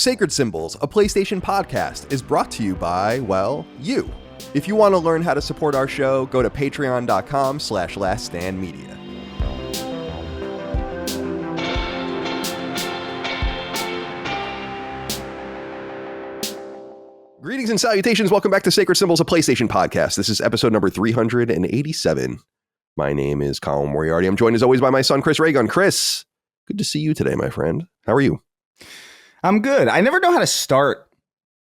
Sacred Symbols, a PlayStation podcast, is brought to you by, well, you. If you want to learn how to support our show, go to patreon.com/laststandmedia. Greetings and salutations. Welcome back to Sacred Symbols, a PlayStation podcast. This is episode number 387. My name is Colin Moriarty. I'm joined as always by my son, Chris Raygun. Chris, good to see you today, my friend. How are you? I'm good. I never know how to start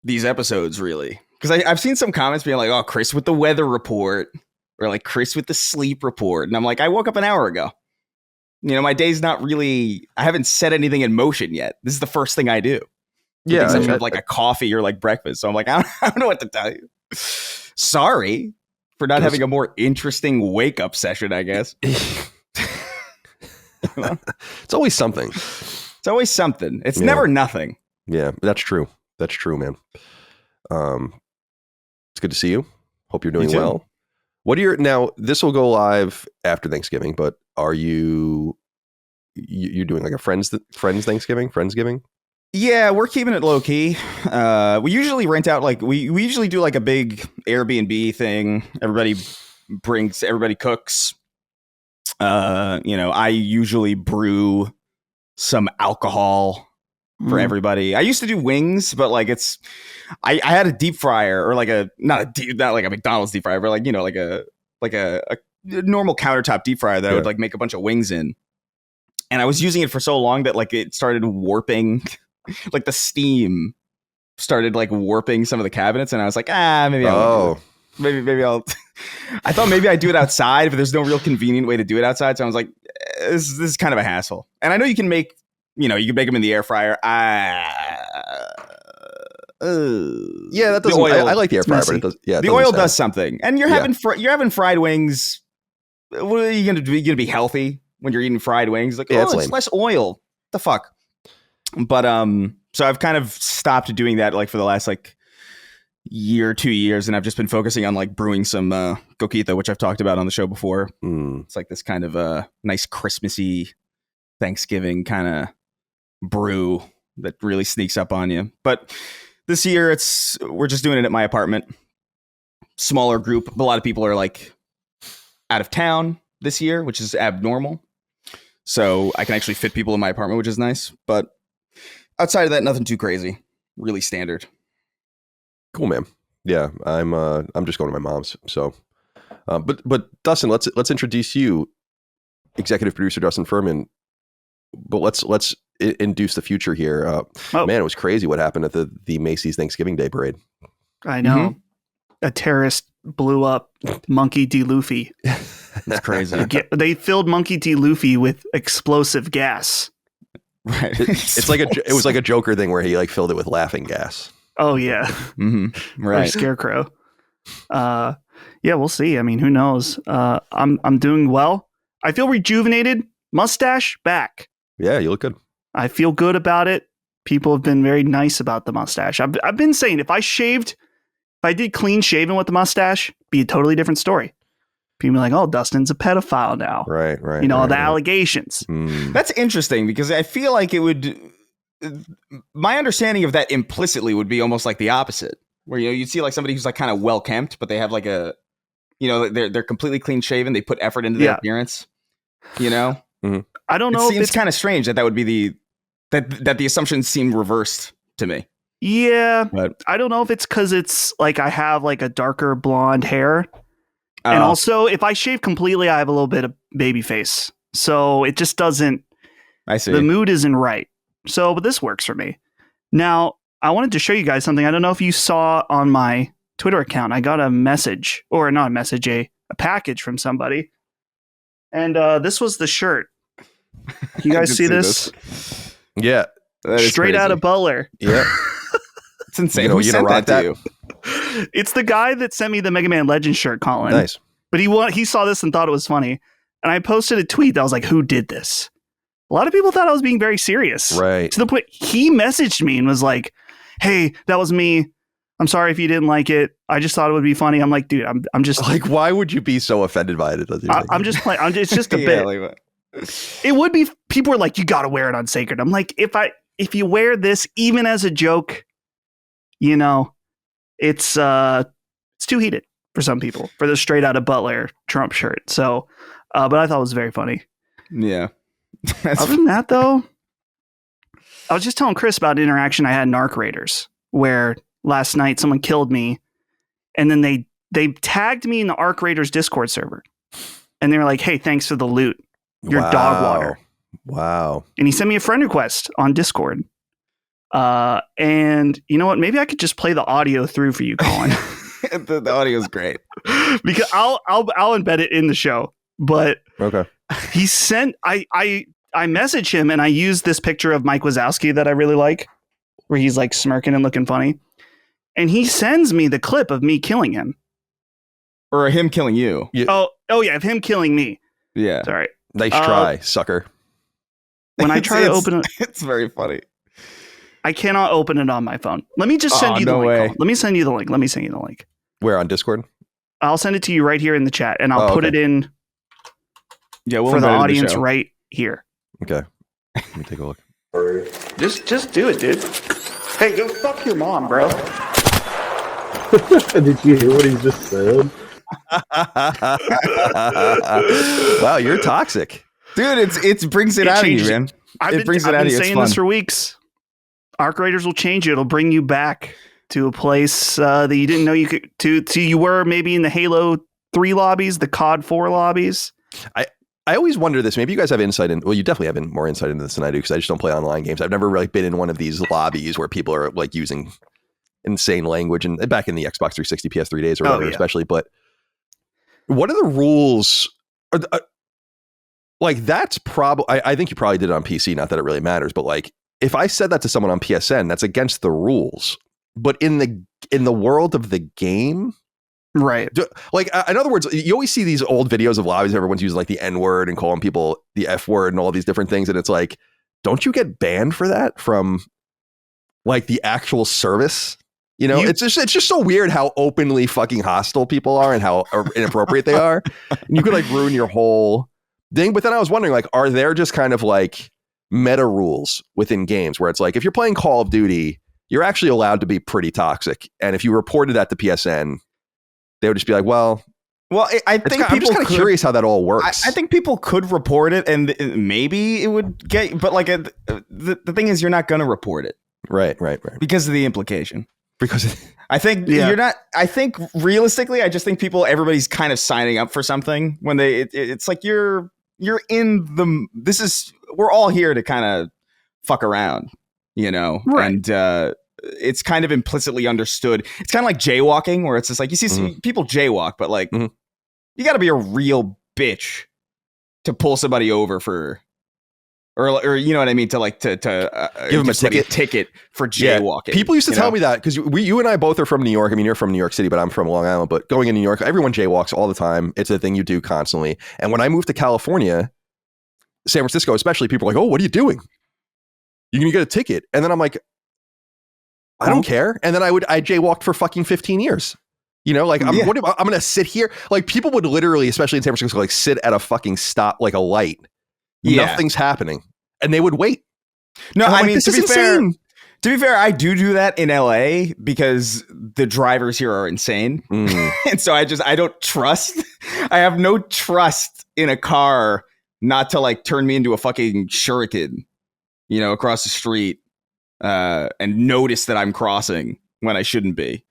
these episodes, really. Because I've seen some comments being like, oh, Chris with the weather report. Or like Chris with the sleep report. And I'm like, I woke up an hour ago. You know, my day's not really... I haven't set anything in motion yet. This is the first thing I do. Yeah. Exception of like a coffee or like breakfast. So I'm like, I don't know what to tell you. Sorry for not having a more interesting wake-up session, I guess. It's always something. It's always something. It's never nothing. Yeah, that's true. That's true, man. It's good to see you. Hope you're doing well. What are your now? This will go live after Thanksgiving, but are you're doing like a friends Thanksgiving? Friendsgiving? Yeah, we're keeping it low key. We usually rent out like we usually do like a big Airbnb thing. Everybody cooks. I usually brew some alcohol for everybody. I used to do wings, but like I had a deep fryer or like not like a McDonald's deep fryer, but like, like a normal countertop deep fryer that I would like make a bunch of wings in. And I was using it for so long that like it started warping, like the steam started like warping some of the cabinets. And I was like, maybe I'll I thought maybe I'd do it outside, but there's no real convenient way to do it outside. So I was like, this is kind of a hassle. And I know you can make them in the air fryer. That doesn't. I like the air fryer, but it does. Yeah, the oil does something. And you're having fried wings. What are you gonna do? You're gonna be healthy when you're eating fried wings. Like, it's less oil. The fuck. But so I've kind of stopped doing that like for the last like year, 2 years, and I've just been focusing on like brewing some coquito, which I've talked about on the show before. It's like this kind of nice Christmassy Thanksgiving kind of brew that really sneaks up on you. But this year we're just doing it at my apartment. Smaller group. A lot of people are like out of town this year, which is abnormal. So I can actually fit people in my apartment, which is nice. But outside of that, nothing too crazy. Really standard. Cool, man. Yeah, I'm just going to my mom's. So, but Dustin, let's introduce you, executive producer Dustin Furman. But let's induce the future here. Man, it was crazy what happened at the Macy's Thanksgiving Day parade. I know. Mm-hmm. A terrorist blew up Monkey D. Luffy. That's crazy. They filled Monkey D. Luffy with explosive gas. Right. It was like a Joker thing where he like filled it with laughing gas. Oh yeah. Mm-hmm. Right. Or Scarecrow. Yeah, we'll see. I mean, who knows? I'm doing well. I feel rejuvenated. Mustache back. Yeah, you look good. I feel good about it. People have been very nice about the mustache. I've been saying if I did clean shaven with the mustache, be a totally different story. People are like, oh, Dustin's a pedophile now. Right. Allegations. That's interesting because I feel like it would... My understanding of that implicitly would be almost like the opposite, where you'd see like somebody who's like kind of well kempt, but they have like a, they're completely clean shaven. They put effort into their appearance. Mm-hmm. I don't know. It seems kind of strange that would be that the assumptions seem reversed to me. Yeah, but I don't know if it's because it's like I have like a darker blonde hair, and also if I shave completely, I have a little bit of baby face, so it just doesn't. I see. The mood isn't right. So, but this works for me. Now, I wanted to show you guys something. I don't know if you saw on my Twitter account. I got a message, or not a message, a package from somebody. And this was the shirt. You guys see this? Yeah. Straight out of Butler. Yeah. It's insane. Who sent that to you? It's the guy that sent me the Mega Man Legends shirt, Colin. Nice. But he saw this and thought it was funny. And I posted a tweet that was like, who did this? A lot of people thought I was being very serious. Right. To the point he messaged me and was like, hey, that was me. I'm sorry if you didn't like it. I just thought it would be funny. I'm like, dude, I'm just like, why would you be so offended by it? I'm just playing. It's just a bit. It would be. People were like, you got to wear it on Sacred. I'm like, if I if you wear this even as a joke, you know, it's too heated for some people for the straight out of Butler Trump shirt. So, but I thought it was very funny. Yeah. Other than that, though, I was just telling Chris about an interaction I had in Arc Raiders where last night someone killed me, and then they tagged me in the Arc Raiders Discord server, and they were like, "Hey, thanks for the loot. Your dog water." Wow. And he sent me a friend request on Discord. And you know what? Maybe I could just play the audio through for you, Colin. The audio is great because I'll embed it in the show. But okay, he sent I messaged him and I used this picture of Mike Wazowski that I really like, where he's like smirking and looking funny, and he sends me the clip of me killing him, or him killing you. Yeah. Oh yeah, of him killing me. Yeah, sorry. Nice try, sucker. When I try to open it, it's very funny. I cannot open it on my phone. Let me just send you the link. Let me send you the link. Where, on Discord? I'll send it to you right here in the chat, and I'll put it in. Yeah, we'll for the audience right here. Okay, let me take a look. Just do it, dude. Hey, go fuck your mom, bro. Did you hear what he just said? Wow, you're toxic, dude. It brings it out of you, man. I've been saying this for weeks. Arc Raiders will change you. It'll bring you back to a place that you didn't know you could. To you were maybe in the Halo 3 lobbies, the COD 4 lobbies. I always wonder this. Maybe you guys have insight in. Well, you definitely have more insight into this than I do because I just don't play online games. I've never really been in one of these lobbies where people are like using insane language, and back in the Xbox 360, PS3 days or whatever, especially. But what are the rules? Like that's probably. I think you probably did it on PC. Not that it really matters, but like if I said that to someone on PSN, that's against the rules. But in the world of the game. Right. Like, in other words, you always see these old videos of lobbies. Everyone's using like the N word and calling people the F word and all these different things. And it's like, don't you get banned for that from like the actual service? You know, it's just so weird how openly fucking hostile people are and how inappropriate they are. And you could like ruin your whole thing. But then I was wondering, like, are there just kind of like meta rules within games where it's like, if you're playing Call of Duty, you're actually allowed to be pretty toxic. And if you reported that to PSN, they would just be like, well, I think I'm just kind of curious how that all works. I think people could report it, and maybe it would get. But like, the thing is, you're not going to report it, right, because of the implication. Because I think you're not. I think realistically, I just think everybody's kind of signing up for something when it's like you're in the. We're all here to kind of fuck around, you know, right. And it's kind of implicitly understood. It's kind of like jaywalking, where it's just like you see people jaywalk, but like you got to be a real bitch to pull somebody over for, or you know what I mean, to like to give them a ticket for jaywalking. Yeah. People used to tell me that because you and I both are from New York. I mean, you're from New York City, but I'm from Long Island. But going in New York, everyone jaywalks all the time. It's a thing you do constantly. And when I moved to California, San Francisco especially, people are like, "Oh, what are you doing? You're gonna get a ticket." And then I'm like, I don't care. And then I jaywalked for fucking 15 years. You know, like I'm going to sit here. Like people would literally, especially in San Francisco, like sit at a fucking stop, like a light. Yeah. Nothing's happening. And they would wait. No, I mean, to be fair, I do that in LA because the drivers here are insane. And so I don't trust. I have no trust in a car not to like turn me into a fucking shuriken, you know, across the street. And notice that I'm crossing when I shouldn't be.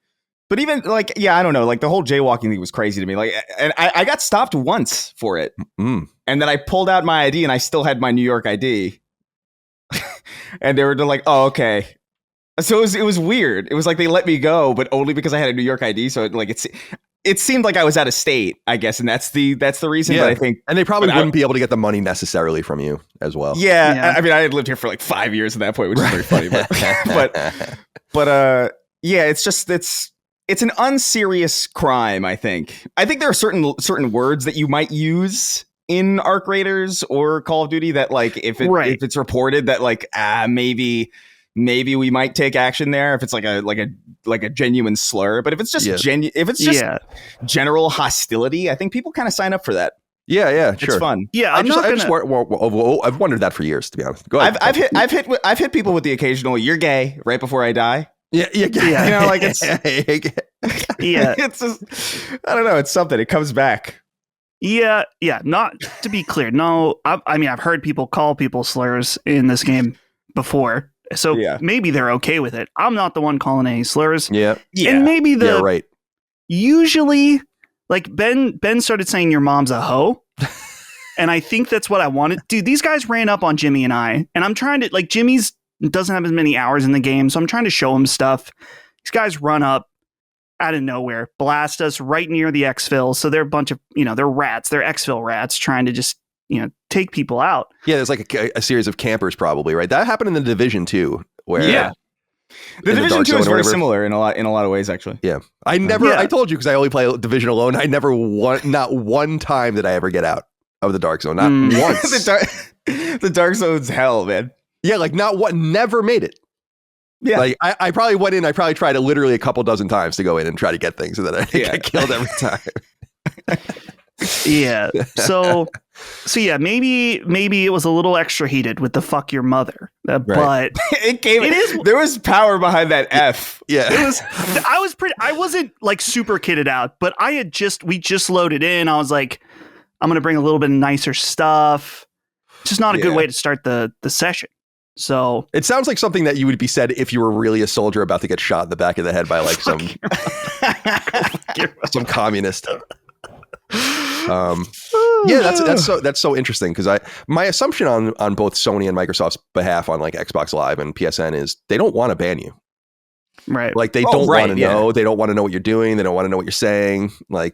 But even like, I don't know, like the whole jaywalking thing was crazy to me. Like, and I got stopped once for it. And then I pulled out my ID and I still had my New York ID. And they were like, oh, okay. So it was weird. It was like they let me go, but only because I had a New York ID. So it seemed like I was out of state, I guess, and that's the reason. Yeah. But I think, and they probably wouldn't be able to get the money necessarily from you as well. Yeah. I mean, I had lived here for like 5 years at that point, which is very funny. But yeah, it's just it's an unserious crime. I think there are certain words that you might use in Arc Raiders or Call of Duty that like if it's reported that like maybe we might take action there if it's like a genuine slur. But if it's just general hostility, I think people kind of sign up for that. Yeah, sure. It's fun. Yeah, I've wondered that for years, to be honest. Go ahead. I've hit people with the occasional "you're gay" right before I die. Yeah. You know, like it's yeah. It's just, I don't know. It's something. It comes back. Yeah. Not to be clear. No, I mean, I've heard people call people slurs in this game before, so maybe they're okay with it. I'm not the one calling any slurs. Yeah. And maybe right. Usually, like Ben started saying your mom's a hoe. And I think that's what I wanted. Dude, these guys ran up on Jimmy and I, and I'm trying to, like, Jimmy's doesn't have as many hours in the game, so I'm trying to show him stuff. These guys run up out of nowhere, blast us right near the exfil. So they're a bunch of, they're rats. They're exfil rats trying to just, take people out. Yeah, there's like a series of campers probably, right? That happened in the Division 2. Where, the Division 2 is very similar in a lot of ways, actually. Yeah. I told you, because I only play Division alone, not one time did I ever get out of the Dark Zone. Not once. The Dark Zone's hell, man. Yeah, like never made it. Yeah. Like I probably went in, I probably tried it literally a couple dozen times to go in and try to get things, and then I get killed every time. Yeah. So yeah, maybe it was a little extra heated with the "fuck your mother," but there was power behind that F. Yeah. It was. I wasn't like super kitted out, but we just loaded in. I was like, I'm gonna bring a little bit nicer stuff. Just not a good way to start the session. So it sounds like something that you would be said if you were really a soldier about to get shot in the back of the head by like some communist. That's so interesting, because my assumption on both Sony and Microsoft's behalf on like Xbox Live and PSN is they don't want to ban you. Right. Like they don't want to know. They don't want to know what you're doing. They don't want to know what you're saying. Like,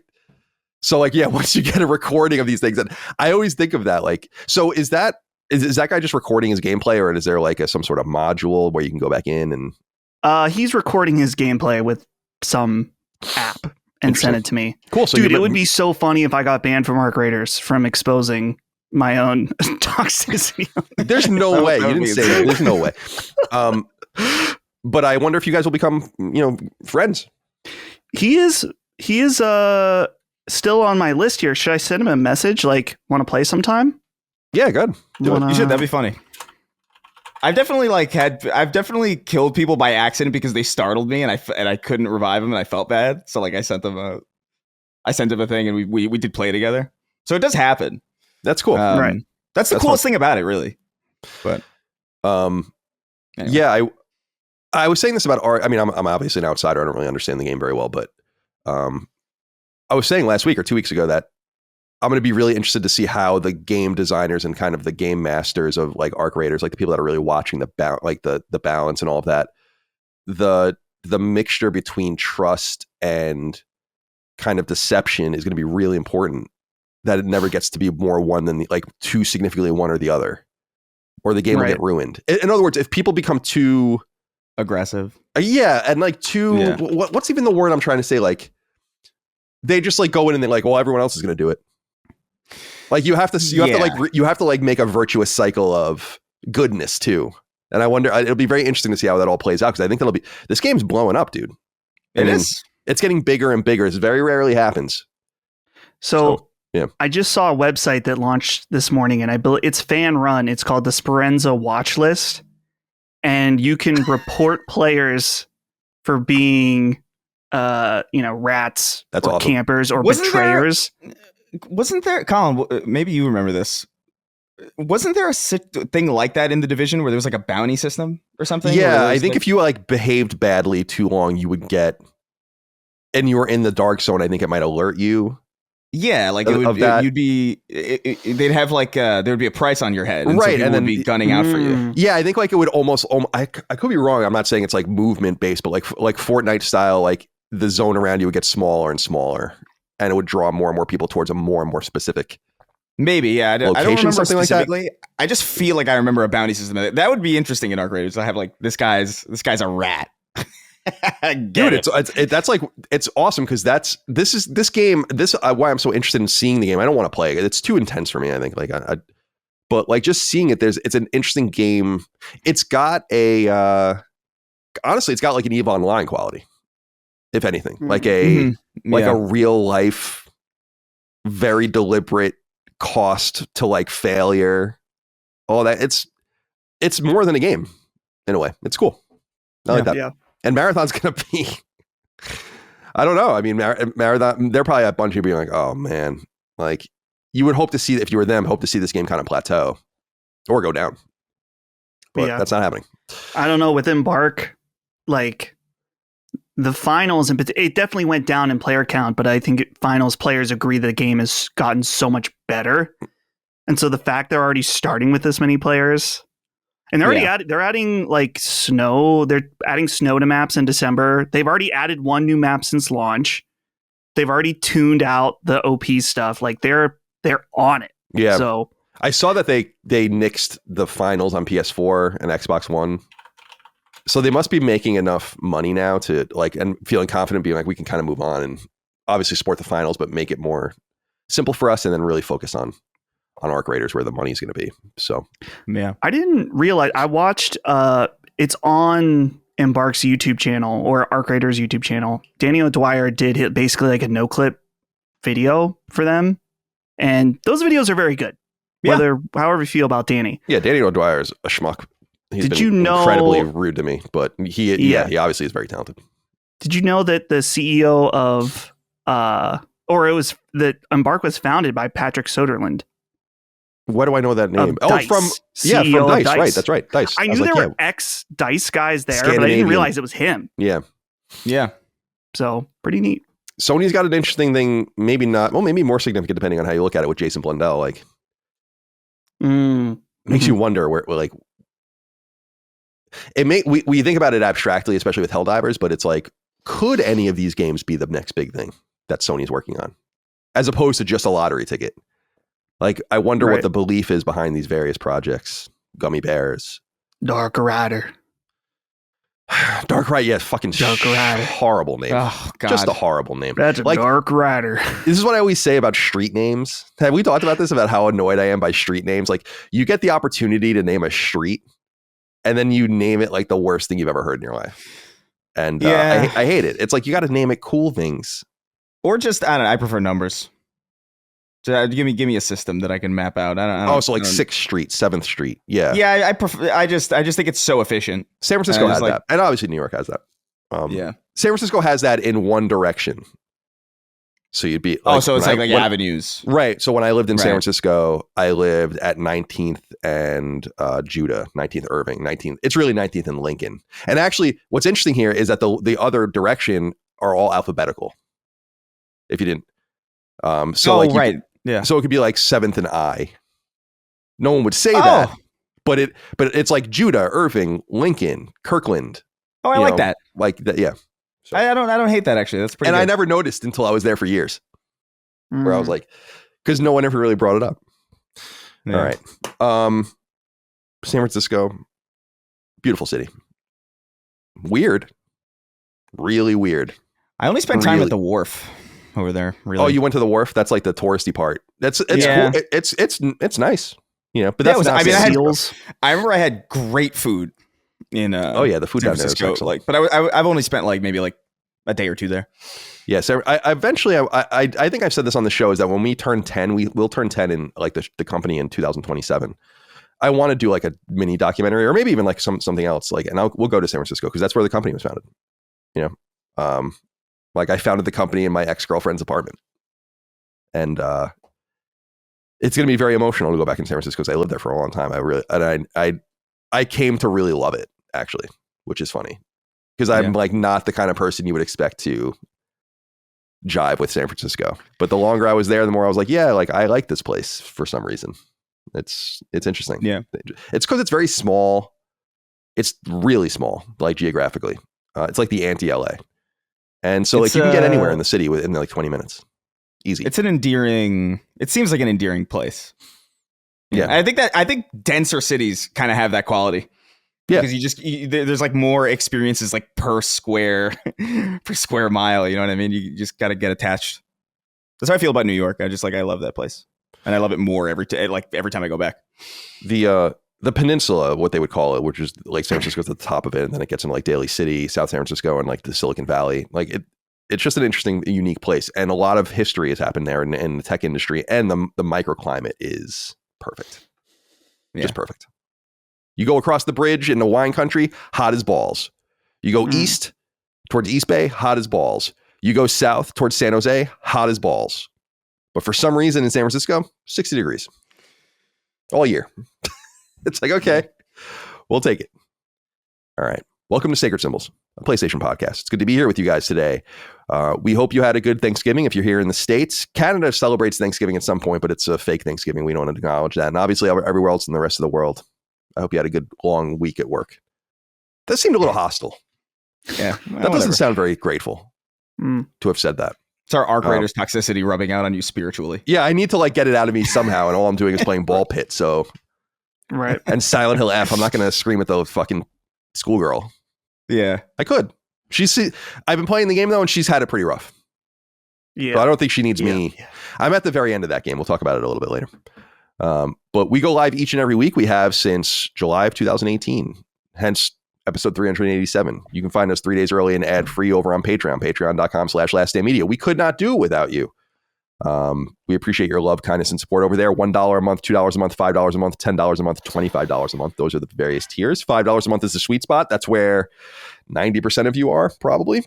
so like, once you get a recording of these things, and I always think of that, like, so is that guy just recording his gameplay, or is there like some sort of module where you can go back in and? He's recording his gameplay with some app and sent it to me. Cool. So dude, it would be so funny if I got banned from Arc Raiders from exposing my own toxicity. There's no way. You didn't say that. There's no way. But I wonder if you guys will become, friends. He is still on my list here. Should I send him a message? Like, want to play sometime? Yeah, good. You should. That'd be funny. I've definitely killed people by accident because they startled me and I couldn't revive them and I felt bad. So like I sent him a thing and we did play together. So it does happen. That's cool. Right. That's the coolest thing about it, really. But anyway. Yeah, I was saying this about art. I mean, I'm obviously an outsider. I don't really understand the game very well, but I was saying last week or 2 weeks ago that I'm going to be really interested to see how the game designers and kind of the game masters of like Arc Raiders, like the people that are really watching the balance and all of that, the mixture between trust and kind of deception is going to be really important. That it never gets to be more one than like too significantly one or the other, or the game will get ruined. In other words, if people become too aggressive, and like too, what's even the word I'm trying to say? Like they just like go in and they're like, well, everyone else is going to do it. Like you have to make a virtuous cycle of goodness too. And I wonder, it'll be very interesting to see how that all plays out, because I think this game's blowing up, dude. It is. It's getting bigger and bigger. It very rarely happens. So I just saw a website that launched this morning, and it's fan run. It's called the Speranza Watch List, and you can report players for being, rats, That's or awesome. campers, or betrayers. Wasn't there, Colin? Maybe you remember this. Wasn't there a thing like that in the Division where there was like a bounty system or something? Yeah, I think if you like behaved badly too long, you would get, and you were in the Dark Zone, I think it might alert you. Yeah, like they'd have like there would be a price on your head, and right? So and then be gunning out for you. Yeah, I think like it would almost. I could be wrong. I'm not saying it's like movement based, but like Fortnite style, like the zone around you would get smaller and smaller, and it would draw more and more people towards a more and more specific. Maybe, yeah. I don't remember something specifically. like that. I just feel like I remember a bounty system. That would be interesting in Arc Raiders. I have like this guy's a rat. Dude, that's like, it's awesome, because this game. Why I'm so interested in seeing the game. I don't want to play it. It's too intense for me, I think. Like but like just seeing it, it's an interesting game. It's got honestly, it's got like an EVE Online quality, if anything, like a real life, very deliberate cost to like failure, all that. It's more than a game in a way. It's cool. I like that. Yeah. And Marathon's going to be, I don't know. I mean, Marathon, they're probably a bunch of people being like, oh man, like you would hope to see, if you were them, hope to see this game kind of plateau or go down. But that's not happening. I don't know. With Embark, like the finals, it definitely went down in player count, but I think finals players agree that the game has gotten so much better. And so the fact they're already starting with this many players, and they're already they're adding like snow. They're adding snow to maps in December. They've already added one new map since launch. They've already tuned out the OP stuff. Like they're on it. Yeah. So I saw that they nixed the finals on PS4 and Xbox One. So they must be making enough money now to like, and feeling confident being like, we can kind of move on and obviously support the finals, but make it more simple for us and then really focus on Arc Raiders where the money's going to be. So, yeah. I didn't realize, I watched, it's on Embark's YouTube channel or Arc Raiders YouTube channel. Danny O'Dwyer did basically like a no clip video for them. And those videos are very good. However you feel about Danny. Yeah, Danny O'Dwyer is a schmuck. He's Did you know incredibly rude to me, but he obviously is very talented. Did you know that the CEO of or it was that Embark was founded by Patrick Soderlund? Why do I know that name? Dice. From CEO Dice. Dice. Right, that's right. Dice. I knew there were ex-Dice guys there, but I didn't realize it was him. Yeah. Yeah. So pretty neat. Sony's got an interesting thing, maybe more significant depending on how you look at it with Jason Blundell. Like makes you wonder where like we think about it abstractly, especially with Helldivers, but it's like, could any of these games be the next big thing that Sony's working on, as opposed to just a lottery ticket? Like, I wonder what the belief is behind these various projects. Gummy Bears, Dark Rider. Dark Rider, yeah, fucking Dark Rider. Horrible name. Oh, God. Just a horrible name. That's a like, Dark Rider. This is what I always say about street names. Have we talked about this, about how annoyed I am by street names? Like, you get the opportunity to name a street, and then you name it like the worst thing you've ever heard in your life. And I hate it. It's like, you got to name it cool things. Or just, I don't know, I prefer numbers. Give me a system that I can map out. I don't so like 6th Street, 7th Street. Yeah. Yeah, I prefer. I just think it's so efficient. San Francisco has that, and obviously New York has that. Yeah. San Francisco has that in one direction. So you'd be like, so it's like avenues, right? So when I lived in San Francisco, I lived at 19th and Judah, 19th Irving, 19th. It's really 19th and Lincoln. And actually, what's interesting here is that the other direction are all alphabetical. If you didn't, yeah. So it could be like 7th and I. No one would say that, but it's like Judah, Irving, Lincoln, Kirkland. Oh, I like that. Like that, yeah. So. I don't hate that actually. That's pretty. And I never noticed until I was there for years, where I was like, because no one ever really brought it up. Yeah. All right, San Francisco, beautiful city. Weird, really weird. I only spent time at the wharf over there. Really? Oh, you went to the wharf? That's like the touristy part. It's cool. It's nice. You know, but that's I remember I had great food in the food down there is excellent. Like, but I've only spent like maybe like a day or two there. Yeah, so I eventually I think I've said this on the show, is that when we turn 10, we'll turn 10 in like the company in 2027. I want to do like a mini documentary, or maybe even like something else, like, and we'll go to San Francisco because that's where the company was founded. You know, like I founded the company in my ex-girlfriend's apartment, and it's going to be very emotional to go back in San Francisco because I lived there for a long time. I came to really love it, actually, which is funny because I'm like not the kind of person you would expect to jive with San Francisco. But the longer I was there, the more I was like, yeah, like I like this place for some reason. It's interesting. Yeah, it's because it's very small. It's really small, like geographically. It's like the anti-LA, and so like you can get anywhere in the city within like 20 minutes. Easy. It's an endearing. It seems like an endearing place. Yeah, I think denser cities kind of have that quality. Yeah, because there's like more experiences like per square mile. You know what I mean? You just got to get attached. That's how I feel about New York. I love that place, and I love it more every time I go back. The peninsula, what they would call it, which is like San Francisco's at the top of it, and then it gets into like Daly City, South San Francisco, and like the Silicon Valley. Like it's just an interesting, unique place. And a lot of history has happened there in the tech industry. And the microclimate is perfect. Just perfect. You go across the bridge in the wine country, hot as balls. You go east towards East Bay, hot as balls. You go south towards San Jose, hot as balls. But for some reason in San Francisco, 60 degrees all year. It's like, okay, we'll take it. All right. Welcome to Sacred Symbols, a PlayStation podcast. It's good to be here with you guys today. We hope you had a good Thanksgiving if you're here in the States. Canada celebrates Thanksgiving at some point, but it's a fake Thanksgiving. We don't acknowledge that. And obviously everywhere else in the rest of the world. I hope you had a good long week at work. That seemed a little hostile. Yeah. That doesn't sound very grateful to have said that. It's our Arc Raiders toxicity rubbing out on you spiritually. Yeah, I need to get it out of me somehow, and all I'm doing is playing ball pit. So, right. And Silent Hill F. I'm not going to scream at the fucking schoolgirl. Yeah, I could. I've been playing the game though, and she's had it pretty rough. Yeah, so I don't think she needs me. Yeah. I'm at the very end of that game. We'll talk about it a little bit later. But we go live each and every week. We have since July of 2018. Hence episode 387. You can find us 3 days early and ad free over on Patreon, patreon.com/lastdaymedia. We could not do it without you. We appreciate your love, kindness, and support over there. $1 a month, $2 a month, $5 a month, $10 a month, $25 a month. Those are the various tiers. $5 a month is the sweet spot. That's where 90% of you are, probably.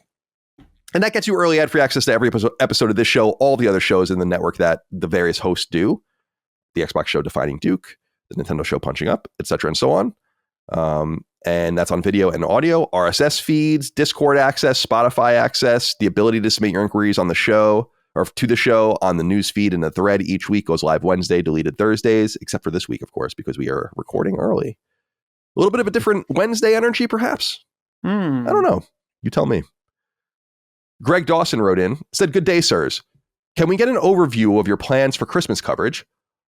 And that gets you early ad-free access to every episode of this show, all the other shows in the network that the various hosts do. The Xbox show Defining Duke, the Nintendo show Punching Up, etc., and so on. And that's on video and audio, RSS feeds, Discord access, Spotify access, the ability to submit your inquiries on the show or to the show on the news feed and the thread each week. Goes live Wednesday, deleted Thursdays, except for this week, of course, because we are recording early. A little bit of a different Wednesday energy, perhaps. I don't know. You tell me. Greg Dawson wrote in, said, "Good day, sirs. Can we get an overview of your plans for Christmas coverage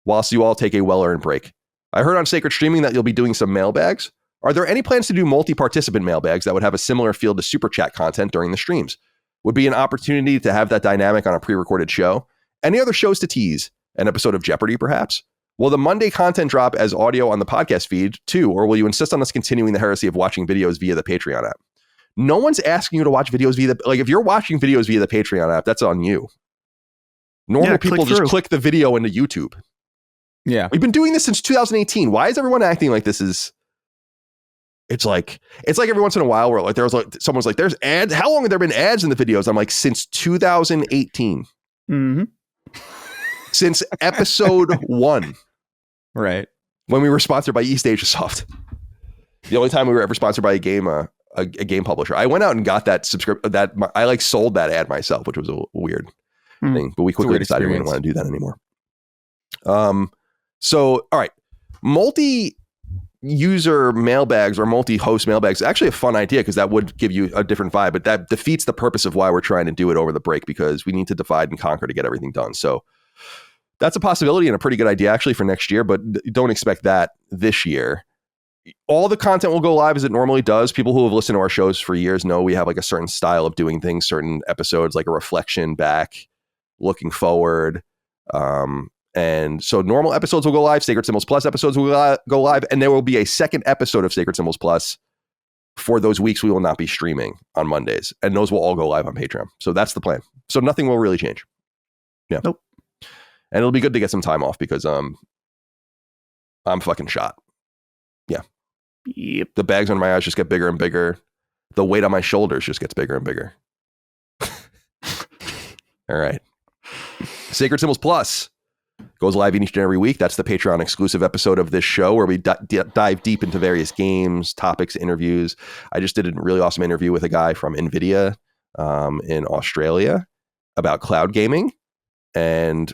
whilst you all take a well-earned break? I heard on Sacred Streaming that you'll be doing some mailbags. Are there any plans to do multi-participant mailbags that would have a similar feel to Super Chat content during the streams? Would be an opportunity to have that dynamic on a pre-recorded show. Any other shows to tease? An episode of Jeopardy, perhaps? Will the Monday content drop as audio on the podcast feed, too, or will you insist on us continuing the heresy of watching videos via the Patreon app?" No one's asking you to watch videos via if you're watching videos via the Patreon app, that's on you. Normal people just click the video into YouTube. Yeah. We've been doing this since 2018. Why is everyone acting like this is... It's like every once in a while where someone's like, there's ads. How long have there been ads in the videos? I'm like, since 2018. Mm-hmm. Since episode 1. Right. When we were sponsored by East Asia Soft. The only time we were ever sponsored by a game publisher. I went out and got that I sold that ad myself, which was a weird thing, but we quickly decided we didn't want to do that anymore. So, all right. Multi-user mailbags or multi-host mailbags, actually a fun idea because that would give you a different vibe, but that defeats the purpose of why we're trying to do it over the break because we need to divide and conquer to get everything done. So that's a possibility and a pretty good idea actually for next year, but don't expect that this year. All the content will go live as it normally does. People who have listened to our shows for years know we have a certain style of doing things, certain episodes, like a reflection back, looking forward. And so normal episodes will go live. Sacred Symbols Plus episodes will go live. And there will be a second episode of Sacred Symbols Plus for those weeks we will not be streaming on Mondays. And those will all go live on Patreon. So that's the plan. So nothing will really change. Yeah. Nope. And it'll be good to get some time off because I'm fucking shot. Yeah. Yep. The bags under my eyes just get bigger and bigger. The weight on my shoulders just gets bigger and bigger. All right. Sacred Symbols Plus goes live each and every week. That's the Patreon exclusive episode of this show where we dive deep into various games, topics, interviews. I just did a really awesome interview with a guy from NVIDIA in Australia about cloud gaming and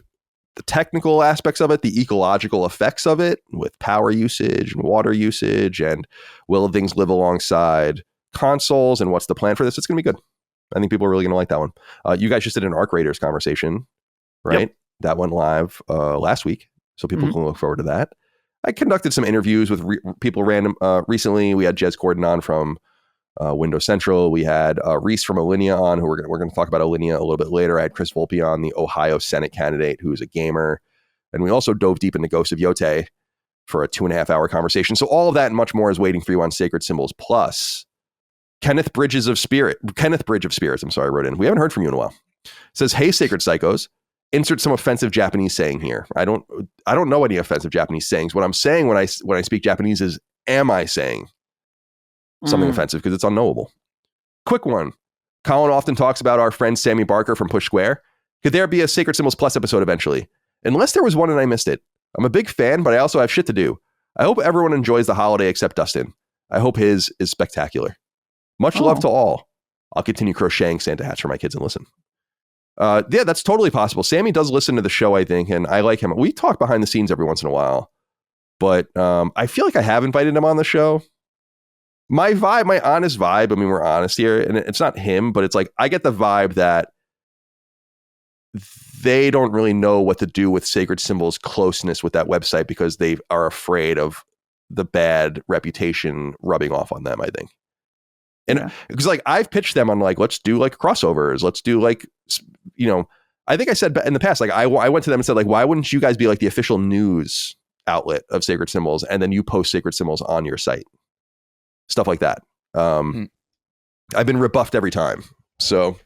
the technical aspects of it, the ecological effects of it with power usage and water usage, and will things live alongside consoles and what's the plan for this? It's going to be good. I think people are really going to like that one. You guys just did an Arc Raiders conversation, right? Yep. That went live last week, so people can look forward to that. I conducted some interviews with people recently. We had Jez Corden on from Windows Central. We had Reese from Alinea on, who we're going to talk about Alinea a little bit later. I had Chris Volpe on, the Ohio Senate candidate, who is a gamer. And we also dove deep into Ghost of Yote for a 2.5-hour conversation. So all of that and much more is waiting for you on Sacred Symbols Plus. Kenneth Bridge of Spirits, I'm sorry, wrote in. We haven't heard from you in a while. Says, hey, Sacred Psychos, insert some offensive Japanese saying here. I don't know any offensive Japanese sayings. What I'm saying when I speak Japanese is, am I saying something offensive? Because it's unknowable. Quick one. Colin often talks about our friend Sammy Barker from Push Square. Could there be a Sacred Symbols Plus episode eventually? Unless there was one and I missed it. I'm a big fan, but I also have shit to do. I hope everyone enjoys the holiday except Dustin. I hope his is spectacular. Much love to all. I'll continue crocheting Santa hats for my kids and listen. Yeah, that's totally possible. Sammy does listen to the show, I think, and I like him. We talk behind the scenes every once in a while, but I feel like I have invited him on the show. My honest vibe, I mean, we're honest here, and it's not him, but it's like, I get the vibe that they don't really know what to do with Sacred Symbols' closeness with that website because they are afraid of the bad reputation rubbing off on them, I think. And because like I've pitched them on like, let's do like crossovers. Let's do like, you know, I think I said in the past, like I went to them and said like, why wouldn't you guys be like the official news outlet of Sacred Symbols? And then you post Sacred Symbols on your site, stuff like that. I've been rebuffed every time. So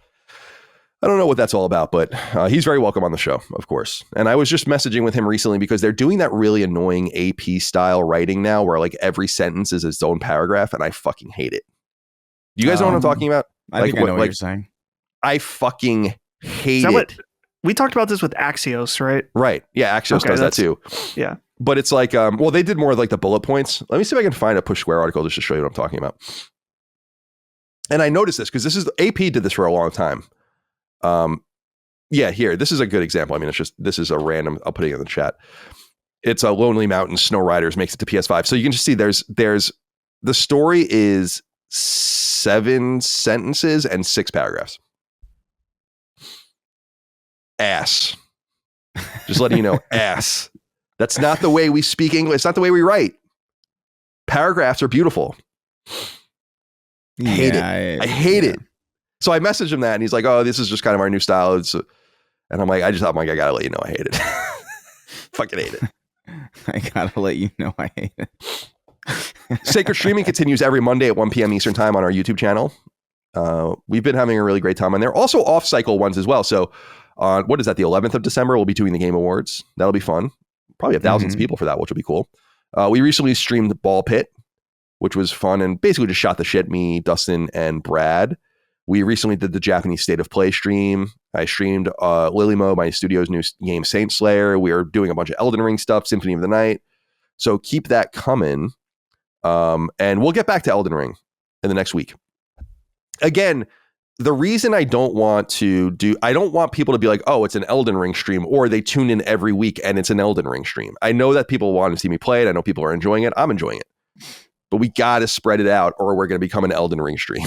I don't know what that's all about, but he's very welcome on the show, of course. And I was just messaging with him recently because they're doing that really annoying AP style writing now where like every sentence is its own paragraph and I fucking hate it. You guys know what I'm talking about? I think I know what you're saying. I fucking hate it. We talked about this with Axios, right? Right. Yeah, Axios does that too. Yeah. But it's like, well, they did more of like the bullet points. Let me see if I can find a Push Square article just to show you what I'm talking about. And I noticed this because AP did this for a long time. Yeah, here, this is a good example. I mean, this is a random, I'll put it in the chat. It's a Lonely Mountain Snow Riders makes it to PS5. So you can just see there's the story is 7 sentences and 6 paragraphs. Ass. Just letting you know, ass. That's not the way we speak English. It's not the way we write. Paragraphs are beautiful. I hate it. So I messaged him that and he's like, oh, this is just kind of our new style. And I'm like, I gotta let you know I hate it. Fucking hate it. I gotta let you know I hate it. Sacred Streaming continues every Monday at 1 p.m. Eastern time on our YouTube channel. We've been having a really great time on there. Also off-cycle ones as well. So on, what is that, the 11th of December, we'll be doing the Game Awards. That'll be fun. Probably have thousands of people for that, which will be cool. We recently streamed Ball Pit, which was fun and basically just shot the shit, me, Dustin, and Brad. We recently did the Japanese State of Play stream. I streamed Lilymo, my studio's new game, Saint Slayer. We are doing a bunch of Elden Ring stuff, Symphony of the Night. So keep that coming. And we'll get back to Elden Ring in the next week. Again, the reason I don't want people to be like, oh, it's an Elden Ring stream, or they tune in every week and it's an Elden Ring stream. I know that people want to see me play it. I know people are enjoying it. I'm enjoying it. But we got to spread it out or we're going to become an Elden Ring stream.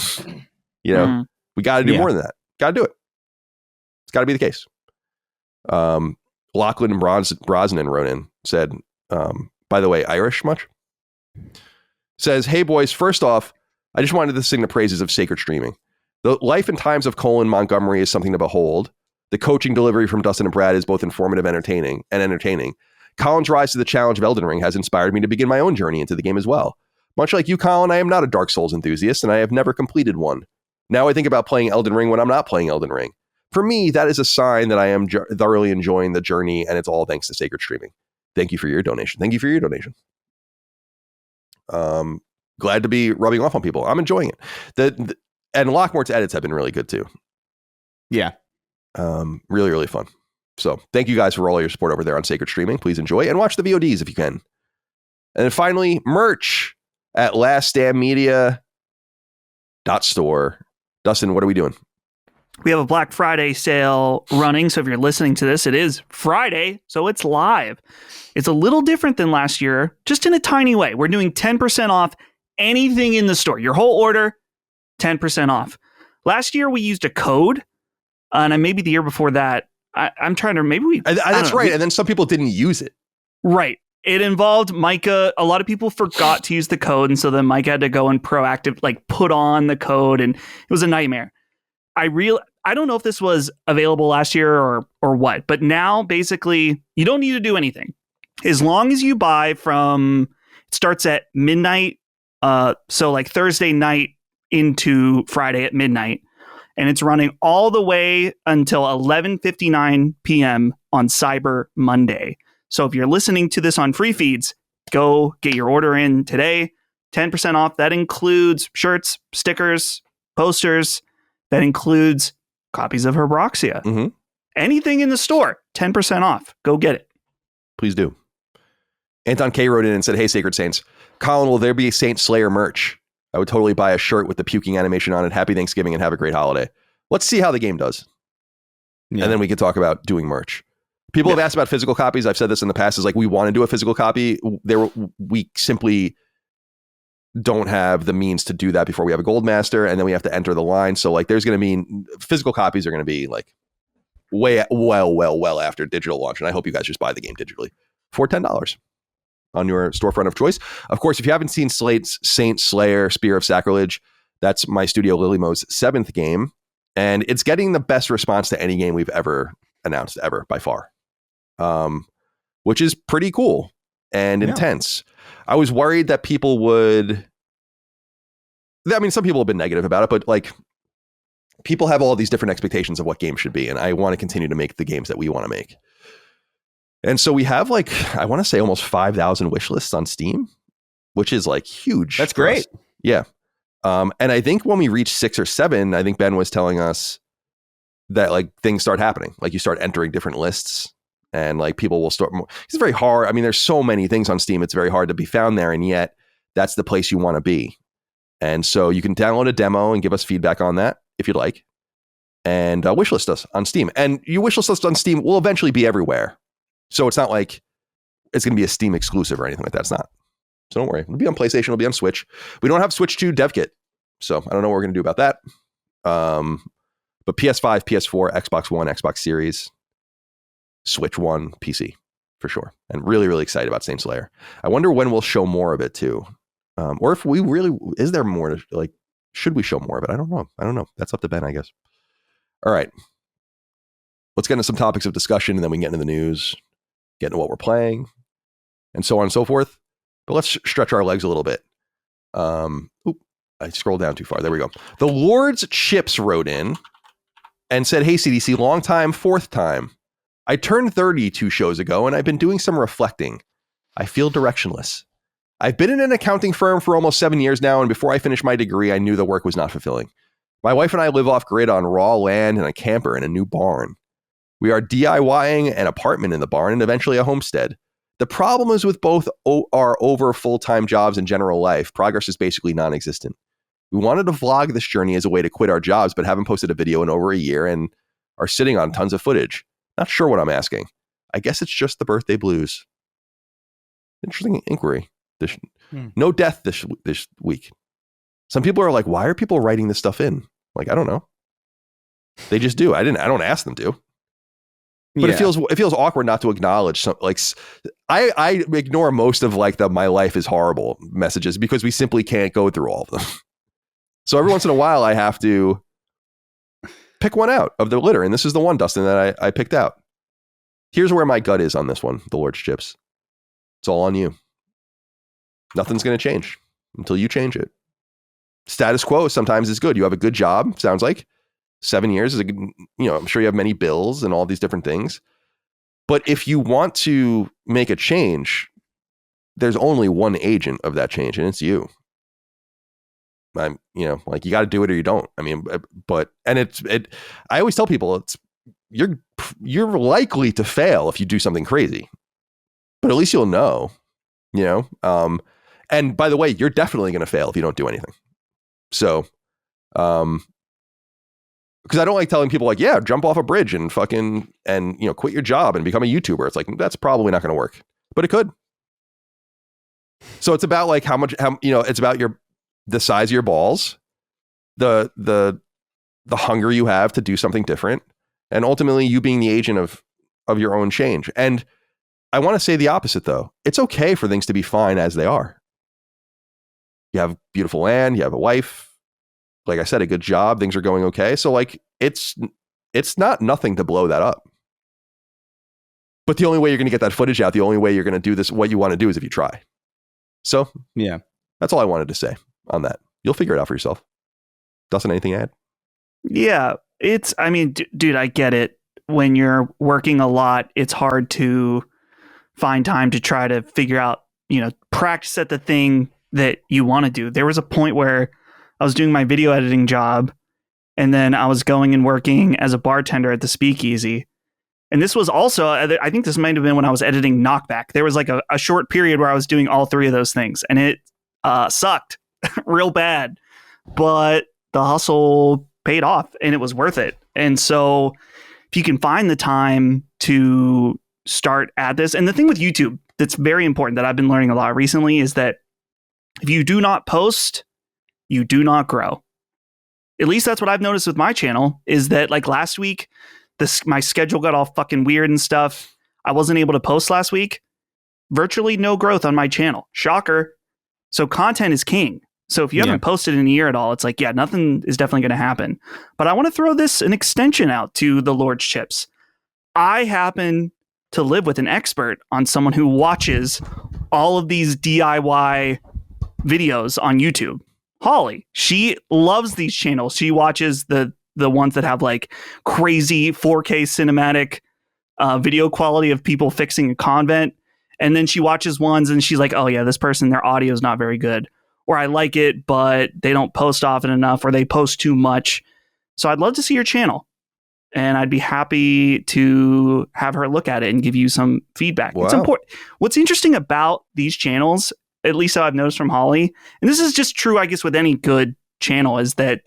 You know, we got to do more than that. Got to do it. It's got to be the case. Lachlan and Brosnan wrote in, said, by the way, Irish much? Says, hey boys, first off, I just wanted to sing the praises of Sacred Streaming. The life and times of Colin Montgomery is something to behold. The coaching delivery from Dustin and Brad is both informative and entertaining. Colin's rise to the challenge of Elden Ring has inspired me to begin my own journey into the game as well. Much like you, Colin, I am not a Dark Souls enthusiast, and I have never completed one. Now I think about playing Elden Ring when I'm not playing Elden Ring. For me, that is a sign that I am thoroughly enjoying the journey, and it's all thanks to Sacred Streaming. Thank you for your donation. Glad to be rubbing off on people. I'm enjoying it. And Lockmore's edits have been really good too. Yeah. Really, really fun. So thank you guys for all your support over there on Sacred Streaming. Please enjoy and watch the VODs if you can. And then finally, merch at laststandmedia.store. Dustin, what are we doing? We have a Black Friday sale running. So if you're listening to this, it is Friday. So it's live. It's a little different than last year, just in a tiny way. We're doing 10% off anything in the store. Your whole order, 10% off. Last year, we used a code. And maybe the year before that, I'm trying to, maybe we... That's right. And then some people didn't use it. Right. It involved Micah. A lot of people forgot to use the code. And so then Micah had to go and put on the code. And it was a nightmare. I don't know if this was available last year or what, but now basically you don't need to do anything. As long as you buy it starts at midnight. So like Thursday night into Friday at midnight. And it's running all the way until 11:59 p.m. on Cyber Monday. So if you're listening to this on free feeds, go get your order in today. 10% off. That includes shirts, stickers, posters. That includes copies of Herbroxia. Mm-hmm. Anything in the store, 10% off. Go get it. Please do. Anton K wrote in and said, "Hey, Sacred Saints. Colin, will there be a Saint Slayer merch? I would totally buy a shirt with the puking animation on it. Happy Thanksgiving and have a great holiday." Let's see how the game does. Yeah. And then we can talk about doing merch. People have asked about physical copies. I've said this in the past, is like, we want to do a physical copy. We simply don't have the means to do that before we have a gold master, and then we have to enter the line. So like, there's going to be physical copies are going to be like well after digital launch. And I hope you guys just buy the game digitally for $10 on your storefront of choice. Of course, if you haven't seen Slate's Saint Slayer Spear of Sacrilege, that's my studio Lilymo's 7th game. And it's getting the best response to any game we've ever announced ever by far. Which is pretty cool and intense. I was worried that people would, I mean, some people have been negative about it, but like, people have all these different expectations of what games should be. And I want to continue to make the games that we want to make. And so we have like, I want to say almost 5,000 wish lists on Steam, which is like huge. That's great. Yeah. And I think when we reach 6 or 7, I think Ben was telling us that like things start happening. Like you start entering different lists and like people will start. It's very hard. I mean, there's so many things on Steam. It's very hard to be found there. And yet that's the place you want to be. And so you can download a demo and give us feedback on that if you'd like. And wishlist us on Steam. And you wishlist us on Steam will eventually be everywhere. So it's not like it's going to be a Steam exclusive or anything like that. It's not. So don't worry. It'll be on PlayStation. It'll be on Switch. We don't have Switch 2 dev kit. So I don't know what we're going to do about that. But PS5, PS4, Xbox One, Xbox Series, Switch One, PC for sure. And really, really excited about Saint Slayer. I wonder when we'll show more of it too. Or if we really, is there more to, like, should we show more of it? I don't know. That's up to Ben, I guess. All right. Let's get into some topics of discussion and then we can get into the news, get into what we're playing, and so on and so forth. But let's stretch our legs a little bit. I scrolled down too far. There we go. The Lord's Chips wrote in and said, "Hey, CDC, long time, fourth time. I turned 30 2 shows ago and I've been doing some reflecting. I feel directionless. I've been in an accounting firm for almost 7 years now, and before I finished my degree, I knew the work was not fulfilling. My wife and I live off grid on raw land and a camper in a new barn. We are DIYing an apartment in the barn and eventually a homestead. The problem is with both our over full-time jobs and general life, progress is basically non-existent. We wanted to vlog this journey as a way to quit our jobs, but haven't posted a video in over a year and are sitting on tons of footage. Not sure what I'm asking. I guess it's just the birthday blues." Interesting inquiry. No death this week. Some people are like, why are people writing this stuff in? Like, I don't know. They just do. I don't ask them to. But it feels awkward not to acknowledge some, like, I ignore most of like the "my life is horrible" messages because we simply can't go through all of them. So every once in a while I have to pick one out of the litter. And this is the one, Dustin, that I picked out. Here's where my gut is on this one, the Lord's Chips. It's all on you. Nothing's going to change until you change it. Status quo sometimes is good. You have a good job, sounds like. 7 years is a good, I'm sure you have many bills and all these different things. But if you want to make a change, there's only one agent of that change, and it's you. I'm, like, you got to do it or you don't. I mean, I always tell people you're likely to fail if you do something crazy, but at least you'll know, and by the way, you're definitely going to fail if you don't do anything. So, because I don't like telling people like, yeah, jump off a bridge and fucking, and, quit your job and become a YouTuber. It's like, that's probably not going to work, but it could. So it's about like it's about the size of your balls, the hunger you have to do something different, and ultimately you being the agent of your own change. And I want to say the opposite though. It's okay for things to be fine as they are. You have beautiful land, you have a wife, like I said, a good job, things are going okay. So like it's not nothing to blow that up. But the only way you're going to get that footage out, the only way you're going to do this, what you want to do, is if you try. So yeah, that's all I wanted to say on that. You'll figure it out for yourself. Dustin, anything to add? Yeah, I mean, dude, I get it. When you're working a lot, it's hard to find time to try to figure out, practice at the thing that you want to do. There was a point where I was doing my video editing job, and then I was going and working as a bartender at the Speakeasy. And this was also, I think this might have been when I was editing Knockback. There was like a short period where I was doing all three of those things, and it sucked real bad. But the hustle paid off, and it was worth it. And so if you can find the time to start at this, and the thing with YouTube that's very important that I've been learning a lot recently is that if you do not post, you do not grow. At least that's what I've noticed with my channel, is that like last week, my schedule got all fucking weird and stuff. I wasn't able to post last week. Virtually no growth on my channel. Shocker. So content is king. So if you haven't posted in a year at all, it's like, nothing is definitely going to happen. But I want to throw an extension out to the Lord's Chips. I happen to live with an expert on someone who watches all of these DIY videos on YouTube. Holly, she loves these channels. She watches the ones that have like crazy 4K cinematic video quality of people fixing a convent. And then she watches ones and she's like, oh yeah, this person, their audio is not very good. Or I like it, but they don't post often enough, or they post too much. So I'd love to see your channel. And I'd be happy to have her look at it and give you some feedback. Wow. It's important. What's interesting about these channels, at least how I've noticed from Holly, and this is just true, I guess, with any good channel, is that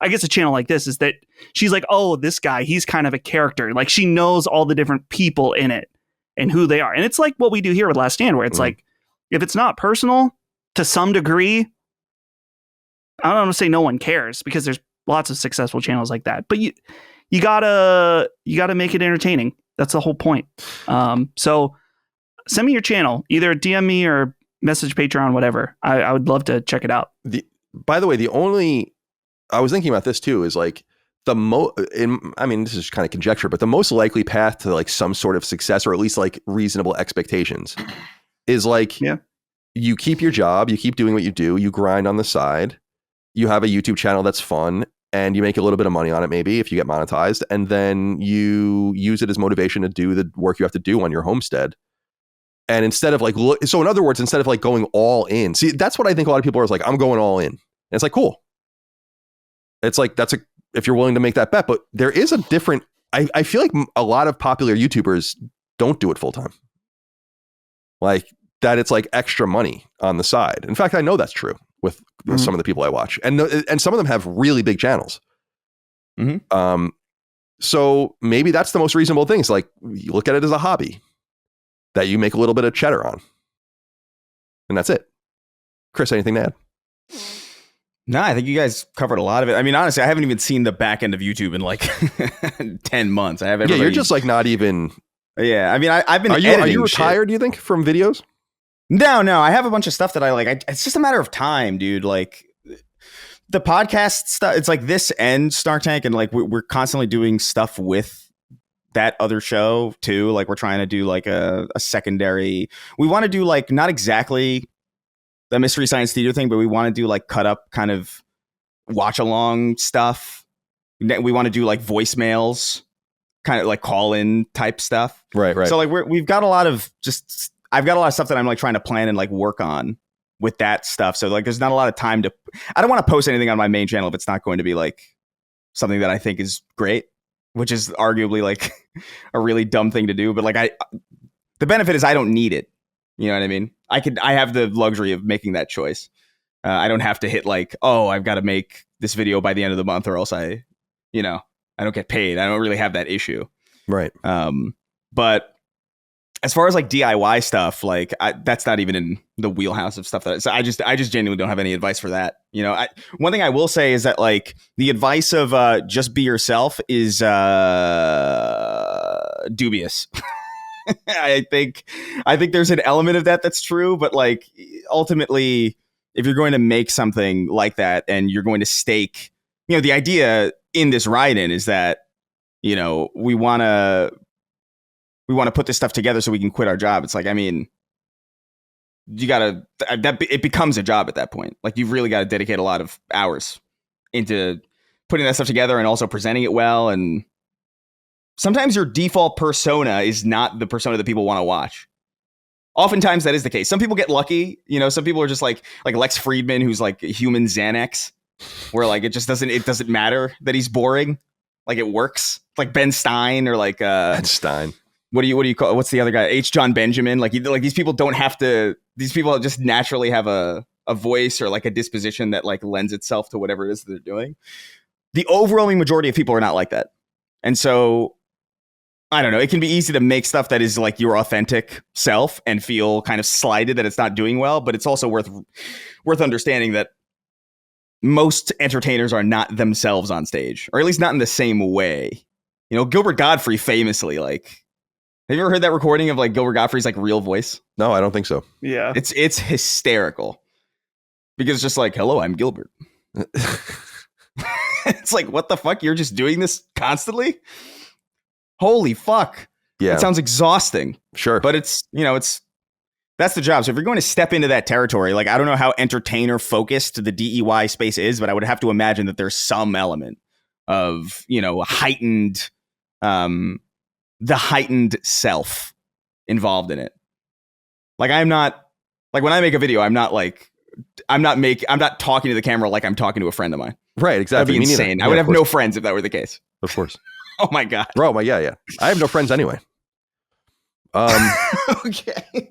I guess a channel like this is that she's like, oh, this guy, he's kind of a character. Like she knows all the different people in it and who they are. And it's like what we do here with Last Stand, where it's like, if it's not personal to some degree, I don't want to say no one cares, because there's lots of successful channels like that. But you gotta make it entertaining. That's the whole point. So send me your channel, either DM me or message Patreon, whatever. I would love to check it out. By the way, I was thinking about this too, is like I mean, this is kind of conjecture, but the most likely path to like some sort of success, or at least like reasonable expectations, is like, you keep your job, you keep doing what you do, you grind on the side, you have a YouTube channel that's fun, and you make a little bit of money on it, maybe if you get monetized, and then you use it as motivation to do the work you have to do on your homestead. And instead of like, so in other words, instead of like going all in, see, that's what I think a lot of people are like, I'm going all in. And it's like, cool. It's like, if you're willing to make that bet, but there is a different, I feel like a lot of popular YouTubers don't do it full time. Like that, it's like extra money on the side. In fact, I know that's true with some of the people I watch, and some of them have really big channels. So maybe that's the most reasonable thing. It's like, you look at it as a hobby that you make a little bit of cheddar on, and that's it. Chris, anything to add? No, I think you guys covered a lot of it. I mean, honestly, I haven't even seen the back end of YouTube in like 10 months. I have everybody. Yeah, you're just like not even. Yeah, I mean, I've been. Are you retired? Do you think, from videos? No. I have a bunch of stuff that I like. It's just a matter of time, dude. Like the podcast stuff. It's like this and Star Tank, and like we're constantly doing stuff with that other show too. Like we're trying to do like a secondary. We want to do like not exactly the Mystery Science Theater thing, but we want to do like cut up kind of watch along stuff. We want to do like voicemails, kind of like call in type stuff. Right. So like we've got a lot of I've got a lot of stuff that I'm like trying to plan and like work on with that stuff. So like there's not a lot of time I don't want to post anything on my main channel if it's not going to be like something that I think is great, which is arguably like a really dumb thing to do. But like the benefit is I don't need it. You know what I mean? I have the luxury of making that choice. I don't have to hit like, oh, I've got to make this video by the end of the month or else I don't get paid. I don't really have that issue. Right. But as far as like DIY stuff, like that's not even in the wheelhouse of stuff so I just genuinely don't have any advice for that. One thing I will say is that like the advice of just be yourself is dubious. I think there's an element of that's true, but like ultimately, if you're going to make something like that and you're going to stake, the idea in this write-in is that, we want to put this stuff together so we can quit our job. It's like, I mean, it becomes a job at that point. Like you've really got to dedicate a lot of hours into putting that stuff together and also presenting it well. And sometimes your default persona is not the persona that people want to watch. Oftentimes that is the case. Some people get lucky. You know, some people are just like Lex Friedman, who's like a human Xanax, where like it doesn't matter that he's boring. Like it works. Like Ben Stein or like Ben Stein. What do you call? What's the other guy? H. John Benjamin. Like these people don't have to. These people just naturally have a voice or like a disposition that like lends itself to whatever it is that they're doing. The overwhelming majority of people are not like that, and so I don't know. It can be easy to make stuff that is like your authentic self and feel kind of slighted that it's not doing well. But it's also worth understanding that most entertainers are not themselves on stage, or at least not in the same way. You know, Gilbert Gottfried famously, like, have you ever heard that recording of like Gilbert Gottfried's like real voice? No, I don't think so. Yeah. It's hysterical because it's just like, hello, I'm Gilbert. It's like, what the fuck? You're just doing this constantly? Holy fuck. Yeah. It sounds exhausting. Sure. But it's, you know, that's the job. So if you're going to step into that territory, like, I don't know how entertainer focused the DEY space is, but I would have to imagine that there's some element of, you know, the heightened self involved in it. Like, I'm not, like, when I make a video, I'm not talking to the camera like I'm talking to a friend of mine. Right, exactly. That'd be insane. I would have no friends if that were the case. Of course. Oh my God. Bro, yeah. I have no friends anyway. Okay.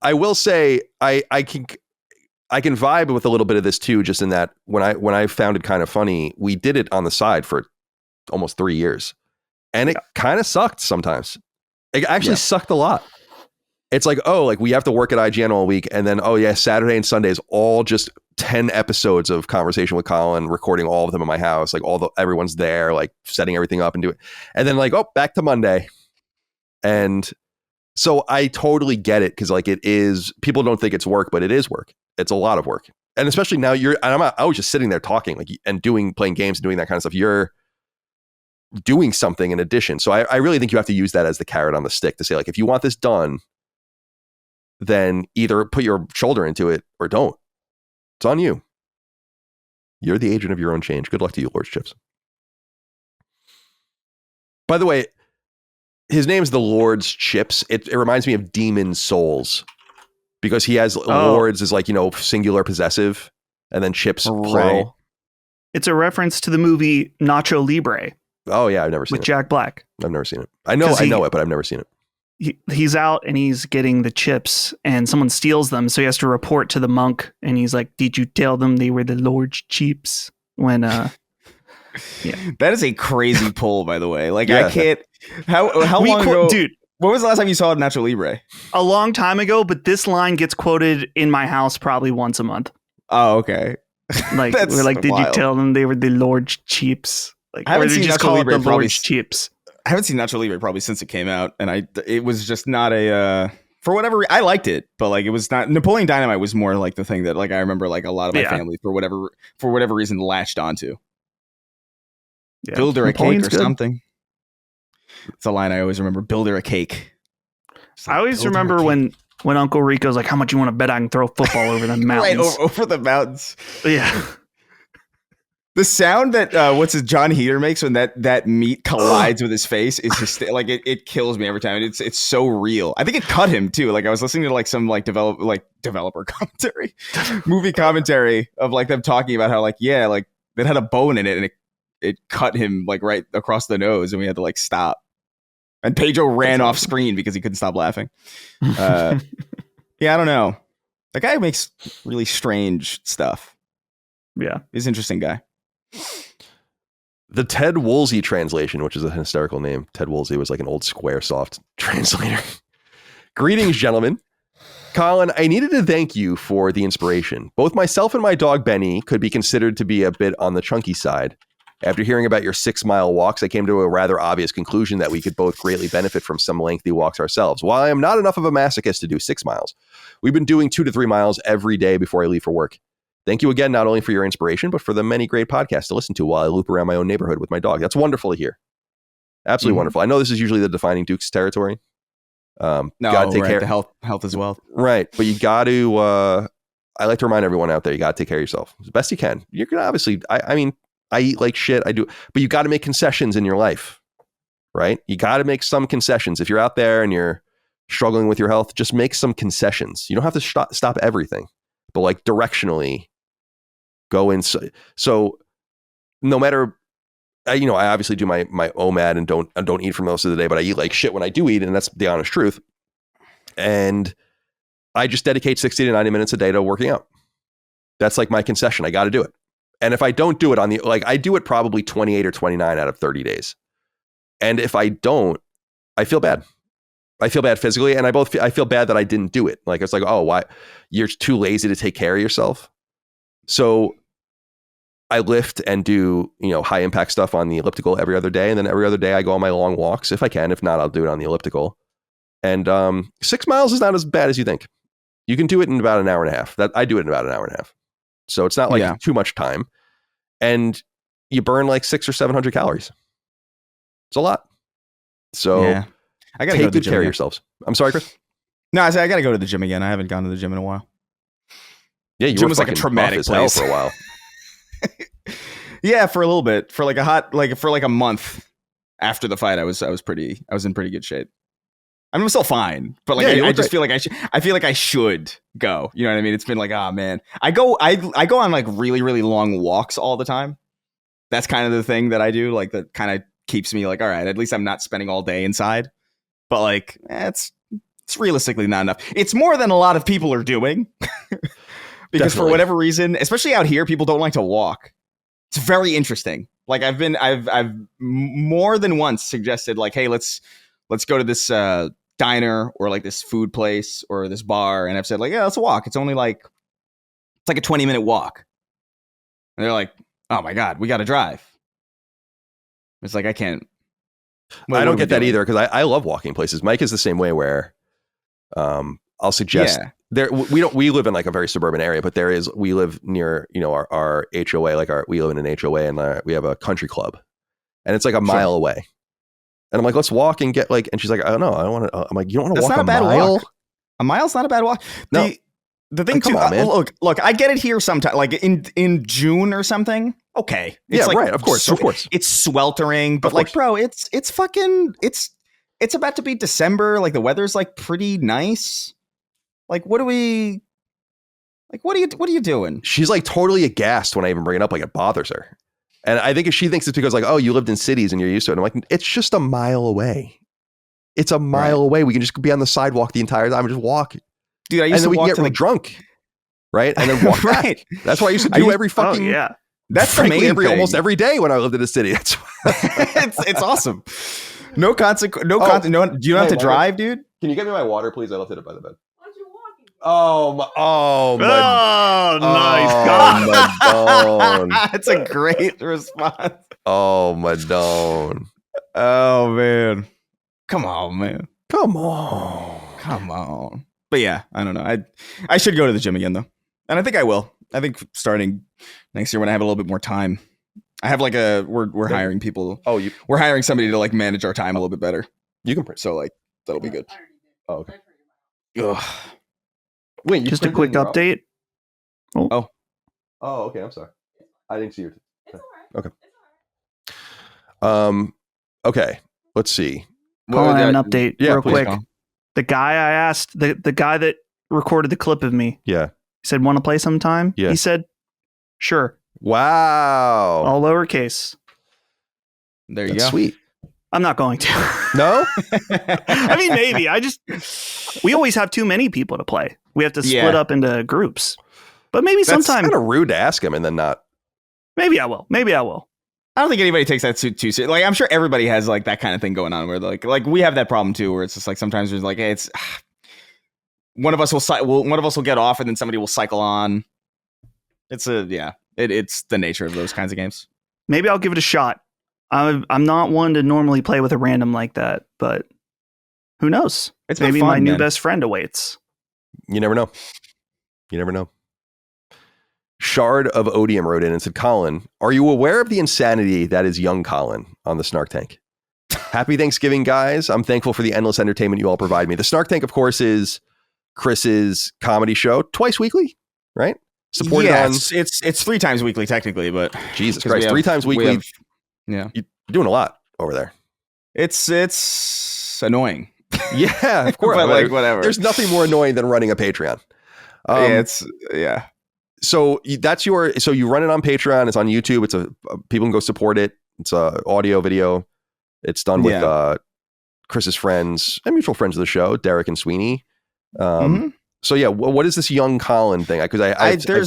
I will say I can vibe with a little bit of this too, just in that when I found it kind of funny, we did it on the side for almost 3 years. And it kind of sucked sometimes. It actually sucked a lot. It's like, oh, like we have to work at IGN all week. And then, oh yeah, Saturday and Sunday is all just 10 episodes of conversation with Colin, recording all of them in my house. Like everyone's there, like setting everything up and do it. And then like, oh, back to Monday. And so I totally get it. Cause like it is, people don't think it's work, but it is work. It's a lot of work. And especially now I was just sitting there talking like and playing games and doing that kind of stuff. You're doing something in addition. So I really think you have to use that as the carrot on the stick to say like, if you want this done, then either put your shoulder into it or don't. It's on you. You're the agent of your own change. Good luck to you, Lord's Chips. By the way, his name's the Lord's Chips. It reminds me of Demon Souls because he has Lords as like, you know, singular possessive and then Chips plural. It's a reference to the movie Nacho Libre. Oh yeah, I've never seen it. With Jack Black. I've never seen it. I know it, but I've never seen it. He's out and he's getting the chips and someone steals them. So he has to report to the monk and he's like, did you tell them they were the Lord's chips? When, yeah. That is a crazy pull, by the way. Like, I can't, how long ago? Dude, when was the last time you saw Nacho Libre? A long time ago, but this line gets quoted in my house probably once a month. Oh, okay. Like, we're like, did you tell them they were the Lord's chips? Like, I haven't seen just Nacho call Libre it the Lord's chips. I haven't seen Nacho Libre probably since it came out, and it was just not a for whatever I liked it, but like it was not. Napoleon Dynamite was more like the thing that like I remember like a lot of my family for whatever reason latched onto. Yeah. Build her a cake or something. It's a line I always remember. Build her a cake. Like, I always remember when Uncle Rico's like, "How much you want to bet I can throw football over the mountains?" Right over the mountains. Yeah. The sound that John Heater makes when that meat collides with his face is just like it kills me every time. It's so real. I think it cut him too. Like I was listening to like some like developer commentary, movie commentary of like them talking about how like like it had a bone in it and it cut him like right across the nose and we had to like stop. And Pedro ran off screen because he couldn't stop laughing. Yeah, I don't know. That guy makes really strange stuff. Yeah, he's an interesting guy. The Ted Woolsey translation, which is a hysterical name. Ted Woolsey was like an old Squaresoft translator. Greetings, gentlemen. Colin, I needed to thank you for the inspiration. Both myself and my dog Benny could be considered to be a bit on the chunky side. After hearing about your 6-mile walks, I came to a rather obvious conclusion that we could both greatly benefit from some lengthy walks ourselves. While I am not enough of a masochist to do 6 miles, we've been doing 2 to 3 miles every day before I leave for work. Thank you again, not only for your inspiration, but for the many great podcasts to listen to while I loop around my own neighborhood with my dog. That's wonderful to hear. Absolutely wonderful. I know this is usually the Defining Dukes territory, No, gotta take care of health as well. Right. But you got to, I like to remind everyone out there, you got to take care of yourself as best you can. You're going to obviously, I mean, I eat like shit. I do, but you got to make concessions in your life, right? You got to make some concessions. If you're out there and you're struggling with your health, just make some concessions. You don't have to stop everything, but like directionally go in. So no matter, I obviously do my OMAD and don't eat for most of the day, but I eat like shit when I do eat, and that's the honest truth. And I just dedicate 60 to 90 minutes a day to working out. That's like my concession. I got to do it. And if I don't do it I do it probably 28 or 29 out of 30 days. And if I don't, I feel bad. I feel bad physically, and I feel bad that I didn't do it. Like, it's like, oh, why? You're too lazy to take care of yourself. So I lift and do, high impact stuff on the elliptical every other day. And then every other day I go on my long walks if I can. If not, I'll do it on the elliptical. And 6 miles is not as bad as you think. You can do it in about an hour and a half. I do it in about an hour and a half. So it's not like too much time. And you burn like 600 or 700 calories. It's a lot. So I gotta take good care of yourselves. I'm sorry, Chris? No, I got to go to the gym again. I haven't gone to the gym in a while. Yeah, you gym were was like a traumatic place for a while. Yeah, for a little bit. For like a month after the fight, I was in pretty good shape. I mean, I'm still fine, but like I just feel like I should go. You know what I mean? It's been like, oh man, I go on like really, really long walks all the time. That's kind of the thing that I do. Like, that kind of keeps me like, all right, at least I'm not spending all day inside. But like, it's realistically not enough. It's more than a lot of people are doing. Because for whatever reason, especially out here, people don't like to walk. It's very interesting. Like, I've more than once suggested like, hey, let's go to this diner or like this food place or this bar, and I've said like, yeah, let's walk. It's only like a 20-minute walk, and they're like, oh my god, we got to drive. It's like, I can't. I don't get that either, because I love walking places. Mike is the same way, where I'll suggest we live in like a very suburban area, but we live near our HOA, we live in an HOA, and we have a country club, and it's like a mile away. And I'm like, let's walk and get like, and she's like, I don't know, I don't want to. I'm like, you don't want to walk a mile? Walk. A mile's not a bad walk. No. The thing too, look, I get it here sometimes, like in June or something. Okay, it's right. Of course. It's sweltering, but like, bro, it's about to be December. Like, the weather's like pretty nice. Like, what are you doing? She's like totally aghast when I even bring it up. Like, it bothers her. And I think if she thinks it's because like, oh, you lived in cities and you're used to it. I'm like, it's just a mile away. It's a mile away. We can just be on the sidewalk the entire time and just walk. Dude, I used to walk to get drunk, right? And then walk back. That's what I used to do every fucking. Oh, yeah. That's frankly almost every day when I lived in a city. It's awesome. No consequence. No, you don't have to drive, dude. Can you get me my water, please? I left it by the bed. Nice. Madone. That's a great response. Oh, Madone. Oh man. Come on, man. Come on. But yeah, I don't know. I should go to the gym again though. And I think I will. I think starting next year when I have a little bit more time. I have like we're hiring people. Oh, we're hiring somebody to like manage our time a little bit better. You can print. So like that'll be good. Oh, okay. Ugh. Wait, just a quick update. Oh, okay. I'm sorry. I didn't see your. It's all right. Okay. Okay. Let's see. Colin, an update real quick. Call. The guy I asked, the guy that recorded the clip of me. Yeah. He said, want to play sometime? Yeah. He said, sure. Wow. All lowercase. There you That's go. Sweet. I'm not going to. No? I mean, maybe. We always have too many people to play. We have to split up into groups. But maybe sometime. It's kind of rude to ask him and then not. Maybe I will. I don't think anybody takes that too seriously. Like, I'm sure everybody has like that kind of thing going on where like we have that problem too, where it's just like sometimes there's like, hey, it's one of us will get off and then somebody will cycle on. It's the nature of those kinds of games. Maybe I'll give it a shot. I'm not one to normally play with a random like that, but who knows? It's maybe fun, my new man. best friend awaits. You never know. Shard of Odium wrote in and said, Colin, are you aware of the insanity that is young Colin on the Snark Tank? Happy Thanksgiving, guys. I'm thankful for the endless entertainment you all provide me. The Snark Tank, of course, is Chris's comedy show twice weekly, right? Supported on... It's 3 times weekly, technically, but... Jesus Christ, 3 times weekly. Yeah. You're doing a lot over there. It's annoying. Yeah, of course. But like, whatever. There's nothing more annoying than running a Patreon. So that's so you run it on Patreon. It's on YouTube. People can go support it. It's a audio, video. It's done with Chris's friends and mutual friends of the show, Derek and Sweeney. So yeah, what is this young Colin thing? Because I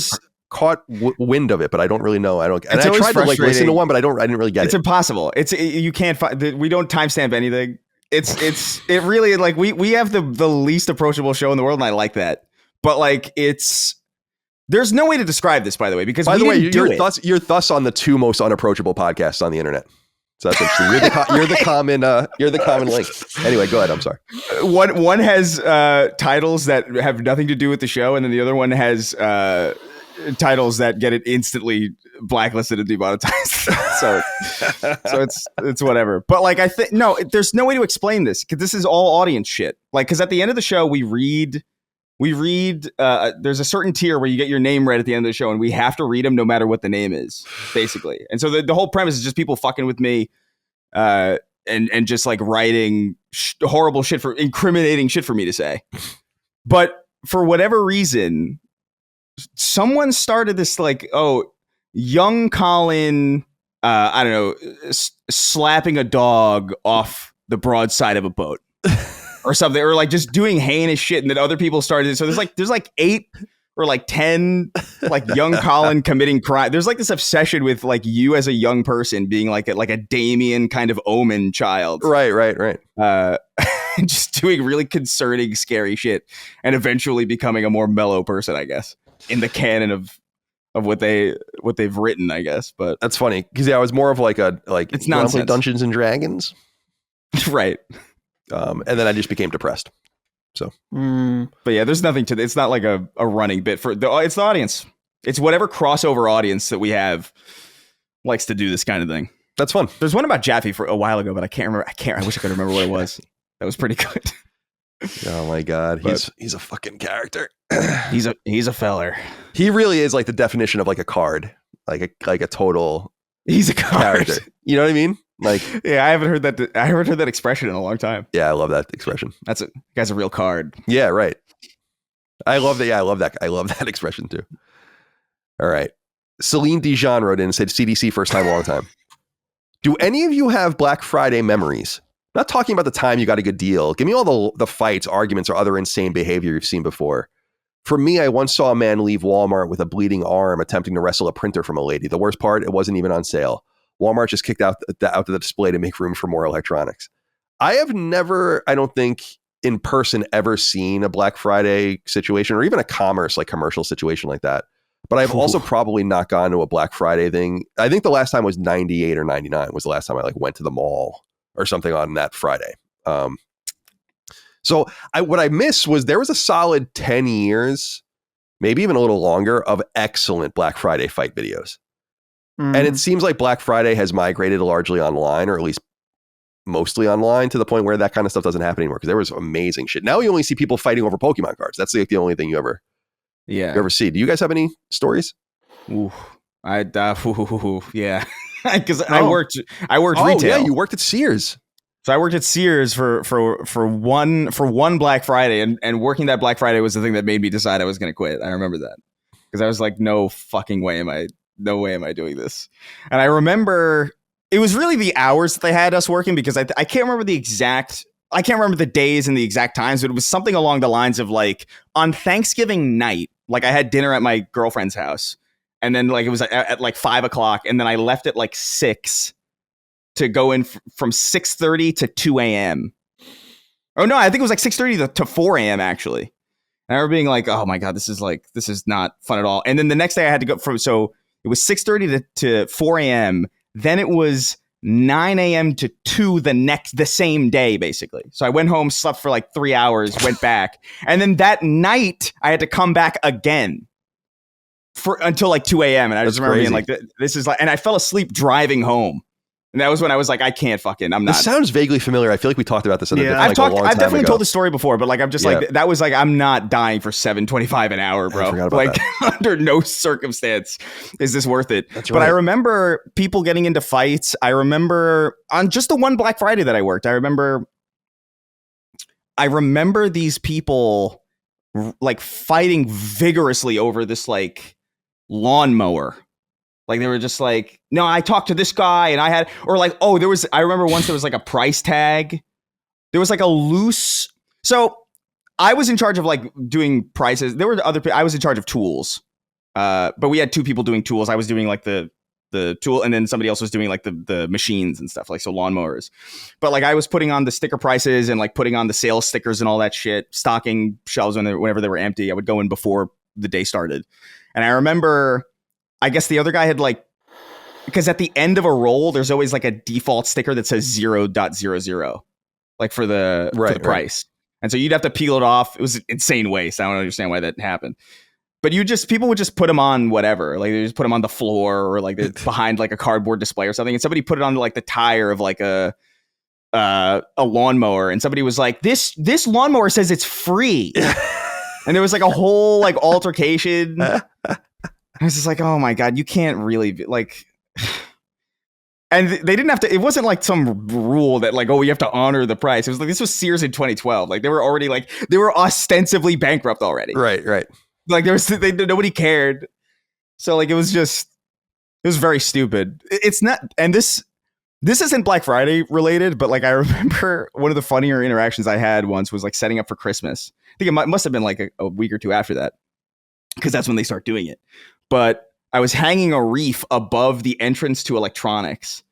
caught wind of it, but I don't really know. And I tried to like listen to one, but I didn't really get it. It's impossible. You can't find. We don't timestamp anything. It really like we have the least approachable show in the world, and I like that. But like there's no way to describe this, by the way, because you're thus on the 2 most unapproachable podcasts on the internet. So that's interesting. You're the common link. Anyway, go ahead. I'm sorry. One has titles that have nothing to do with the show, and then the other one has titles that get it instantly blacklisted and demonetized. so it's whatever. But like I think there's no way to explain this because this is all audience shit. Like because at the end of the show we read. There's a certain tier where you get your name read at the end of the show, and we have to read them no matter what the name is, basically. And so the whole premise is just people fucking with me, and just like writing horrible shit incriminating shit for me to say. But for whatever reason, someone started this like, young Colin, I don't know, slapping a dog off the broadside of a boat. Or something, or like just doing heinous shit, and then other people started. So there's like 8 or like 10 like young Colin committing crime. There's like this obsession with like you as a young person being like a Damien kind of Omen child, right. Just doing really concerning, scary shit, and eventually becoming a more mellow person, I guess, in the canon of what they've written, I guess. But that's funny because I was more of like it's nonsense. Dungeons and Dragons, right. And then I just became depressed. So, but yeah, there's nothing to it. It's not like a running bit it's the audience. It's whatever crossover audience that we have likes to do this kind of thing. That's fun. There's one about Jaffe for a while ago, but I can't remember. I wish I could remember what it was. That was pretty good. Oh my God. He's a fucking character. He's a feller. He really is like the definition of like a card, like a total. He's a card. Character. You know what I mean? Like, yeah, I haven't heard that expression in a long time. Yeah, I love that expression. Guy's a real card. Yeah, right. I love that. Yeah, I love that. I love that expression too. All right. Celine Dijon wrote in and said, CDC first time, long time. Do any of you have Black Friday memories? Not talking about the time you got a good deal. Give me all the fights, arguments, or other insane behavior you've seen before. For me, I once saw a man leave Walmart with a bleeding arm attempting to wrestle a printer from a lady. The worst part, it wasn't even on sale. Walmart just kicked out the display to make room for more electronics. I have never, I don't think, in person ever seen a Black Friday situation or even a commercial situation like that. But I've also probably not gone to a Black Friday thing. I think the last time was 98 or 99 was the last time I like went to the mall or something on that Friday. So what I missed was there was a solid 10 years, maybe even a little longer, of excellent Black Friday fight videos. And it seems like Black Friday has migrated largely online, or at least mostly online, to the point where that kind of stuff doesn't happen anymore. Because there was amazing shit. Now you only see people fighting over Pokemon cards. That's like the only thing you ever see. Do you guys have any stories? Ooh, yeah, because I worked retail. Yeah, you worked at Sears. So I worked at Sears for one Black Friday, and working that Black Friday was the thing that made me decide I was going to quit. I remember that because I was like, no way am I doing this. And I remember it was really the hours that they had us working, because I can't remember the days and the exact times, but it was something along the lines of like on Thanksgiving night, like I had dinner at my girlfriend's house, and then like it was at like 5:00, and then I left at like 6 to go in from 6:30 to 2 a.m. Oh no, I think it was like 6:30 to 4 a.m. actually. And I remember being like, oh my God, this is not fun at all. And then the next day I had to go so it was 6:30 to 4 a.m. Then it was 9 a.m. to 2 the same day, basically. So I went home, slept for like 3 hours, went back. And then that night I had to come back again until like 2 a.m. And I just remember being like, this is like, and I fell asleep driving home. And that was when I was like, I can't fucking, I'm not. This sounds vaguely familiar. I feel like we talked about this in a different, I've definitely told the story before, but like, I'm just like, that was like, I'm not dying for $7.25 an hour, bro. Like under no circumstance is this worth it. That's right. But I remember people getting into fights. I remember on just the one Black Friday that I worked, I remember these people like fighting vigorously over this like lawnmower. Like they were just like, no, I talked to this guy and I had, or like, oh, I remember once there was like a price tag. There was like a loose. So I was in charge of like doing prices. There were I was in charge of tools. But we had two people doing tools. I was doing like the tool, and then somebody else was doing like the machines and stuff, like so lawnmowers. But like I was putting on the sticker prices and like putting on the sales stickers and all that shit, stocking shelves whenever they were empty. I would go in before the day started. And I remember, I guess the other guy had like, because at the end of a roll, there's always like a default sticker that says 0.00, like for the price. And so you'd have to peel it off. It was insane waste. I don't understand why that happened. But people would just put them on whatever. Like they just put them on the floor or like behind like a cardboard display or something. And somebody put it on like the tire of like a lawnmower. And somebody was like, this lawnmower says it's free. And there was like a whole like altercation. I was just like, oh my God, you can't really be like, and they didn't have to, it wasn't like some rule that like, oh, you have to honor the price. It was like, this was Sears in 2012. Like they were already like, they were ostensibly bankrupt already. Right. Like nobody cared. So like, it was very stupid. It's not, and this isn't Black Friday related, but like, I remember one of the funnier interactions I had once was like setting up for Christmas. I think it must have been like a week or two after that, because that's when they start doing it. But I was hanging a reef above the entrance to electronics,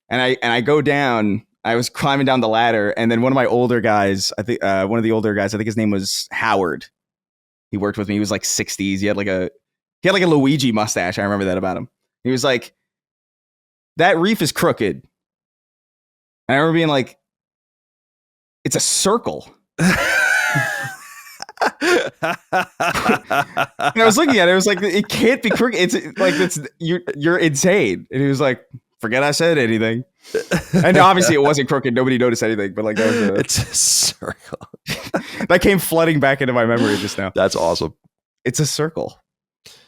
and I go down. I was climbing down the ladder, and then one of my older guys, I think his name was Howard. He worked with me. He was like 60s. He had like a Luigi mustache. I remember that about him. He was like, "That reef is crooked." And I remember being like, "It's a circle." And I was looking at it. I was like, it can't be crooked. You're insane. And he was like, forget I said anything. And obviously it wasn't crooked. Nobody noticed anything. But like that was it's a circle. That came flooding back into my memory just now. That's awesome. It's a circle.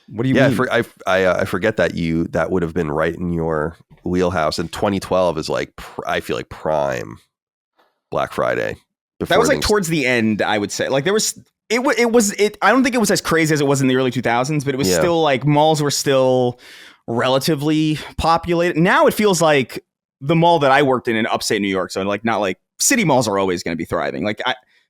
What do you mean? I forget that would have been right in your wheelhouse. And 2012 is like I feel like prime Black Friday. That was like towards the end, I would say. Like there was. It was I don't think it was as crazy as it was in the early 2000s, but it was still like malls were still relatively populated. Now it feels like the mall that I worked in upstate New York. So like not like city malls are always going to be thriving. Like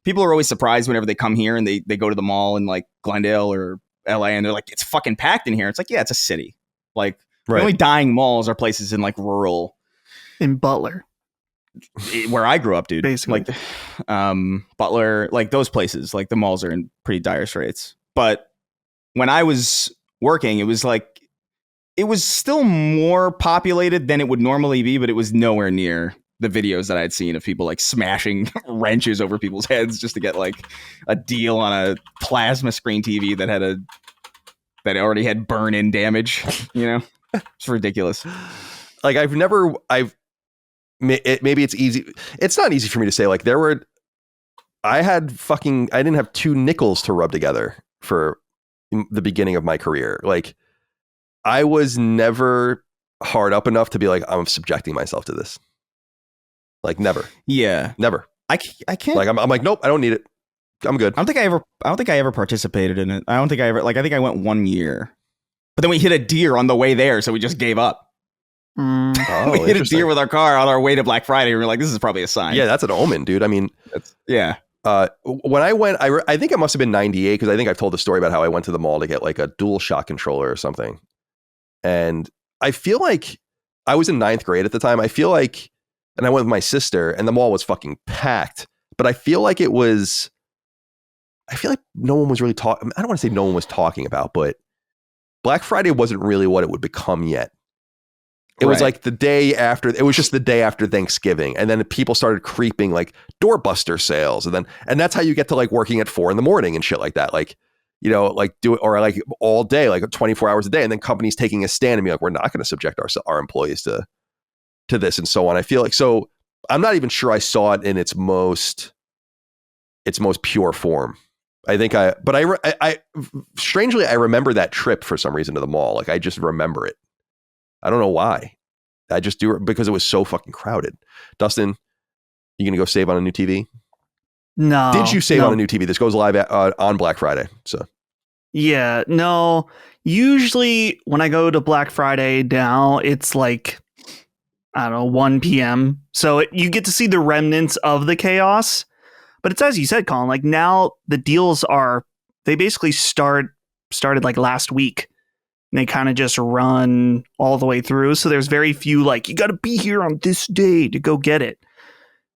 people are always surprised whenever they come here and they go to the mall in like Glendale or LA and they're like, it's fucking packed in here. It's like, yeah, it's a city. Like the only dying malls are places in like rural. In Butler. Where I grew up, dude. Basically. Like Butler, like those places, like the malls are in pretty dire straits. But when I was working, it was still more populated than it would normally be, but it was nowhere near the videos that I'd seen of people like smashing wrenches over people's heads just to get like a deal on a plasma screen TV that already had burn-in damage. You know, it's ridiculous. Like maybe it's easy. It's not easy for me to say. Like I didn't have 2 nickels to rub together for the beginning of my career. Like I was never hard up enough to be like, I'm subjecting myself to this. Like never. Yeah. Never. I can't. Like I'm like, nope, I don't need it. I'm good. I don't think I ever participated in it. I think I went 1 year, but then we hit a deer on the way there. So we just gave up. We hit a deer with our car on our way to Black Friday. And we're like, this is probably a sign. Yeah, that's an omen, dude. I mean, yeah. When I went, I think it must have been 98 because I think I've told the story about how I went to the mall to get like a DualShock controller or something. And I feel like I was in 9th grade at the time. I feel like, and I went with my sister and the mall was fucking packed, but I feel like no one was really talking. I don't want to say no one was talking about, but Black Friday wasn't really what it would become yet. It was like the day after, it was just the day after Thanksgiving. And then people started creeping like doorbuster sales. And that's how you get to like working at 4 a.m. and shit like that. Like, you know, like do it or like all day, like 24 hours a day. And then companies taking a stand and be like, we're not going to subject our employees to to this and so on. I feel like, so I'm not even sure I saw it in its most pure form. I think I strangely, I remember that trip for some reason to the mall. Like I just remember it. I don't know why. I just do it because it was so fucking crowded. Dustin, you going to go save on a new TV? No. Did you save on a new TV? This goes live on Black Friday. So yeah, no. Usually when I go to Black Friday now, it's like, I don't know, 1 p.m. So you get to see the remnants of the chaos. But it's as you said, Colin, like now the deals they basically started like last week. And they kind of just run all the way through. So there's very few like, you got to be here on this day to go get it.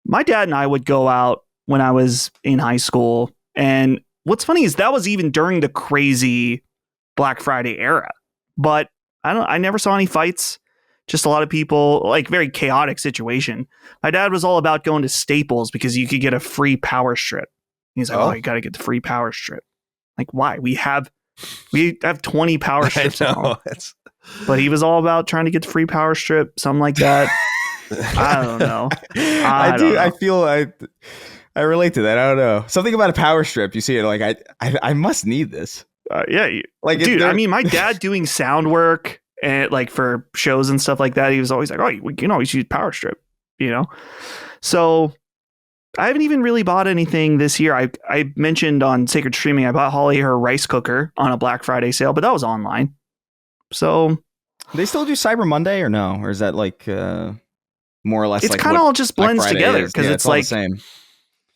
My dad and I would go out when I was in high school. And what's funny is that was even during the crazy Black Friday era. But I never saw any fights. Just a lot of people, like very chaotic situation. My dad was all about going to Staples because you could get a free power strip. He's like, oh, you got to get the free power strip. Like, why? We have 20 power strips now. But he was all about trying to get the free power strip, something like that. I don't know. I feel I relate to that. I don't know. Something about a power strip. You see it like I must need this. Yeah, like dude. I mean, my dad doing sound work and like for shows and stuff like that. He was always like, "Oh, we can always use power strip," you know. So I haven't even really bought anything this year. I mentioned on Sacred Streaming I bought Holly her rice cooker on a Black Friday sale, but that was online. So they still do Cyber Monday or no? Or is that like more or less? It's like kind of all just blends together because it's like the same.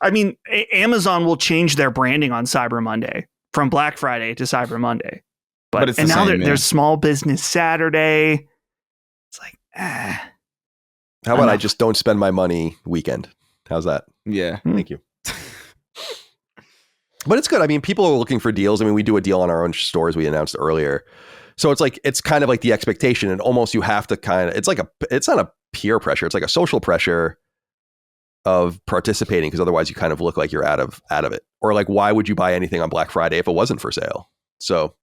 I mean, Amazon will change their branding on Cyber Monday from Black Friday to Cyber Monday, but it's now there's Small Business Saturday. It's like, how about I just don't spend my money weekend? How's that? Yeah, thank you. But it's good. I mean, people are looking for deals. I mean, we do a deal on our own stores we announced earlier. So it's like, it's kind of like the expectation, and almost you have to kind of, it's not a peer pressure. It's like a social pressure of participating, because otherwise you kind of look like you're out of it. Or like, why would you buy anything on Black Friday if it wasn't for sale? So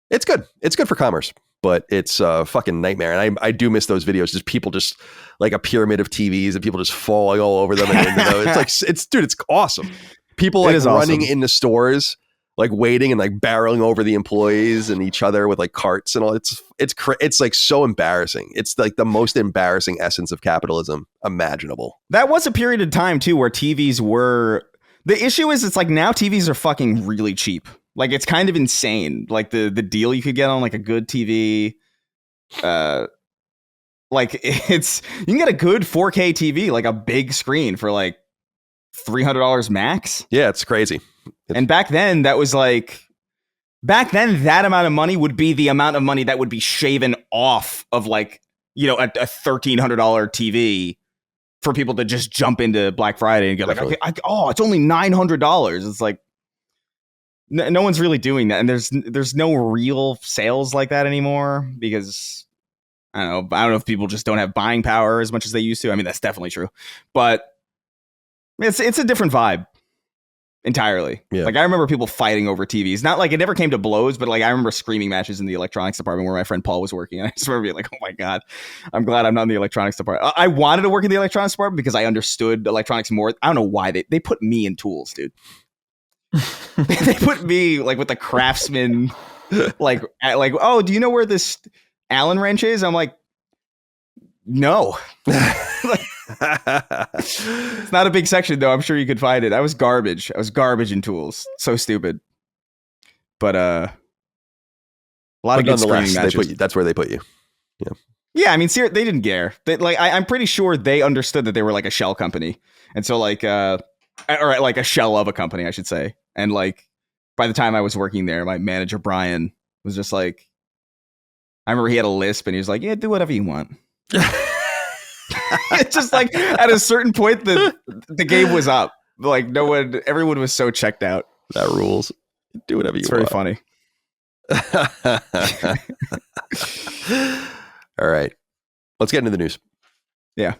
it's good. It's good for commerce, but it's a fucking nightmare. And I do miss those videos. Just people just like a pyramid of TVs and people just falling all over them. And it's like, it's awesome. People like running into stores, like waiting and like barreling over the employees and each other with like carts and all. It's like so embarrassing. It's like the most embarrassing essence of capitalism imaginable. That was a period of time too where TVs were. The issue is it's like now TVs are fucking really cheap. Like it's kind of insane. Like the deal you could get on like a good TV. Like you can get a good 4K TV, like a big screen for like $300 max. Yeah, it's crazy. And back then that amount of money would be the amount of money that would be shaven off of like, you know, a $1,300 TV for people to just jump into Black Friday and get like, okay, it's only $900. It's like, no one's really doing that. And there's no real sales like that anymore because I don't know if people just don't have buying power as much as they used to. I mean, that's definitely true, but it's a different vibe. Entirely. Yeah. Like I remember people fighting over TVs. Not like it never came to blows, but like I remember screaming matches in the electronics department where my friend Paul was working. And I just remember being like, oh my God, I'm glad I'm not in the electronics department. I wanted to work in the electronics department because I understood electronics more. I don't know why they put me in tools, dude. They put me like with the craftsman, like, oh, do you know where this Allen wrench is? I'm like, no. It's not a big section though. I'm sure you could find it. I was garbage in tools. So stupid. But a lot of good screaming matches. That's where they put you. Yeah. Yeah, I mean, they didn't care. I'm pretty sure they understood that they were like a shell company, and so like, or like a shell of a company, I should say. And like, by the time I was working there, my manager Brian was just like, I remember he had a lisp, and he was like, "Yeah, do whatever you want." It's just like at a certain point the game was up. Like everyone was so checked out. That rules. Do whatever you want. It's very funny. All right. Let's get into the news. Yeah.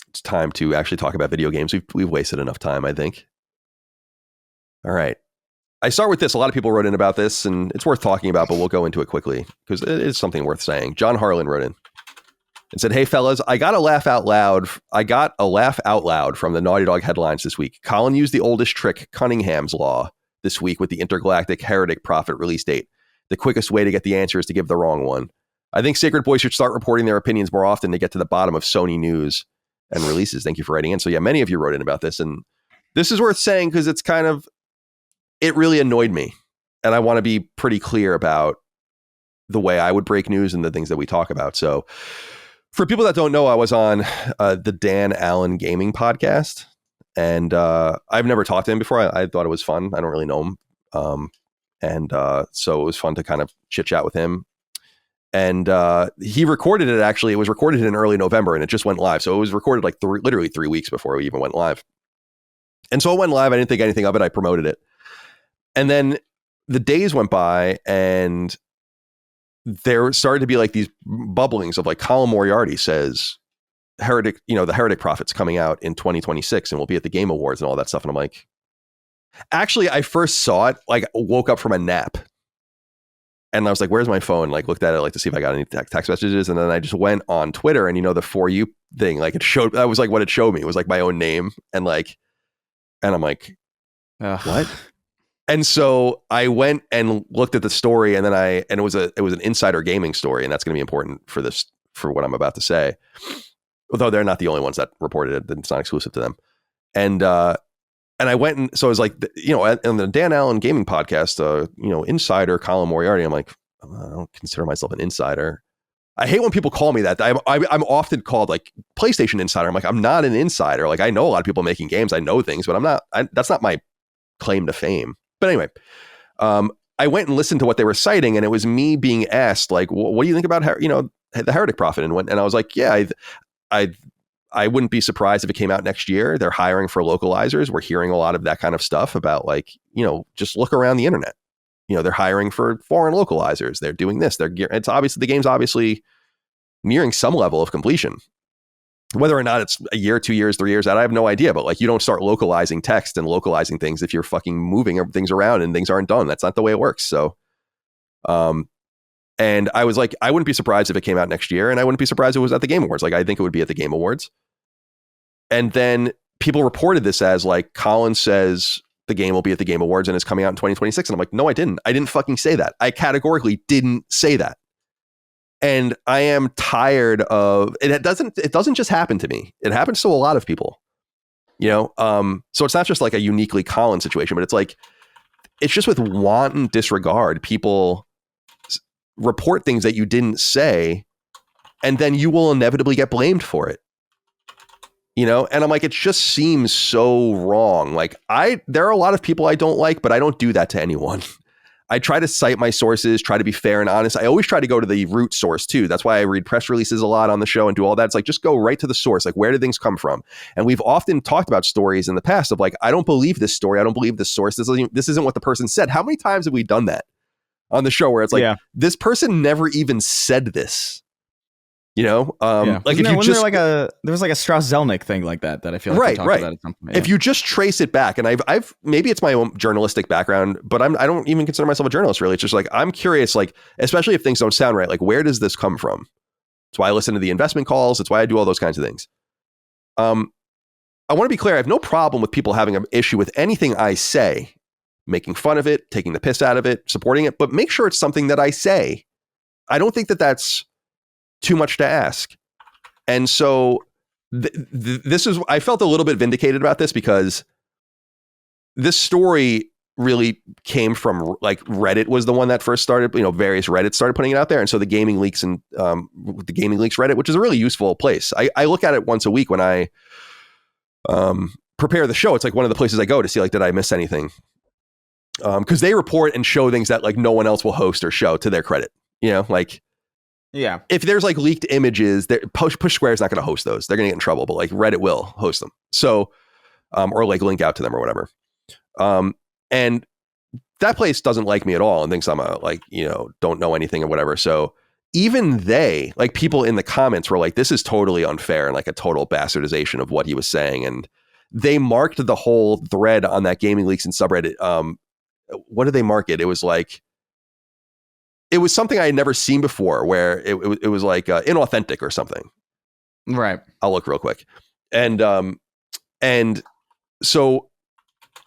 It's time to actually talk about video games. We've wasted enough time, I think. All right. I start with this. A lot of people wrote in about this, and it's worth talking about, but we'll go into it quickly because it is something worth saying. John Harlan wrote in. and said, "Hey fellas, I got a laugh out loud from the Naughty Dog headlines this week. Colin used the oldest trick, Cunningham's law, this week with the Intergalactic Heretic Prophet release date. The quickest way to get the answer is to give the wrong one. I think Sacred Boys should start reporting their opinions more often to get to the bottom of Sony news and releases." Thank you for writing in. So yeah, many of you wrote in about this, and this is worth saying because it really annoyed me. And I want to be pretty clear about the way I would break news and the things that we talk about. So for people that don't know, I was on the Dan Allen Gaming podcast, and I've never talked to him before. I thought it was fun. I don't really know him. So it was fun to kind of chit chat with him. And he recorded it, actually. It was recorded in early November, and it just went live. So it was recorded like literally 3 weeks before we even went live. And so it went live. I didn't think anything of it. I promoted it. And then the days went by, and there started to be like these bubblings of like Colin Moriarty says the Heretic Prophet's coming out in 2026 and will be at the Game Awards and all that stuff. And I'm like, actually, I first saw it, like woke up from a nap. And I was like, where's my phone? Like looked at it like to see if I got any text messages. And then I just went on Twitter, and the For You thing, like that was like what it showed me. It was like my own name. And I'm like, what? And so I went and looked at the story, and then it was an insider gaming story. And that's going to be important for what I'm about to say. Although they're not the only ones that reported it. It's not exclusive to them. And I went, and so I was like, on the Dan Allen Gaming podcast, insider Colin Moriarty. I'm like, I don't consider myself an insider. I hate when people call me that. I'm often called like PlayStation insider. I'm like, I'm not an insider. Like I know a lot of people making games. I know things, but I'm not. That's not my claim to fame. But anyway, I went and listened to what they were citing, and it was me being asked, like, what do you think about the Heretic Prophet? And I was like, yeah, I wouldn't be surprised if it came out next year. They're hiring for localizers. We're hearing a lot of that kind of stuff about just look around the internet. They're hiring for foreign localizers. They're doing this. It's obviously, the game's obviously nearing some level of completion. Whether or not it's a year, 2 years, 3 years out, I have no idea. But you don't start localizing text and localizing things if you're fucking moving things around and things aren't done. That's not the way it works. So, and I was like, I wouldn't be surprised if it came out next year, and I wouldn't be surprised if it was at the Game Awards. Like, I think it would be at the Game Awards. And then people reported this as like, Colin says the game will be at the Game Awards and it's coming out in 2026. And I'm like, no, I didn't. I didn't fucking say that. I categorically didn't say that. And I am tired of it. It doesn't just happen to me. It happens to a lot of people, so it's not just like a uniquely Colin situation, but it's just with wanton disregard. People report things that you didn't say, and then you will inevitably get blamed for it. And I'm like, it just seems so wrong. Like there are a lot of people I don't like, but I don't do that to anyone. I try to cite my sources, try to be fair and honest. I always try to go to the root source too. That's why I read press releases a lot on the show and do all that. It's like, just go right to the source. Like, where do things come from? And we've often talked about stories in the past of like, I don't believe this story. I don't believe this source. This isn't what the person said. How many times have we done that on the show where it's like, This person never even said this? Like, if you just there was like a Strauss-Zelnick thing like that I feel like we talked about at some point. If you just trace it back, and I've maybe it's my own journalistic background, but I don't even consider myself a journalist really. It's just like, I'm curious, like, especially if things don't sound right, like, where does this come from? It's why I listen to the investment calls. It's why I do all those kinds of things. I want to be clear. I have no problem with people having an issue with anything I say, making fun of it, taking the piss out of it, supporting it, but make sure it's something that I say. I don't think that that's too much to ask. And so I felt a little bit vindicated about this, because this story really came from like Reddit was the one that first started, various Reddits started putting it out there. And so the Gaming Leaks and the Gaming Leaks Reddit, which is a really useful place. I look at it once a week when I prepare the show. It's like one of the places I go to see, like, did I miss anything? Because they report and show things that like no one else will host or show, to their credit, Yeah. If there's like leaked images, Push Square is not going to host those. They're going to get in trouble, but like Reddit will host them. So, or like link out to them or whatever. And that place doesn't like me at all and thinks I'm don't know anything or whatever. So even like people in the comments were like, this is totally unfair and like a total bastardization of what he was saying. And they marked the whole thread on that Gaming Leaks and subreddit. What did they mark it? It was like, it was something I had never seen before, where it was like inauthentic or something. Right. I'll look real quick. And so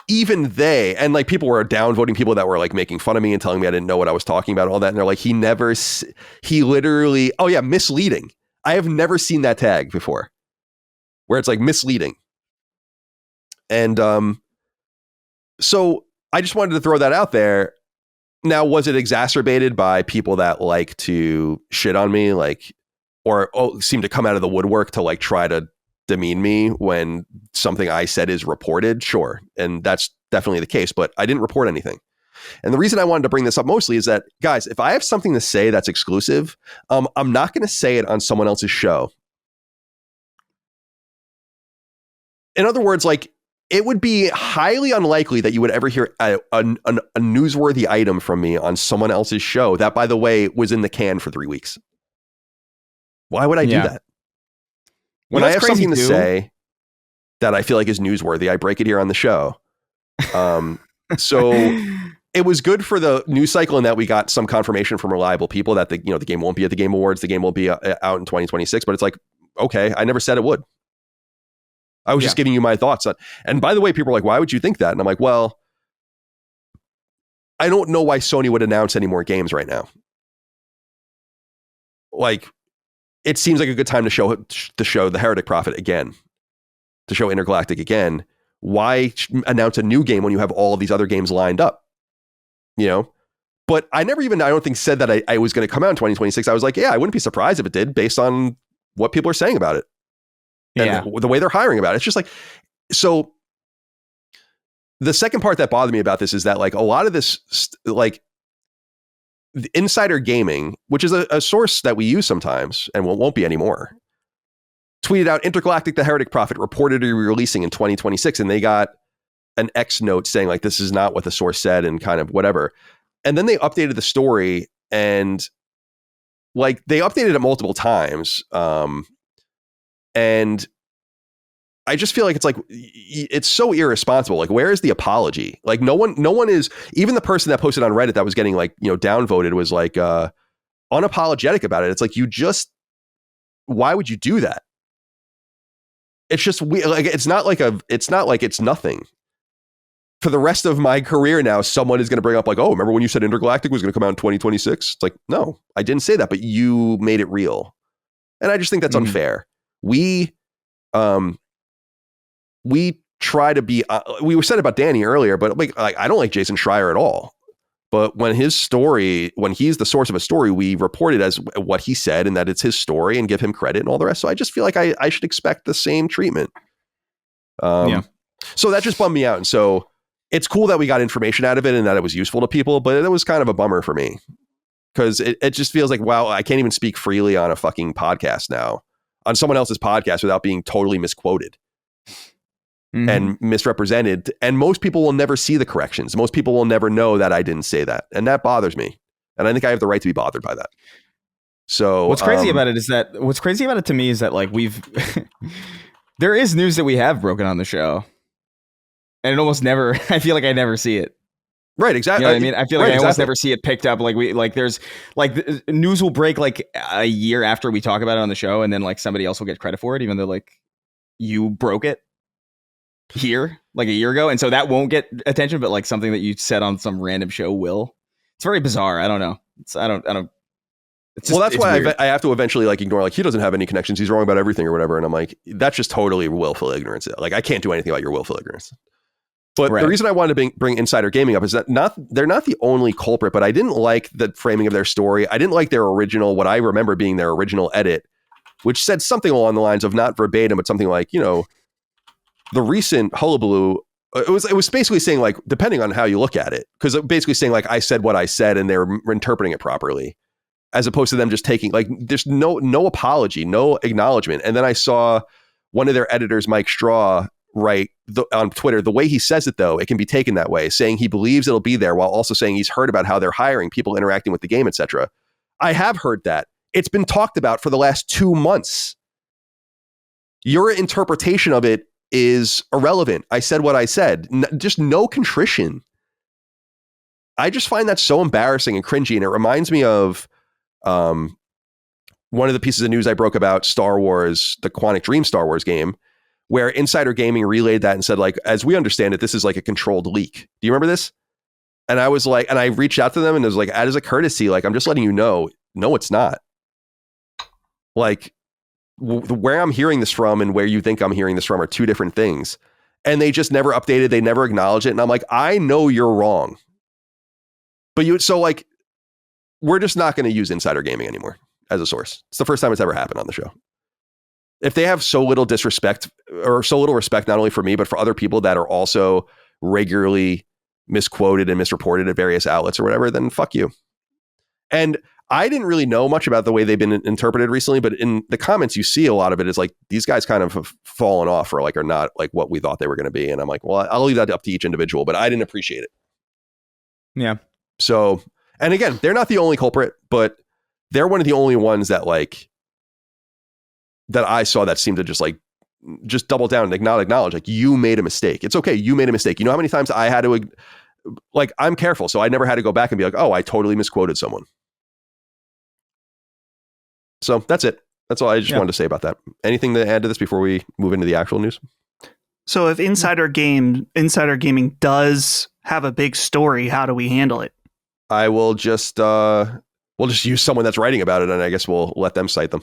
even they, and like people were downvoting people that were like making fun of me and telling me I didn't know what I was talking about and all that. And they're like, he literally, oh yeah, misleading. I have never seen that tag before where it's like misleading. And so I just wanted to throw that out there. Now, was it exacerbated by people that like to shit on me, like, or seem to come out of the woodwork to like try to demean me when something I said is reported? Sure. And that's definitely the case, but I didn't report anything. And the reason I wanted to bring this up mostly is that, guys, if I have something to say that's exclusive, I'm not going to say it on someone else's show. In other words, like, it would be highly unlikely that you would ever hear a newsworthy item from me on someone else's show that, by the way, was in the can for 3 weeks. Why would I do that? When I have something to say that I feel like is newsworthy, I break it here on the show. So it was good for the news cycle in that we got some confirmation from reliable people that the game won't be at the Game Awards. The game will be out in 2026, but it's like, okay, I never said it would. I was just giving you my thoughts on. And by the way, people are like, why would you think that? And I'm like, well, I don't know why Sony would announce any more games right now. Like, it seems like a good time to show the Heretic Prophet again, to show Intergalactic again. Why announce a new game when you have all of these other games lined up? But I never even, I don't think, said that I was going to come out in 2026. I was like, yeah, I wouldn't be surprised if it did based on what people are saying about it. And the way they're hiring about it. It's just like, so the second part that bothered me about this is that like a lot of this, like the insider gaming, which is a source that we use sometimes and won't be anymore, tweeted out Intergalactic, the Heretic Prophet reported to be releasing in 2026. And they got an X note saying like, this is not what the source said and kind of whatever. And then they updated the story and like they updated it multiple times. And I just feel like it's so irresponsible. Like, where is the apology? Like, no one is, even the person that posted on Reddit that was getting like, downvoted was like unapologetic about it. It's like, why would you do that? It's just like, it's not like it's nothing. For the rest of my career now, someone is going to bring up like, oh, remember when you said Intergalactic was going to come out in 2026? It's like, no, I didn't say that, but you made it real. And I just think that's unfair. We try to be, we were said about Danny earlier, but like I don't like Jason Schreier at all. But when he's the source of a story, we report it as what he said and that it's his story and give him credit and all the rest. So I just feel like I should expect the same treatment. So that just bummed me out. And so it's cool that we got information out of it and that it was useful to people, but it was kind of a bummer for me because it just feels like, wow, I can't even speak freely on a fucking podcast now, on someone else's podcast without being totally misquoted and misrepresented. And most people will never see the corrections. Most people will never know that I didn't say that. And that bothers me. And I think I have the right to be bothered by that. So what's crazy about it to me is that like there is news that we have broken on the show. And it almost never, I feel like I never see it. Right, exactly. You know what I mean? I feel like I almost never see it picked up. Like there's like news will break like a year after we talk about it on the show, and then like somebody else will get credit for it, even though like you broke it here like a year ago, and so that won't get attention, but like something that you said on some random show will. It's very bizarre. I don't know. I don't. It's just, that's why I have to eventually like ignore like he doesn't have any connections. He's wrong about everything or whatever, and I'm like, that's just totally willful ignorance. Like I can't do anything about your willful ignorance. But the reason I wanted to bring Insider Gaming up is that they're not the only culprit, but I didn't like the framing of their story. I didn't like their original, what I remember being their original edit, which said something along the lines of not verbatim, but something like, the recent hullabaloo. It was basically saying like, depending on how you look at it, because basically saying like, I said what I said and they're interpreting it properly, as opposed to them just taking like, there's no apology, no acknowledgement. And then I saw one of their editors, Mike Straw, write on Twitter, the way he says it, though, it can be taken that way, saying he believes it'll be there while also saying he's heard about how they're hiring people interacting with the game, etc. I have heard that. It's been talked about for the last 2 months. Your interpretation of it is irrelevant. I said what I said. Just no contrition. I just find that so embarrassing and cringy. And it reminds me of one of the pieces of news I broke about Star Wars, the Quantic Dream Star Wars game, where Insider Gaming relayed that and said, like, as we understand it, this is like a controlled leak. Do you remember this? And I was like, and I reached out to them and it was like, as a courtesy, like, I'm just letting you know, no, it's not. Like, where I'm hearing this from and where you think I'm hearing this from are two different things. And they just never updated. They never acknowledged it. And I'm like, I know you're wrong. But so like, we're just not going to use Insider Gaming anymore as a source. It's the first time it's ever happened on the show. If they have so little disrespect or so little respect, not only for me, but for other people that are also regularly misquoted and misreported at various outlets or whatever, then fuck you. And I didn't really know much about the way they've been interpreted recently, but in the comments, you see a lot of it is like, these guys kind of have fallen off or like are not like what we thought they were going to be. And I'm like, well, I'll leave that up to each individual, but I didn't appreciate it. Yeah. So, and again, they're not the only culprit, but they're one of the only ones that like, that I saw that seemed to just double down and not acknowledge, like, you made a mistake. It's okay. You made a mistake. You know how many times I had to, like, I'm careful. So I never had to go back and be like, oh, I totally misquoted someone. So that's it. That's all I just wanted to say about that. Anything to add to this before we move into the actual news? So if Insider Gaming does have a big story, how do we handle it? I will just, we'll just use someone that's writing about it, and I guess we'll let them cite them.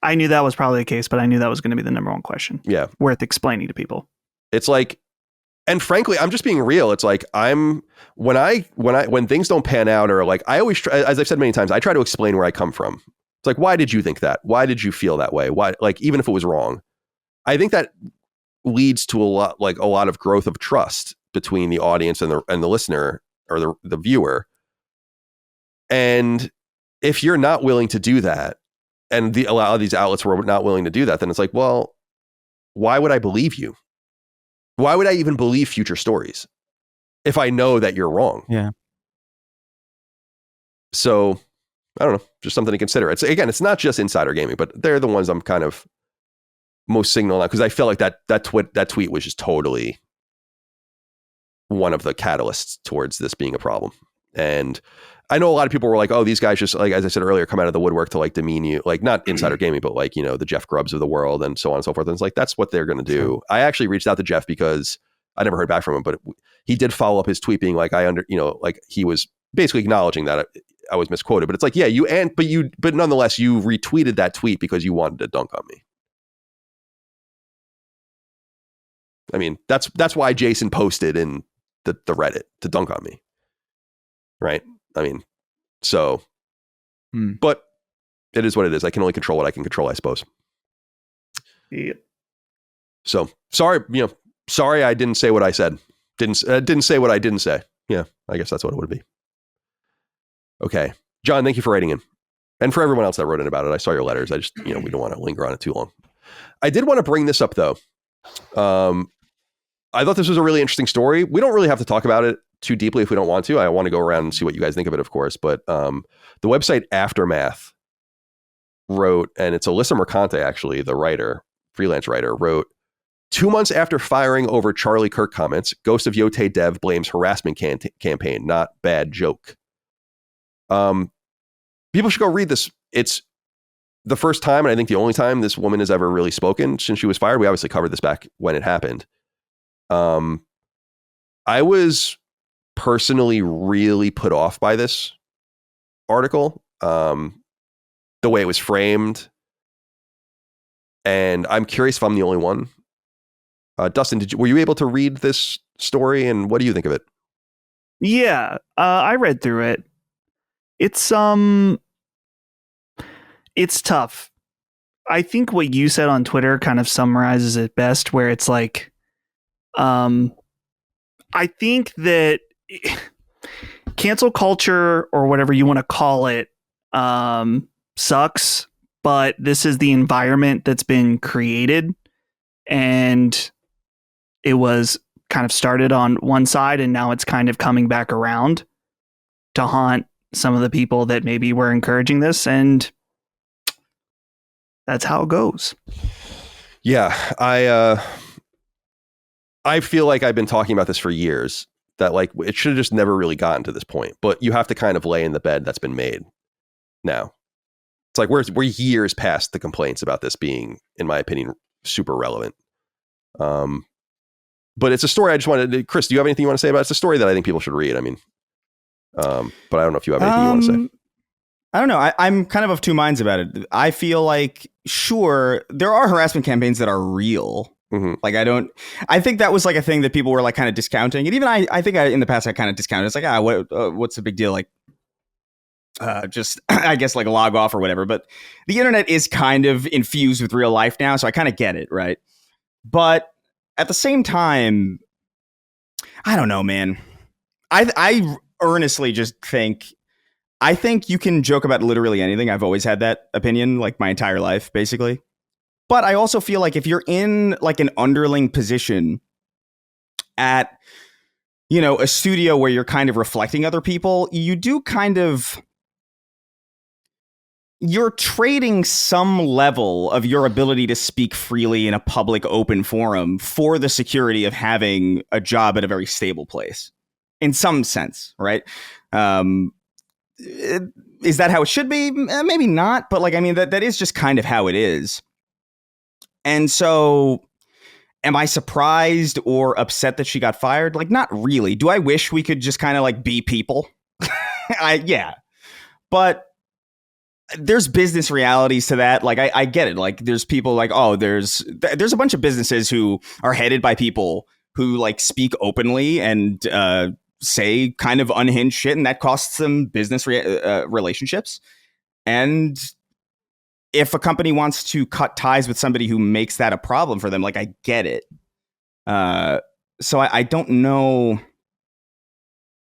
I knew that was probably the case, but I knew that was going to be the number one question. Yeah. Worth explaining to people. It's like, and frankly, I'm just being real. It's like, when things don't pan out, or like, I always try, as I've said many times, I try to explain where I come from. It's like, why did you think that? Why did you feel that way? Why, like, even if it was wrong, I think that leads to a lot of growth of trust between the audience and the listener or the viewer. And if you're not willing to do that, and a lot of these outlets were not willing to do that, then it's like, well, why would I believe you? Why would I even believe future stories if I know that you're wrong? Yeah. So I don't know, just something to consider. It's not just Insider Gaming, but they're the ones I'm kind of most signaling on, because I felt like that tweet was just totally one of the catalysts towards this being a problem. And I know a lot of people were like, oh, these guys just, like, as I said earlier, come out of the woodwork to like demean you, like not Insider Gaming, but like, you know, the Jeff Grubbs of the world and so on and so forth. And it's like, that's what they're going to do. Sure. I actually reached out to Jeff because I never heard back from him, but he did follow up his tweet being like, like he was basically acknowledging that I was misquoted, but it's like, yeah, but nonetheless, you retweeted that tweet because you wanted to dunk on me. I mean, that's why Jason posted in the Reddit to dunk on me. Right. I mean, so, but it is what it is. I can only control what I can control, I suppose. Yep. So sorry I didn't say what I said. Didn't say what I didn't say. Yeah, I guess that's what it would be. Okay. John, thank you for writing in. And for everyone else that wrote in about it. I saw your letters. I just, we don't want to linger on it too long. I did want to bring this up though. I thought this was a really interesting story. We don't really have to talk about it too deeply if we don't want to. I want to go around and see what you guys think of it, of course. But the website Aftermath wrote, and it's Alyssa Mercante, actually, the writer, freelance writer, wrote, 2 months after firing over Charlie Kirk comments, Ghost of Yote dev blames harassment campaign, not bad joke. People should go read this. It's the first time, and I think the only time this woman has ever really spoken since she was fired. We obviously covered this back when it happened. I was personally really put off by this article, the way it was framed, and I'm curious if I'm the only one. Dustin, were you able to read this story, and what do you think of it? Yeah, I read through it. It's tough. I think what you said on Twitter kind of summarizes it best, where it's like, I think that cancel culture, or whatever you want to call it, sucks, but this is the environment that's been created, and it was kind of started on one side, and now it's kind of coming back around to haunt some of the people that maybe were encouraging this, and that's how it goes. Yeah, I feel like I've been talking about this for years, that like it should have just never really gotten to this point, but you have to kind of lay in the bed that's been made now. It's like we're years past the complaints about this being, in my opinion, super relevant. But it's a story I just wanted to, Chris, do you have anything you want to say about it? It's a story that I think people should read. I mean, but I don't know if you have anything you want to say. I don't know. I'm kind of two minds about it. I feel like, sure, there are harassment campaigns that are real. Mm-hmm. Like, I think that was like a thing that people were like kind of discounting. And even I think in the past I kind of discounted. It's like, what's the big deal? Like, just, I guess, like log off or whatever. But the internet is kind of infused with real life now. So I kind of get it. Right. But at the same time, I don't know, man. I earnestly just think, I think you can joke about literally anything. I've always had that opinion, like my entire life, basically. But I also feel like if you're in like an underling position at, you know, a studio where you're kind of reflecting other people, you do kind of, you're trading some level of your ability to speak freely in a public open forum for the security of having a job at a very stable place in some sense, right? Is that how it should be? Maybe not, but like, I mean, that is just kind of how it is. And so am I surprised or upset that she got fired? Like, not really. Do I wish we could just kind of like be people? Yeah. But there's business realities to that. Like, I get it. Like, there's people like, oh, there's a bunch of businesses who are headed by people who like speak openly and say kind of unhinged shit, and that costs them business relationships. And if a company wants to cut ties with somebody who makes that a problem for them, like, I get it. So I don't know.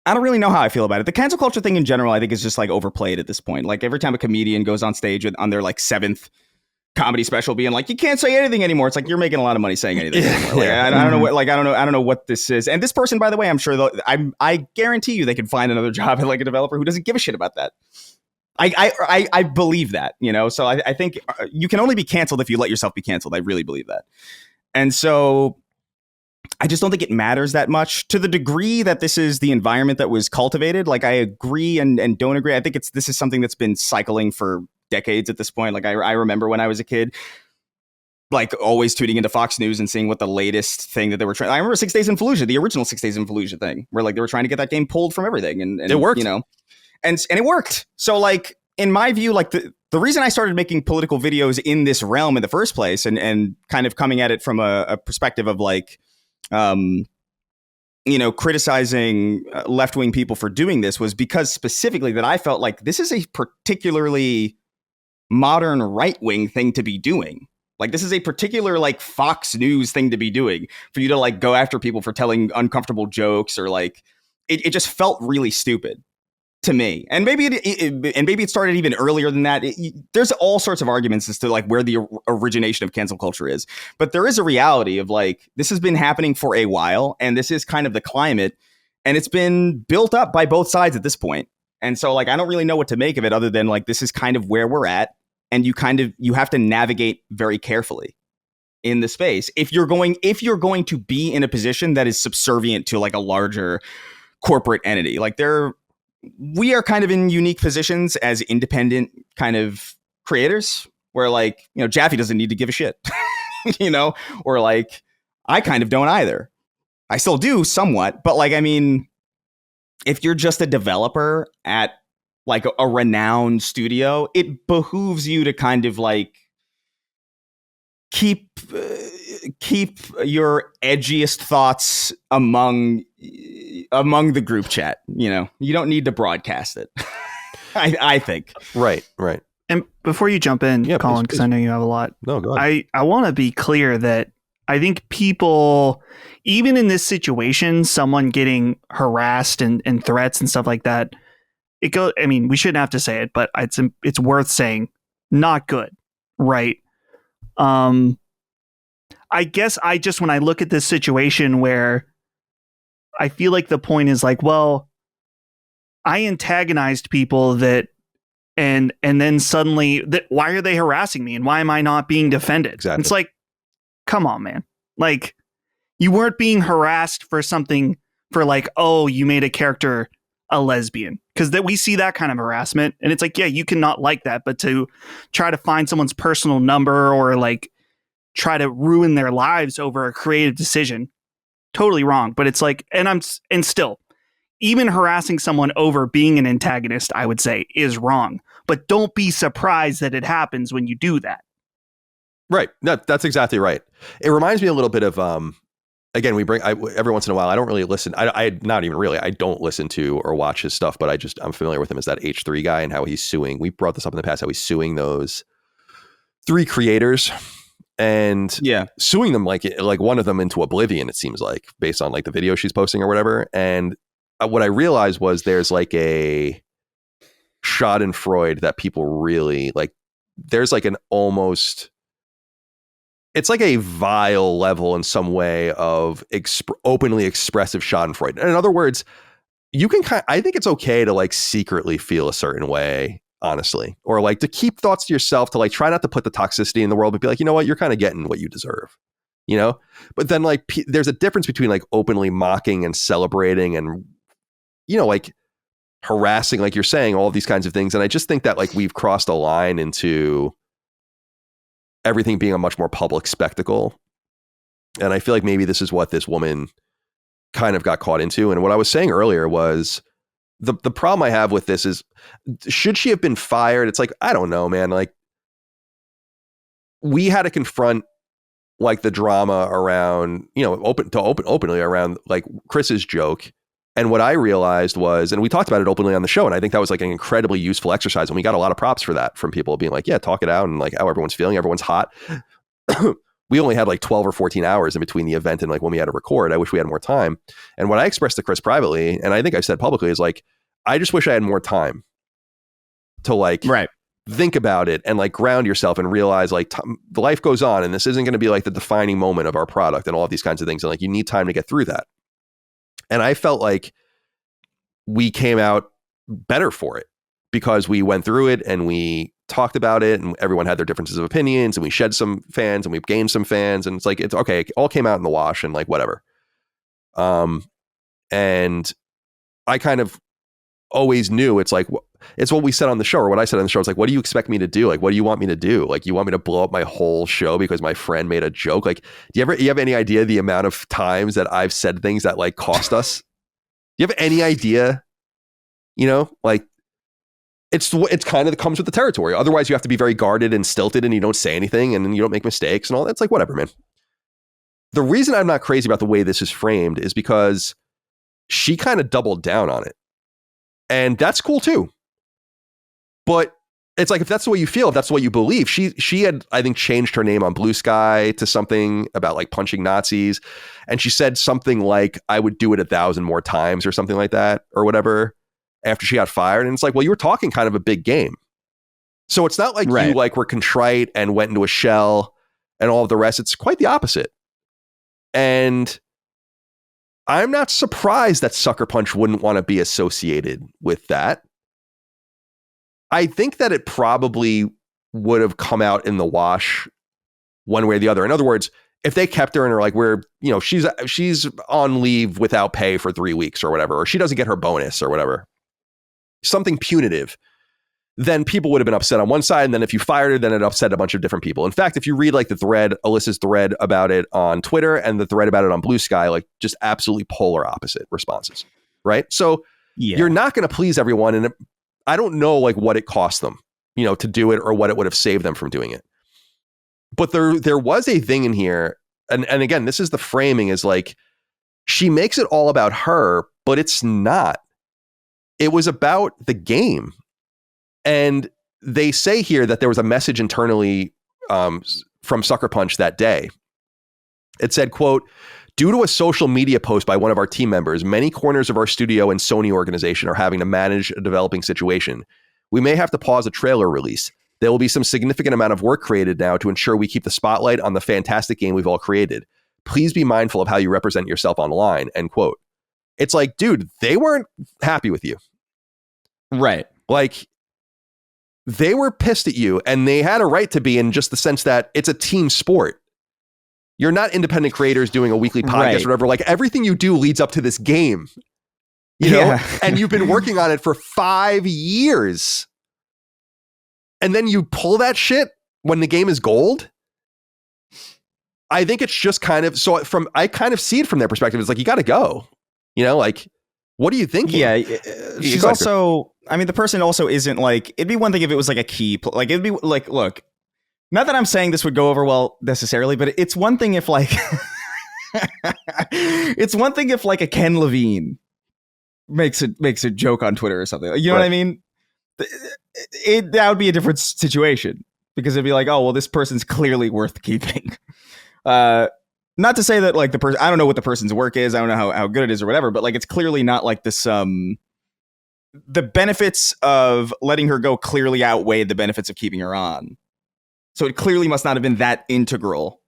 I don't really know how I feel about it. The cancel culture thing in general, I think, is just like overplayed at this point. Like, every time a comedian goes on stage on their like 7th comedy special being like, you can't say anything anymore. It's like, you're making a lot of money saying anything anymore. Like, I don't know what, like, I don't know what this is. And this person, by the way, I'm sure I guarantee you they can find another job at like a developer who doesn't give a shit about that. I believe that, you know? So I think you can only be canceled if you let yourself be canceled. I really believe that. And so I just don't think it matters that much to the degree that this is the environment that was cultivated. Like, I agree and don't agree. I think this is something that's been cycling for decades at this point. Like, I remember when I was a kid, like, always tuning into Fox News and seeing what the latest thing that they were trying. I remember 6 Days in Fallujah, the original 6 Days in Fallujah thing, where like they were trying to get that game pulled from everything, and it worked, you know, and it worked. So like, in my view, like the reason I started making political videos in this realm in the first place, and kind of coming at it from a perspective of like, you know, criticizing left-wing people for doing this, was because specifically that I felt like this is a particularly modern right-wing thing to be doing. Like, this is a particular like Fox News thing to be doing, for you to like go after people for telling uncomfortable jokes, or like, it just felt really stupid to me. And maybe it started even earlier than that. There's all sorts of arguments as to like where the origination of cancel culture is, but there is a reality of like, this has been happening for a while, and this is kind of the climate, and it's been built up by both sides at this point. And so like, I don't really know what to make of it, other than like, this is kind of where we're at, and you have to navigate very carefully in the space if you're going to be in a position that is subservient to like a larger corporate entity. Like, we are kind of in unique positions as independent kind of creators, where like, you know, Jaffe doesn't need to give a shit, you know, or like, I kind of don't either. I still do somewhat, but like, I mean, if you're just a developer at like a renowned studio, it behooves you to kind of like keep your edgiest thoughts among the group chat. You know, you don't need to broadcast it. I think. Right. And before you jump in, Colin, because I know you have a lot. No, go ahead. I want to be clear that I think people, even in this situation, someone getting harassed and threats and stuff like that, I mean, we shouldn't have to say it, but it's worth saying, not good, right? I guess when I look at this situation where I feel like the point is like, well, I antagonized people and then suddenly why are they harassing me, and why am I not being defended? Exactly. It's like, come on, man. Like, you weren't being harassed for something, for like, oh, you made a character a lesbian, because that we see that kind of harassment, and it's like, yeah, you cannot like that, but to try to find someone's personal number or like try to ruin their lives over a creative decision, totally wrong. But it's like, and still, even harassing someone over being an antagonist, I would say, is wrong. But don't be surprised that it happens when you do that. Right. No, that's exactly right. It reminds me a little bit of, again, every once in a while, I don't really listen. I not even really, I don't listen to or watch his stuff, but I'm familiar with him as that H3 guy and how he's suing. We brought this up in the past, how he's suing those 3 creators and suing them like one of them into oblivion, it seems like, based on like the video she's posting or whatever. And what I realized was there's like a schadenfreude that people really like. There's like an almost, it's like a vile level in some way of openly expressive schadenfreude. In other words, you can I think it's okay to like secretly feel a certain way, honestly, or like to keep thoughts to yourself, to like try not to put the toxicity in the world, but be like, you know what, you're kind of getting what you deserve, you know? But then like there's a difference between like openly mocking and celebrating and, you know, like harassing, like you're saying, all of these kinds of things. And I just think that like we've crossed a line into everything being a much more public spectacle. And I feel like maybe this is what this woman kind of got caught into. And what I was saying earlier was the problem I have with this is, should she have been fired? It's like, I don't know, man. Like, we had to confront like the drama around, you know, openly around like Chris's joke. And what I realized was, and we talked about it openly on the show, and I think that was like an incredibly useful exercise. And we got a lot of props for that from people being like, yeah, talk it out, and like how everyone's feeling. Everyone's hot. We only had like 12 or 14 hours in between the event and like when we had to record. I wish we had more time. And what I expressed to Chris privately, and I think I said publicly, is like, I just wish I had more time to like think about it and like ground yourself and realize like the life goes on, and this isn't going to be like the defining moment of our product and all of these kinds of things. And like, you need time to get through that. And I felt like we came out better for it because we went through it and we talked about it, and everyone had their differences of opinions, and we shed some fans and we gained some fans, and it's like, it's okay. It all came out in the wash and like, whatever. And I kind of always knew it's like, it's what we said on the show, or what I said on the show. It's like, what do you expect me to do? Like, what do you want me to do? Like, you want me to blow up my whole show because my friend made a joke? Like, you have any idea the amount of times that I've said things that like cost us? Do you have any idea? You know, like it's kind of comes with the territory. Otherwise you have to be very guarded and stilted, and you don't say anything, and you don't make mistakes and all that. It's like, whatever, man. The reason I'm not crazy about the way this is framed is because she kind of doubled down on it. And that's cool too. But it's like, if that's the way you feel, if that's the way you believe, she had, I think, changed her name on Blue Sky to something about like punching Nazis. And she said something like, I would do it 1,000 more times or something like that or whatever after she got fired. And it's like, well, you were talking kind of a big game. So it's not like you like were contrite and went into a shell and all of the rest. It's quite the opposite. And I'm not surprised that Sucker Punch wouldn't want to be associated with that. I think that it probably would have come out in the wash one way or the other. In other words, if they kept her and are like, she's on leave without pay for 3 weeks or whatever, or she doesn't get her bonus or whatever, something punitive, then people would have been upset on one side. And then if you fired her, then it upset a bunch of different people. In fact, if you read like the thread, Alyssa's thread about it on Twitter and the thread about it on Blue Sky, like just absolutely polar opposite responses. Right. So you're not going to please everyone. And I don't know like what it cost them, to do it, or what it would have saved them from doing it. But there was a thing in here. And again, this is the framing, is like, she makes it all about her, but it's not. It was about the game. And they say here that there was a message internally from Sucker Punch that day. It said, quote, "Due to a social media post by one of our team members, many corners of our studio and Sony organization are having to manage a developing situation. We may have to pause a trailer release. There will be some significant amount of work created now to ensure we keep the spotlight on the fantastic game we've all created. Please be mindful of how you represent yourself online," end quote. It's like, dude, they weren't happy with you. Right. Like, they were pissed at you, and they had a right to be, in just the sense that it's a team sport. You're not independent creators doing a weekly podcast or whatever. Like, everything you do leads up to this game. you know, and you've been working on it for 5 years. And then you pull that shit when the game is gold. I think it's just kind of, I kind of see it from their perspective. It's like, you got to go, you know, like, what are you thinking? Yeah. She's also, I mean, the person also isn't like, it'd be one thing if it was like a key, like it'd be like, look, not that I'm saying this would go over well necessarily, but it's one thing if like, it's one thing if like a Ken Levine makes a joke on Twitter or something. You know what I mean? That would be a different situation because it'd be like, oh, well, this person's clearly worth keeping. Not to say that like the person, I don't know what the person's work is. I don't know how good it is or whatever, but like, it's clearly not like this, the benefits of letting her go clearly outweighed the benefits of keeping her on. So it clearly must not have been that integral.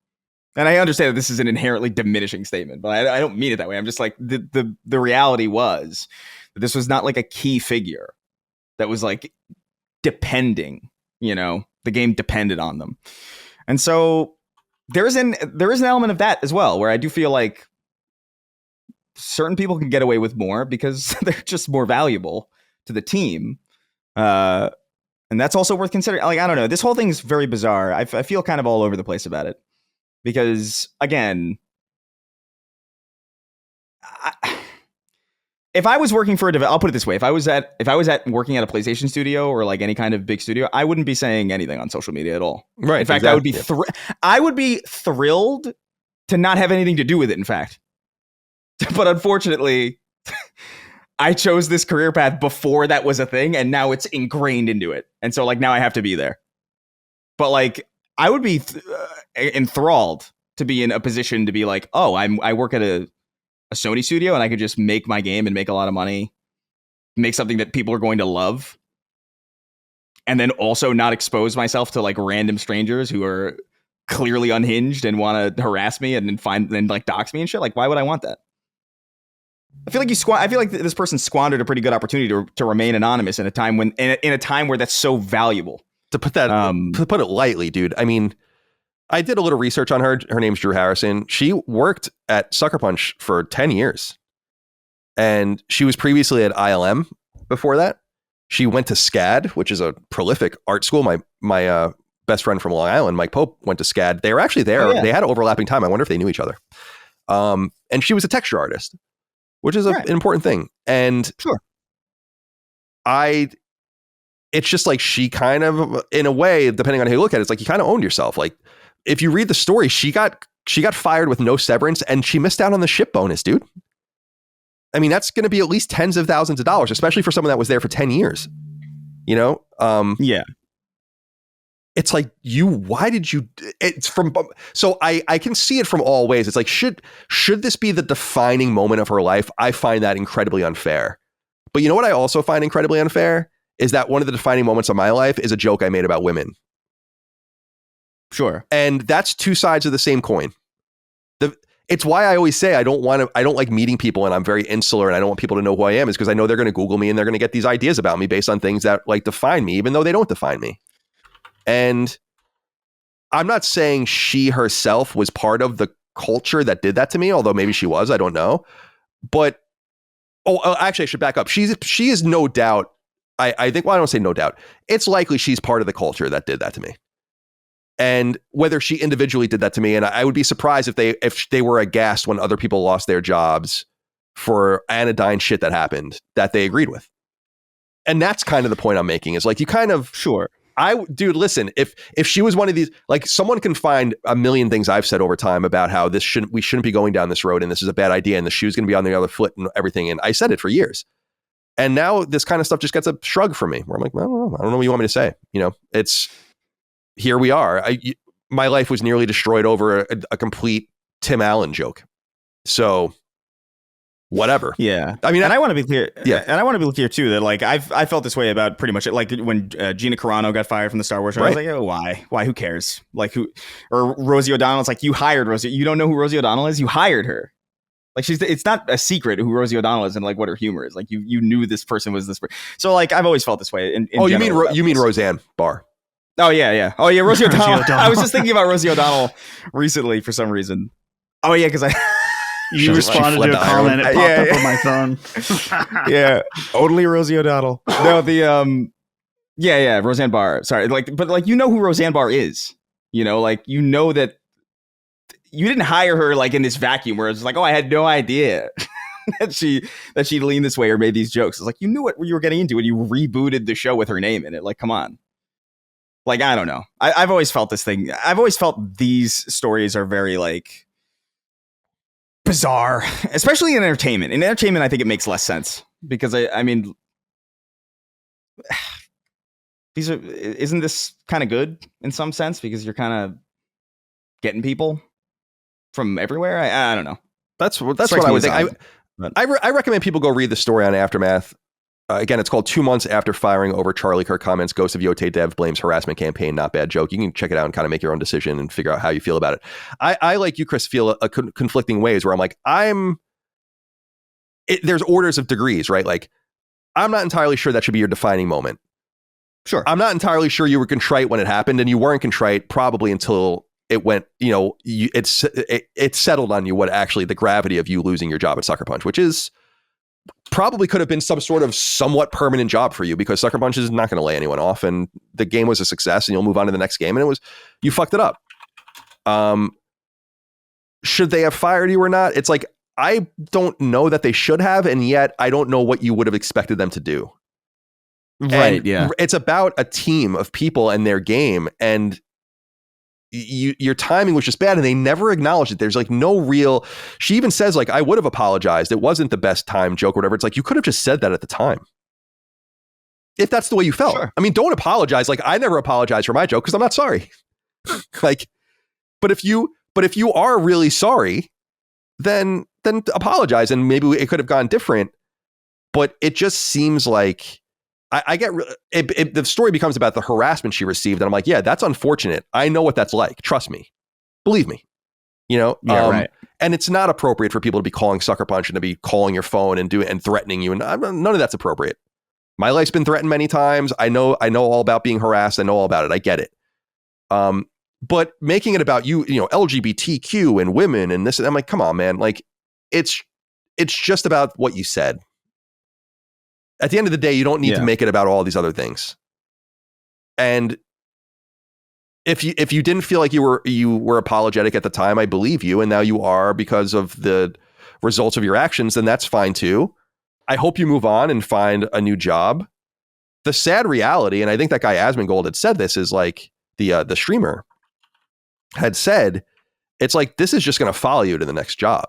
And I understand that this is an inherently diminishing statement, but I don't mean it that way. I'm just like, the reality was that this was not like a key figure that was like depending, you know, the game depended on them. And so there is an element of that as well, where I do feel like certain people can get away with more because they're just more valuable to the team. And that's also worth considering. Like, I don't know. This whole thing is very bizarre. I feel kind of all over the place about it because, again, if I was working for I'll put it this way: if I was working at a PlayStation studio or like any kind of big studio, I wouldn't be saying anything on social media at all. Right. In fact, exactly. I would be thrilled to not have anything to do with it. In fact, but unfortunately, I chose this career path before that was a thing, and now it's ingrained into it. And so, like, now I have to be there. But like, I would be enthralled to be in a position to be like, oh, I work at a Sony studio and I could just make my game and make a lot of money, make something that people are going to love, and then also not expose myself to like random strangers who are clearly unhinged and want to harass me and then like dox me and shit. Like, why would I want that? I feel like I feel like this person squandered a pretty good opportunity to remain anonymous in a time when in a time where that's so valuable. To put that to put it lightly, dude. I mean, I did a little research on her. Her name's Drew Harrison. She worked at Sucker Punch for 10 years. And she was previously at ILM before that. She went to SCAD, which is a prolific art school. My best friend from Long Island, Mike Pope, went to SCAD. They were actually there. Oh, yeah. They had overlapping time. I wonder if they knew each other. And she was a texture artist, which is an important thing. And sure. It's just like she kind of, in a way, depending on how you look at it, it's like you kind of owned yourself. Like, if you read the story, she got fired with no severance and she missed out on the ship bonus, dude. I mean, that's going to be at least tens of thousands of dollars, especially for someone that was there for 10 years. You know? Yeah. It's like, why did you, it's from, so I can see it from all ways. It's like, should this be the defining moment of her life? I find that incredibly unfair. But you know what I also find incredibly unfair is that one of the defining moments of my life is a joke I made about women. Sure. And that's two sides of the same coin. It's why I always say I don't like meeting people and I'm very insular and I don't want people to know who I am, is because I know they're going to Google me and they're going to get these ideas about me based on things that like define me, even though they don't define me. And I'm not saying she herself was part of the culture that did that to me, although maybe she was, I don't know. But, actually I should back up. She is no doubt, I think, well, I don't say no doubt. It's likely she's part of the culture that did that to me. And whether she individually did that to me, and I would be surprised if they were aghast when other people lost their jobs for anodyne shit that happened that they agreed with. And that's kind of the point I'm making, is like, you kind of, sure. Dude, listen, if she was one of these, like, someone can find a million things I've said over time about how we shouldn't be going down this road and this is a bad idea and the shoe's going to be on the other foot and everything. And I said it for years. And now this kind of stuff just gets a shrug from me where I'm like, well, I don't know what you want me to say. You know, here we are. My life was nearly destroyed over a complete Tim Allen joke. So whatever. Yeah. I mean, and I want to be clear. Yeah. And I want to be clear too, that like, I felt this way about pretty much it. Like when Gina Carano got fired from the Star Wars show, right. I was like, oh, why? Who cares? Like or Rosie O'Donnell. It's like, you hired Rosie. You don't know who Rosie O'Donnell is? You hired her. Like it's not a secret who Rosie O'Donnell is and like what her humor is. Like you knew this person was this person. So like, I've always felt this way. You mean Roseanne Barr? Oh yeah. Oh yeah, Rosie O'Donnell. I was just thinking about Rosie O'Donnell recently for some reason. Oh yeah, because You responded to a comment. It popped up on my phone. Yeah, only Rosie O'Donnell. No, the Roseanne Barr. Sorry, but you know who Roseanne Barr is. You know, you know that you didn't hire her in this vacuum where it's I had no idea that she'd lean this way or made these jokes. It's you knew what you were getting into when you rebooted the show with her name in it. Come on. I don't know. I've always felt this thing. I've always felt these stories are very bizarre, especially in entertainment. In entertainment, I think it makes less sense because I mean, isn't this kind of good in some sense because you're kind of getting people from everywhere? I don't know. That's what I would think. I recommend people go read the story on Aftermath. Again, it's called 2 months after firing over Charlie Kirk comments. Ghost of Yote Dev blames harassment campaign. Not bad joke. You can check it out and kind of make your own decision and figure out how you feel about it. I like you, Chris, feel conflicting ways where there's orders of degrees, right? I'm not entirely sure that should be your defining moment. Sure. I'm not entirely sure you were contrite when it happened, and you weren't contrite probably until it went, it settled on you what actually the gravity of you losing your job at Sucker Punch, which is probably could have been some sort of somewhat permanent job for you because Sucker Punch is not going to lay anyone off, and the game was a success, and you'll move on to the next game, and you fucked it up. Should they have fired you or not? It's I don't know that they should have, and yet I don't know what you would have expected them to do. Right. And yeah. It's about a team of people and their game, and your timing was just bad, and they never acknowledged it. There's no real. She even says I would have apologized. It wasn't the best time joke or whatever. It's you could have just said that at the time. If that's the way you felt. Sure. I mean, don't apologize. I never apologize for my joke because I'm not sorry. But if you are really sorry, then apologize, and maybe it could have gone different. But it just seems I get the story becomes about the harassment she received, and I'm yeah, that's unfortunate. I know what that's like. Trust me, believe me. Yeah, right. And it's not appropriate for people to be calling Sucker Punch and to be calling your phone and threatening you, and none of that's appropriate. My life's been threatened many times. I know all about being harassed. I know all about it. I get it. But making it about you LGBTQ and women and this, I'm come on, man. It's just about what you said. At the end of the day, you don't need to make it about all these other things. And if you didn't feel like you were apologetic at the time, I believe you, and now you are because of the results of your actions, then that's fine too. I hope you move on and find a new job. The sad reality, and I think that guy Asmongold had said this, is the streamer had said, it's this is just going to follow you to the next job.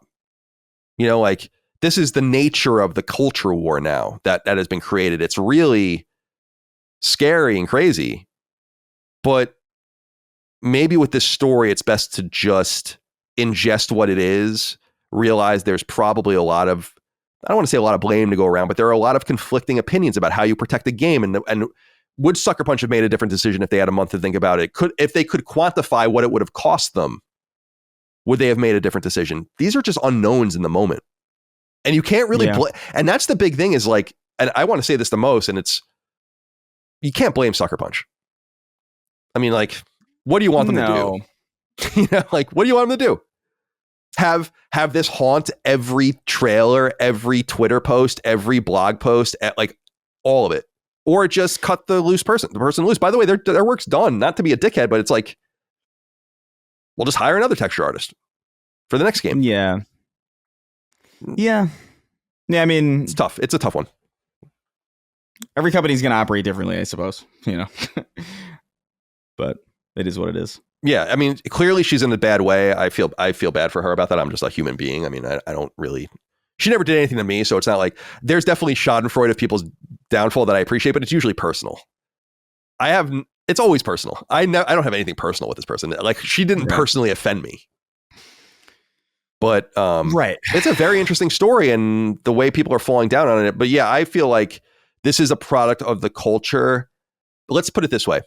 This is the nature of the culture war now that has been created. It's really scary and crazy. But maybe with this story, it's best to just ingest what it is, realize there's probably I don't want to say a lot of blame to go around, but there are a lot of conflicting opinions about how you protect the game. And would Sucker Punch have made a different decision if they had a month to think about it? If they could quantify what it would have cost them, would they have made a different decision? These are just unknowns in the moment. And you can't really and that's the big thing is and I want to say this the most, and it's, you can't blame Sucker Punch. I mean, what do you want them to do? What do you want them to do? Have this haunt every trailer, every Twitter post, every blog post, at all of it, or just cut the person loose. By the way, their work's done. Not to be a dickhead, but it's we'll just hire another texture artist for the next game. Yeah. I mean, it's tough. It's a tough one. Every company's going to operate differently, I suppose. But it is what it is. Yeah, I mean, clearly she's in a bad way. I feel bad for her about that. I'm just a human being. I mean, I don't really. She never did anything to me, so it's not there's definitely Schadenfreude of people's downfall that I appreciate, but it's usually personal. It's always personal. I don't have anything personal with this person. She didn't personally offend me. But right, it's a very interesting story, and the way people are falling down on it. But yeah, I feel this is a product of the culture. Let's put it this way.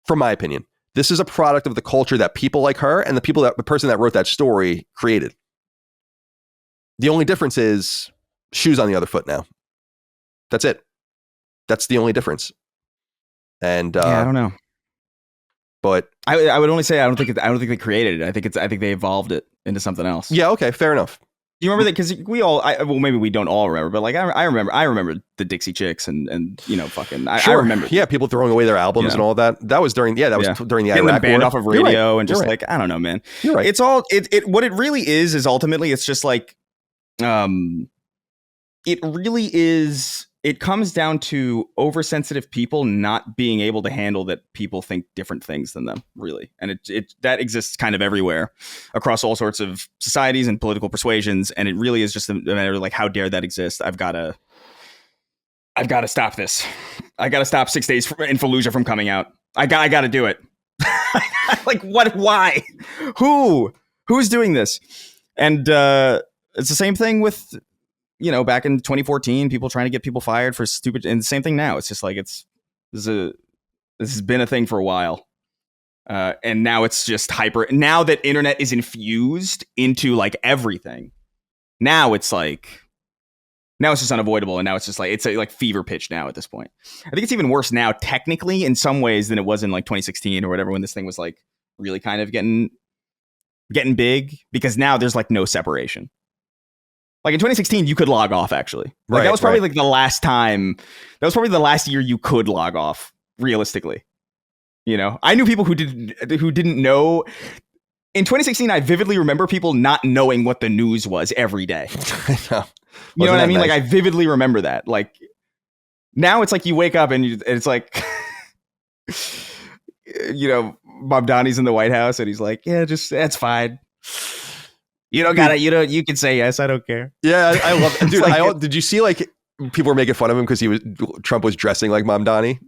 From my opinion, this is a product of the culture that people like her and the person that wrote that story created. The only difference is shoes on the other foot now. That's it. That's the only difference. And I don't know. But I would only say I don't think they created it. I think they evolved it into something else. Yeah, okay, fair enough. you remember that? Because we all, well, maybe we don't all remember, but like I remember the Dixie Chicks and fucking. I remember. Yeah, people throwing away their albums and all that. That was during during the Iraq War. Banned off of radio and just like I don't know, man. You're right. It's all it. What it really is ultimately it's just like, it really is. It comes down to oversensitive people not being able to handle that people think different things than them, really. And it that exists kind of everywhere across all sorts of societies and political persuasions. And it really is just a matter of like, how dare that exist? I've got to stop this. I got to stop 6 Days in Fallujah from coming out. I got to do it. Like, what? Why? Who's doing this? And it's the same thing with, back in 2014, people trying to get people fired for stupid, and the same thing now. It's just like this has been a thing for a while, and now it's just hyper. Now that internet is infused into like everything, now it's just unavoidable, and now it's just like it's like fever pitch now at this point. I think it's even worse now, technically, in some ways, than it was in like 2016 or whatever, when this thing was like really kind of getting big, because now there's like no separation. Like in 2016, you could log off, actually. Like that was probably like the last time. That was probably the last year you could log off, realistically. I knew people who didn't know. In 2016, I vividly remember people not knowing what the news was every day. I know. You know what I mean? Nice? Like I vividly remember that. Like now it's like you wake up and it's like, Bob Donnie's in the White House and he's like, yeah, that's fine. You don't gotta. You can say yes. I don't care. Yeah, I love it, dude. Like, did you see like people were making fun of him because Trump was dressing like Mom Donnie?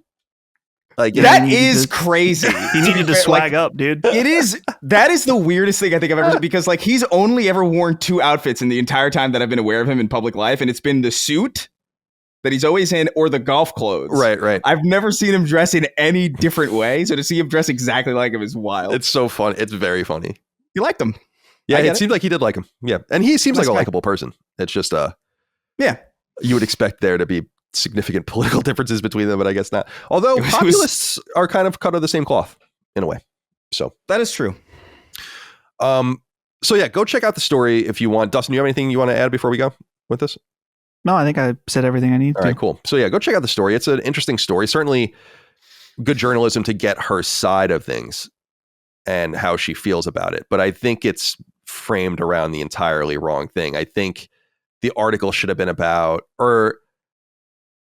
Like that is crazy. He needed to swag up, dude. It is. That is the weirdest thing I think I've ever seen, because like he's only ever worn 2 outfits in the entire time that I've been aware of him in public life, and it's been the suit that he's always in or the golf clothes. Right. I've never seen him dress in any different way, so to see him dress exactly like him is wild. It's so fun. It's very funny. You liked him. Yeah, it seemed like he did like him. Yeah, and he seems like a likable person. It's just, yeah, you would expect there to be significant political differences between them, but I guess not. Although populists are kind of cut of the same cloth in a way. So that is true. So yeah, go check out the story if you want. Dustin, you have anything you want to add before we go with this? No, I think I said everything I need. All right, cool. So yeah, go check out the story. It's an interesting story. Certainly good journalism to get her side of things and how she feels about it. But I think it's framed around the entirely wrong thing. I think the article should have been about, or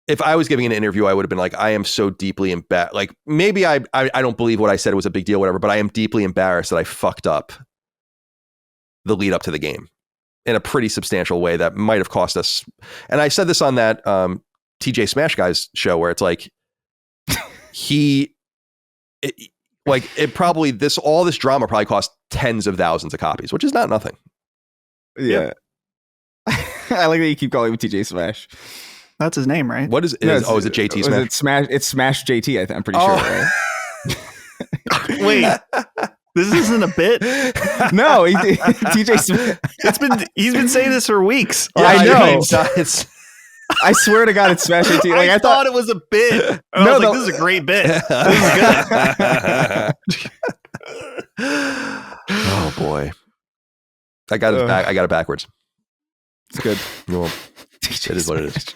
if I was giving an interview, I would have been like, I am so deeply embarrassed. Like maybe I don't believe what I said was a big deal, whatever, but I am deeply embarrassed that I fucked up the lead up to the game in a pretty substantial way that might have cost us. And I said this on that TJ Smash Guys show where it's like, all this drama probably cost tens of thousands of copies, which is not nothing. Yeah. I like that you keep calling him TJ Smash. That's his name, right? What is it? No, is it JT Smash? It's Smash JT, I'm pretty sure, right? Wait, this isn't a bit? No, TJ Smash. He's been saying this for weeks. Yeah, I know. I swear to God, it's Smash JT. Like I thought it was a bit. I was like, this is a great bit. This is good. Oh boy, I got it back. I got it backwards. It's good. Well, it is what it is.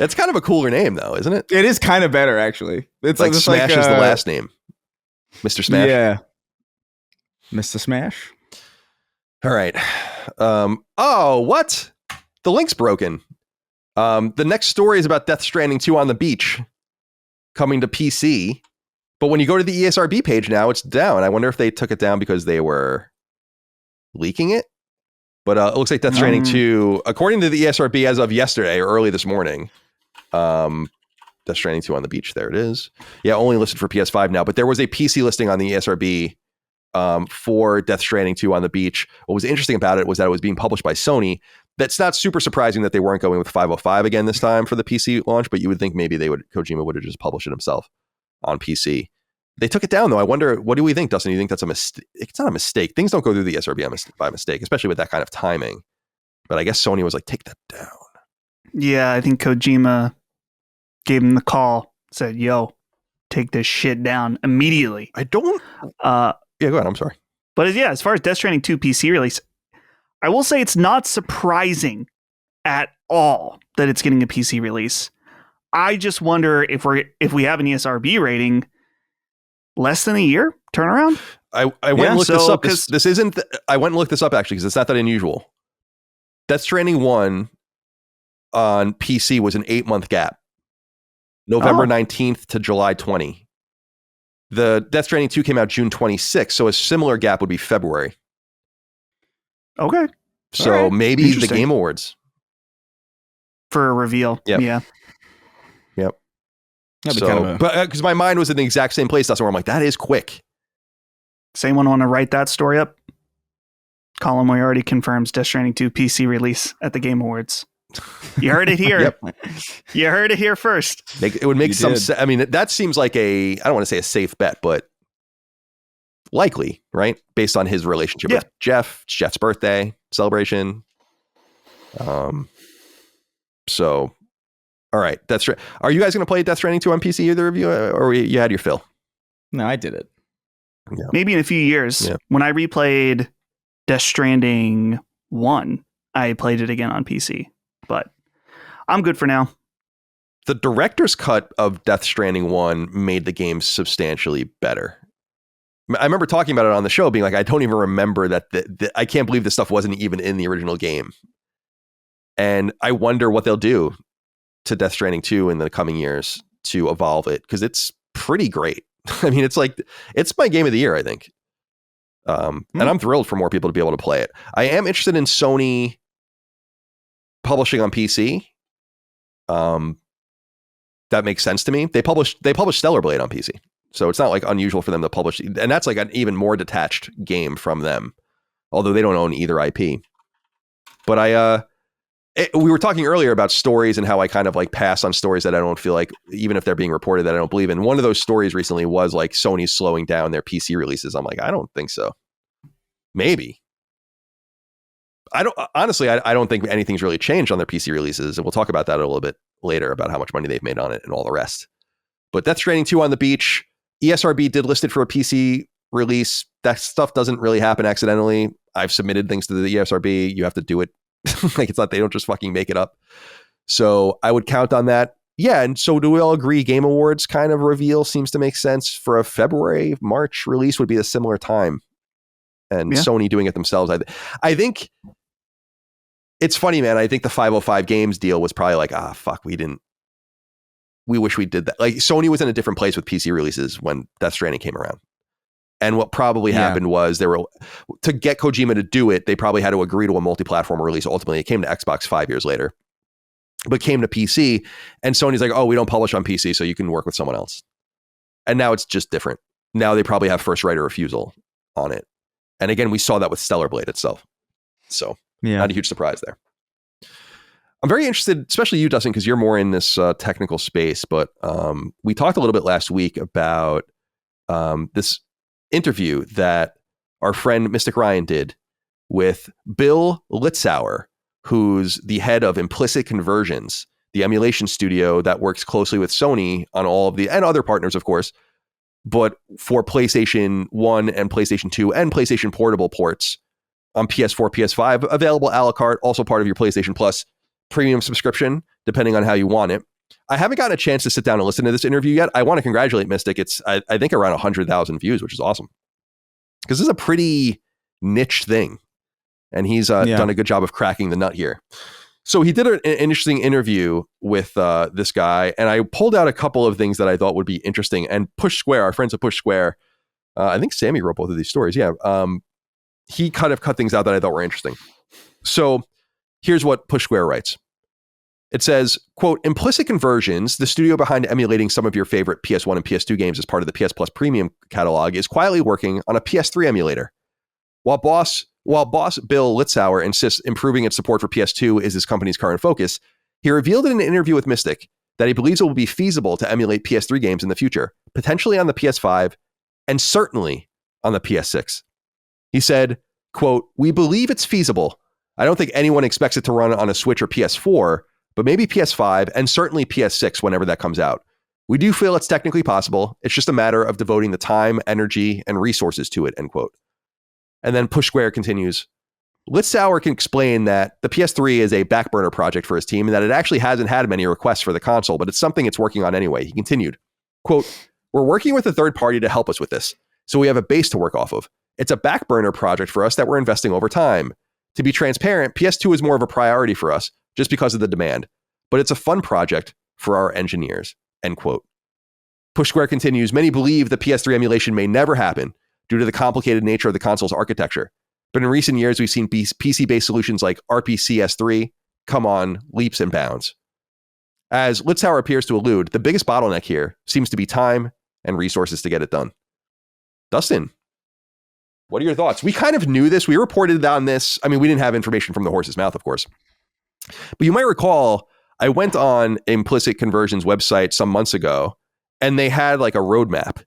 It's kind of a cooler name, though, isn't it? It is kind of better, actually. It's like Smash is the last name. Mr. Smash. Yeah. Mr. Smash. All right. Oh, what? The link's broken. The next story is about Death Stranding 2 on the beach coming to PC. But when you go to the ESRB page now, it's down. I wonder if they took it down because they were leaking it. But it looks like Death Stranding 2, according to the ESRB as of yesterday or early this morning, Death Stranding 2 on the beach, there it is. Yeah, only listed for PS5 now. But there was a PC listing on the ESRB for Death Stranding 2 on the beach. What was interesting about it was that it was being published by Sony. That's not super surprising that they weren't going with 505 again this time for the PC launch, but you would think maybe Kojima would have just published it himself on PC. They took it down, though. I wonder, what do we think, Dustin? You think that's a mistake? It's not a mistake. Things don't go through the ESRB by mistake, especially with that kind of timing. But I guess Sony was like, take that down. Yeah, I think Kojima gave him the call, said, yo, take this shit down immediately. I don't... yeah, go ahead. I'm sorry. But yeah, as far as Death Stranding 2 PC release, I will say it's not surprising at all that it's getting a PC release. I just wonder if we have an ESRB rating, less than a year turnaround. I went and looked this up. This isn't. I went and looked this up actually because it's not that unusual. Death Stranding 1 on PC was an 8-month gap, November 19th to July 20. The Death Stranding 2 came out June 26, so a similar gap would be February. Okay. So maybe the Game Awards for a reveal. Yep. Yeah. Yep. So, but because my mind was in the exact same place, that's where I'm like, that is quick. Does anyone want to write that story up? Colin Moriarty confirms Death Stranding 2 PC release at the Game Awards. You heard it here. Yep. You heard it here first. It would make some sense. I mean, that seems like I don't want to say a safe bet, but likely, right? Based on his relationship with Jeff. It's Jeff's birthday celebration. So, all right. Are you guys going to play Death Stranding 2 on PC, either of you, or you had your fill? No, I did it. Yeah. Maybe in a few years, when I replayed Death Stranding 1, I played it again on PC. But I'm good for now. The director's cut of Death Stranding 1 made the game substantially better. I remember talking about it on the show, being like, I don't even remember that. I can't believe this stuff wasn't even in the original game. And I wonder what they'll do to Death Stranding 2 in the coming years to evolve it, because it's pretty great. I mean, it's my game of the year, I think. And I'm thrilled for more people to be able to play it. I am interested in Sony publishing on PC. That makes sense to me. They published Stellar Blade on PC, so it's not like unusual for them to publish, and that's like an even more detached game from them, although they don't own either IP. But we were talking earlier about stories and how I kind of like pass on stories that I don't feel like, even if they're being reported, that I don't believe in. One of those stories recently was like Sony's slowing down their PC releases. I'm like, I don't think so. Maybe. I don't think anything's really changed on their PC releases, and we'll talk about that a little bit later about how much money they've made on it and all the rest. But Death Stranding 2 on the beach, ESRB did list it for a PC release. That stuff doesn't really happen accidentally. I've submitted things to the ESRB. You have to do it. Like, it's not, they don't just fucking make it up. So I would count on that. Yeah. And so do we all agree Game Awards kind of reveal seems to make sense for a February, March release would be a similar time. And Sony doing it themselves. I think it's funny, man. I think the 505 Games deal was probably like, fuck, we wish we did that. Like, Sony was in a different place with PC releases when Death Stranding came around. And what probably happened was to get Kojima to do it, they probably had to agree to a multi-platform release. Ultimately, it came to Xbox 5 years later, but came to PC. And Sony's like, oh, we don't publish on PC, so you can work with someone else. And now it's just different. Now they probably have first right of refusal on it. And again, we saw that with Stellar Blade itself. So not a huge surprise there. I'm very interested, especially you, Dustin, because you're more in this technical space. But we talked a little bit last week about this interview that our friend MysticRyan did with Bill Litzauer, who's the head of Implicit Conversions, the emulation studio that works closely with Sony on all of and other partners, of course, but for PlayStation 1 and PlayStation 2 and PlayStation Portable ports on PS4, PS5, available a la carte, also part of your PlayStation Plus premium subscription, depending on how you want it. I haven't gotten a chance to sit down and listen to this interview yet. I want to congratulate Mystic. It's, I think, around 100,000 views, which is awesome. Because this is a pretty niche thing. And he's done a good job of cracking the nut here. So he did an interesting interview with this guy. And I pulled out a couple of things that I thought would be interesting. And Push Square, our friends at Push Square, I think Sammy wrote both of these stories. Yeah. He kind of cut things out that I thought were interesting. So here's what Push Square writes. It says, quote, Implicit Conversions, the studio behind emulating some of your favorite PS1 and PS2 games as part of the PS Plus premium catalog, is quietly working on a PS3 emulator. While boss Bill Litzauer insists improving its support for PS2 is his company's current focus, he revealed in an interview with Mystic that he believes it will be feasible to emulate PS3 games in the future, potentially on the PS5 and certainly on the PS6. He said, quote, we believe it's feasible. I don't think anyone expects it to run on a Switch or PS4, but maybe PS5 and certainly PS6 whenever that comes out. We do feel it's technically possible. It's just a matter of devoting the time, energy, and resources to it, end quote. And then Push Square continues. Litzauer can explain that the PS3 is a back burner project for his team and that it actually hasn't had many requests for the console, but it's something it's working on anyway. He continued, quote, "We're working with a third party to help us with this, so we have a base to work off of. It's a back burner project for us that we're investing over time. To be transparent, PS2 is more of a priority for us just because of the demand, but it's a fun project for our engineers," end quote. Push Square continues, "Many believe the PS3 emulation may never happen due to the complicated nature of the console's architecture. But in recent years, we've seen PC-based solutions like RPCS3 come on leaps and bounds. As Litzauer appears to allude, the biggest bottleneck here seems to be time and resources to get it done." Dustin, what are your thoughts? We kind of knew this. We reported on this. I mean, we didn't have information from the horse's mouth, of course. But you might recall, I went on Implicit Conversion's website some months ago, and they had like a roadmap.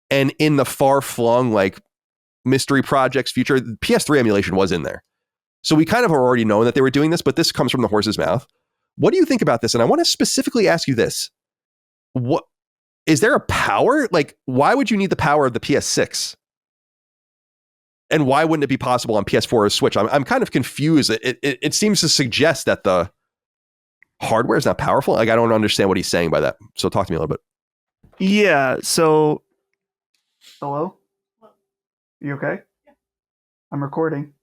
And in the far-flung, like, mystery projects future, PS3 emulation was in there. So we kind of already known that they were doing this, but this comes from the horse's mouth. What do you think about this? And I want to specifically ask you this. What is there a power? Like, why would you need the power of the PS6? And why wouldn't it be possible on PS4 or Switch? I'm kind of confused. It seems to suggest that the hardware is not powerful. Like, I don't understand what he's saying by that. So talk to me a little bit. Yeah. So, hello? You okay? Yeah. I'm recording.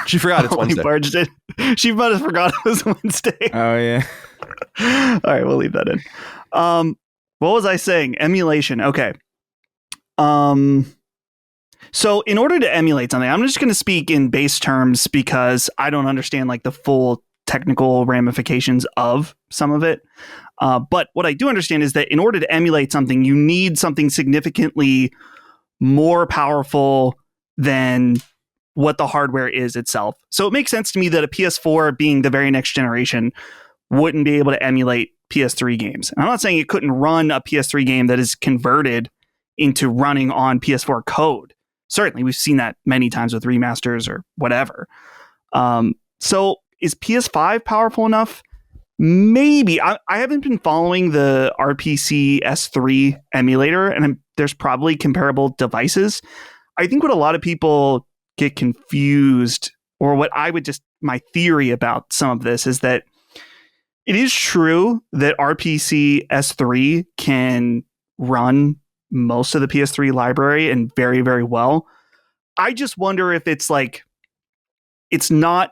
She forgot it's Wednesday. Barged in. She might have forgot it was Wednesday. Oh, yeah. All right, we'll leave that in. What was I saying? Emulation. Okay. So in order to emulate something, I'm just going to speak in base terms because I don't understand like the full technical ramifications of some of it. But what I do understand is that in order to emulate something, you need something significantly more powerful than what the hardware is itself. So it makes sense to me that a PS4 being the very next generation wouldn't be able to emulate PS3 games. And I'm not saying it couldn't run a PS3 game that is converted into running on PS4 code. Certainly, we've seen that many times with remasters or whatever. So is PS5 powerful enough? Maybe. I haven't been following the RPC S3 emulator, and there's probably comparable devices. I think what a lot of people get confused, or what I would just, my theory about some of this is that it is true that RPC S3 can run most of the PS3 library and very, very well. I just wonder if it's like, it's not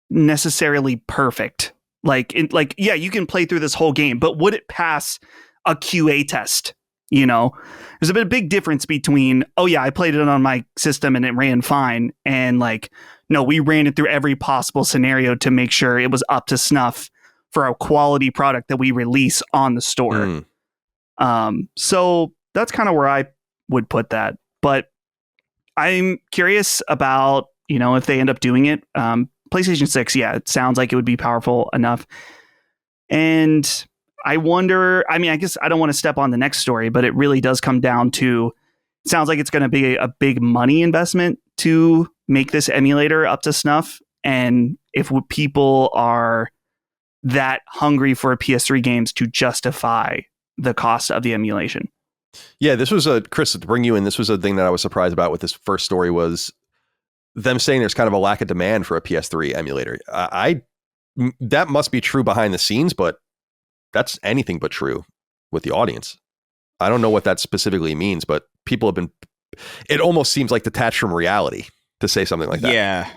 necessarily perfect. Yeah, you can play through this whole game, but would it pass a QA test? You know, there's a big difference between, oh yeah, I played it on my system and it ran fine. And like, no, we ran it through every possible scenario to make sure it was up to snuff for a quality product that we release on the store. So that's kind of where I would put that. But I'm curious about, if they end up doing it. PlayStation 6, yeah, it sounds like it would be powerful enough. And I wonder, I guess I don't want to step on the next story, but it really does come down to, it sounds like it's going to be a big money investment to make this emulator up to snuff. And if people are that hungry for PS3 games to justify the cost of the emulation. Yeah, this was Chris, to bring you in, this was a thing that I was surprised about with this first story was them saying there's kind of a lack of demand for a PS3 emulator. That must be true behind the scenes, but that's anything but true with the audience. I don't know what that specifically means, but people have been, it almost seems like detached from reality to say something like that. Yeah.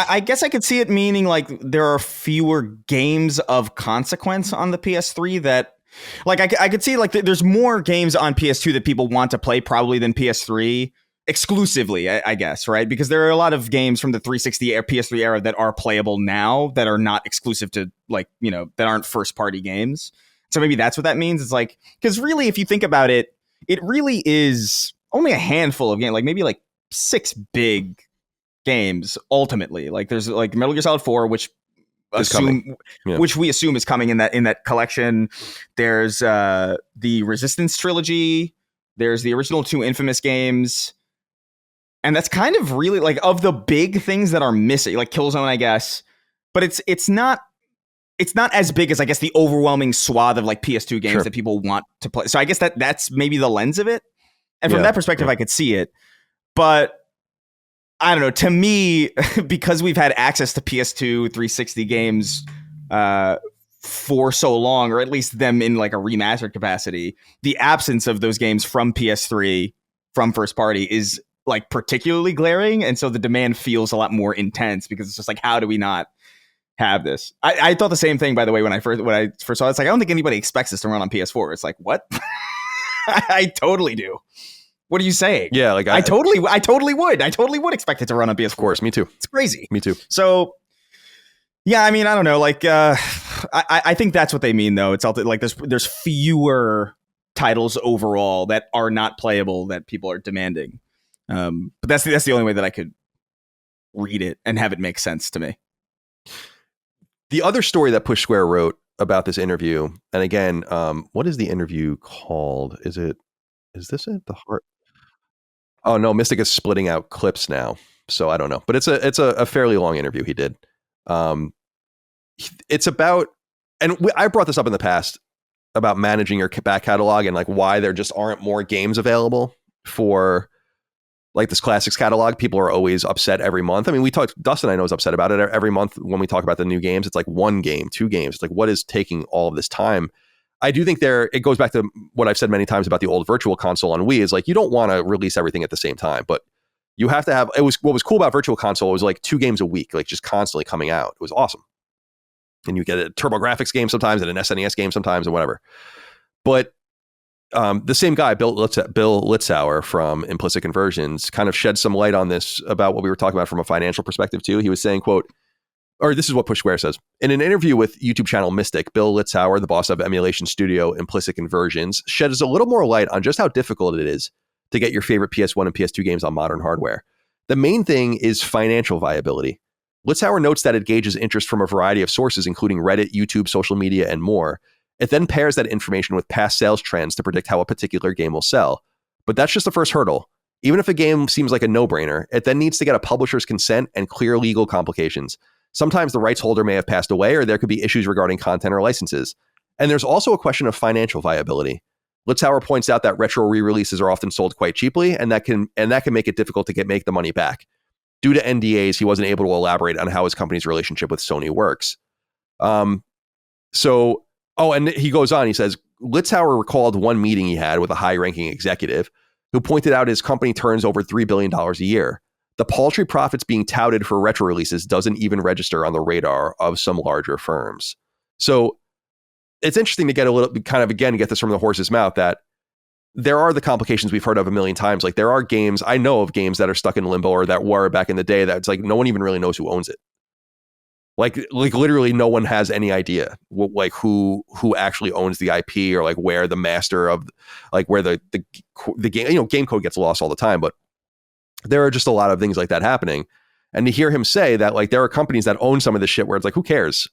I guess I could see it meaning like there are fewer games of consequence on the PS3 that, like, I could see like there's more games on PS2 that people want to play probably than PS3 exclusively, I guess, right? Because there are a lot of games from the 360 or PS3 era that are playable now that are not exclusive to, like, that aren't first party games. So maybe that's what that means. It's like, because really, if you think about it, it really is only a handful of games, like maybe like 6 big games ultimately. Like there's like Metal Gear Solid 4, which we assume is coming in that collection. There's the Resistance trilogy. There's the original 2 Infamous games. And that's kind of really like of the big things that are missing, like Killzone, I guess. But it's not as big as, I guess, the overwhelming swath of like PS2 games that people want to play. So I guess that's maybe the lens of it. And from that perspective, I could see it. But I don't know. To me, because we've had access to PS2 360 games for so long, or at least them in like a remastered capacity, the absence of those games from PS3 from first party is like particularly glaring. And so the demand feels a lot more intense because it's just like, how do we not have this? I thought the same thing, by the way, when I first saw it. It's like, I don't think anybody expects this to run on PS4. It's like, what? I totally do. What are you saying? Yeah, like I totally would. I totally would expect it to run on PS4. Of course, me too. It's crazy. Me too. So, yeah, I mean, I don't know. Like, I think that's what they mean, though. It's all like there's fewer titles overall that are not playable that people are demanding. But that's the only way that I could read it and have it make sense to me. The other story that Push Square wrote about this interview, and again, what is the interview called? Is this it? The Heart? Oh no, Mystic is splitting out clips now, so I don't know. But it's a fairly long interview he did. It's about, and I brought this up in the past about managing your back catalog and like why there just aren't more games available for like this classics catalog. People are always upset every month. I mean, Dustin I know is upset about it every month when we talk about the new games. It's like 1 game, 2 games. It's like, what is taking all of this time? I do think it goes back to what I've said many times about the old Virtual Console on Wii is like, you don't want to release everything at the same time, but you have to have, what was cool about Virtual Console was like 2 games a week, like just constantly coming out. It was awesome. And you get a TurboGrafx game sometimes and an SNES game sometimes and whatever. But the same guy, Bill Litzauer from Implicit Conversions, kind of shed some light on this about what we were talking about from a financial perspective too. He was saying, quote, or this is what Push Square says. In an interview with YouTube channel Mystic, Bill Litzauer, the boss of emulation studio Implicit Conversions, sheds a little more light on just how difficult it is to get your favorite PS1 and PS2 games on modern hardware. The main thing is financial viability. Litzauer notes that it gauges interest from a variety of sources, including Reddit, YouTube, social media, and more. It then pairs that information with past sales trends to predict how a particular game will sell. But that's just the first hurdle. Even if a game seems like a no-brainer, it then needs to get a publisher's consent and clear legal complications. Sometimes the rights holder may have passed away, or there could be issues regarding content or licenses. And there's also a question of financial viability. Litzauer points out that retro re-releases are often sold quite cheaply, and that can make it difficult to make the money back. Due to NDAs, he wasn't able to elaborate on how his company's relationship with Sony works. And he goes on, he says, Litzauer recalled one meeting he had with a high-ranking executive who pointed out his company turns over $3 billion a year. The paltry profits being touted for retro releases doesn't even register on the radar of some larger firms. So it's interesting to get get this from the horse's mouth that there are the complications we've heard of a million times. Like there are games, I know of games that are stuck in limbo or that were back in the day that it's like no one even really knows who owns it. Like literally no one has any idea who actually owns the IP or like where the master of like where the game, game code gets lost all the time. But there are just a lot of things like that happening. And to hear him say that like there are companies that own some of this shit where it's like, who cares?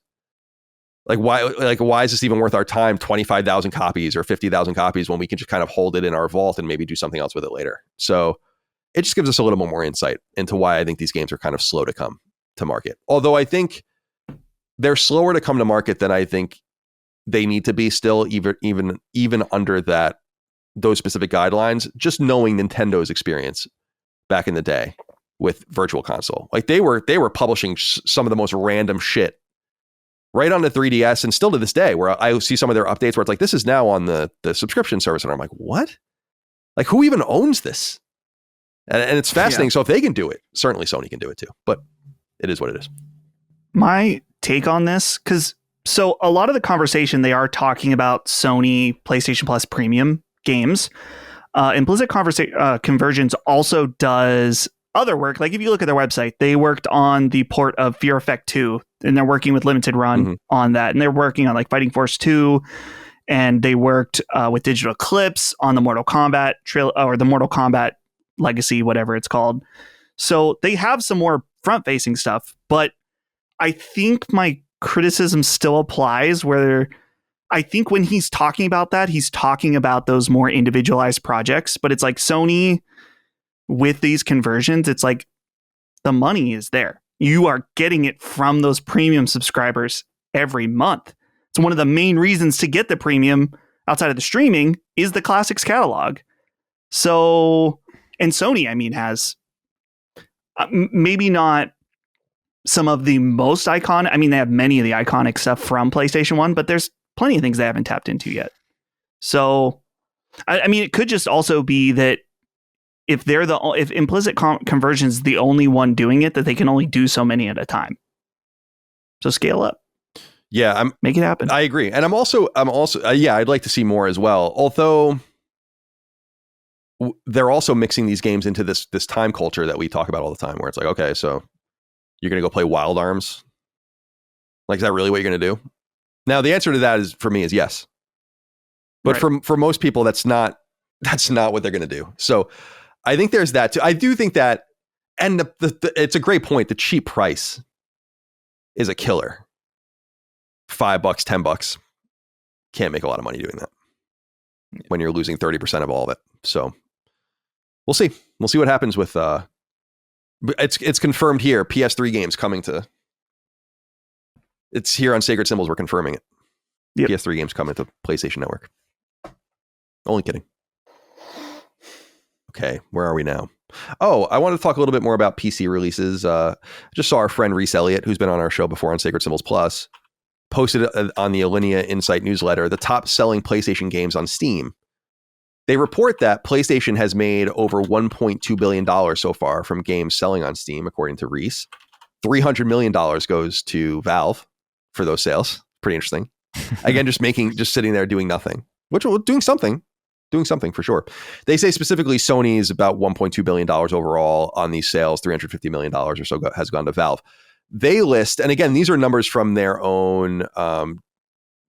Why is this even worth our time? 25,000 copies or 50,000 copies when we can just kind of hold it in our vault and maybe do something else with it later. So it just gives us a little bit more insight into why I think these games are kind of slow to come to market. Although I think they're slower to come to market than I think they need to be still, even under those specific guidelines, just knowing Nintendo's experience back in the day with Virtual Console. Like they were publishing some of the most random shit right on the 3DS and still to this day where I see some of their updates where it's like, this is now on the subscription service. And I'm like, what? Like who even owns this? And it's fascinating. Yeah. So if they can do it, certainly Sony can do it too, but it is what it is. My take on this, so a lot of the conversation, they are talking about Sony PlayStation Plus Premium games. Implicit Conversions also does other work. Like if you look at their website, they worked on the port of Fear Effect 2, and they're working with Limited Run on that. And they're working on like Fighting Force 2, and they worked with Digital Eclipse on the Mortal Kombat or the Mortal Kombat Legacy, whatever it's called. So they have some more front-facing stuff, but I think my criticism still applies where I think when he's talking about that, he's talking about those more individualized projects, but it's like Sony with these conversions, it's like the money is there. You are getting it from those premium subscribers every month. It's one of the main reasons to get the premium outside of the streaming is the classics catalog. So, and Sony, I mean, has maybe not some of the most iconic. I mean, they have many of the iconic stuff from PlayStation 1, but there's plenty of things they haven't tapped into yet. So, I mean, it could just also be that if implicit conversion is the only one doing it, that they can only do so many at a time. So scale up. Yeah, make it happen. I agree. And I'm also yeah, I'd like to see more as well. Although they're also mixing these games into this time culture that we talk about all the time, where it's like, okay, so you're going to go play Wild Arms? Like, is that really what you're going to do? Now, the answer to that is, for me, is yes. But right. for most people, that's not what they're going to do. So I think there's that too. I do think that, and it's a great point. The cheap price is a killer. $5, $10. Can't make a lot of money doing that when you're losing 30% of all of it. So we'll see. We'll see what happens with it's confirmed here. PS3 games coming to. It's here on Sacred Symbols. We're confirming it. Yep. PS3 games coming to PlayStation Network. Only kidding. Okay, where are we now? Oh, I wanted to talk a little bit more about PC releases. Just saw our friend Reese Elliott, who's been on our show before on Sacred Symbols Plus, posted on the Alinea Insight newsletter the top selling PlayStation games on Steam. They report that PlayStation has made over $1.2 billion so far from games selling on Steam, according to Reese. $300 million goes to Valve for those sales. Pretty interesting. Again, just sitting there doing nothing, doing something for sure. They say specifically Sony is about $1.2 billion overall on these sales. $350 million or so has gone to Valve. They list, and again, these are numbers from their own,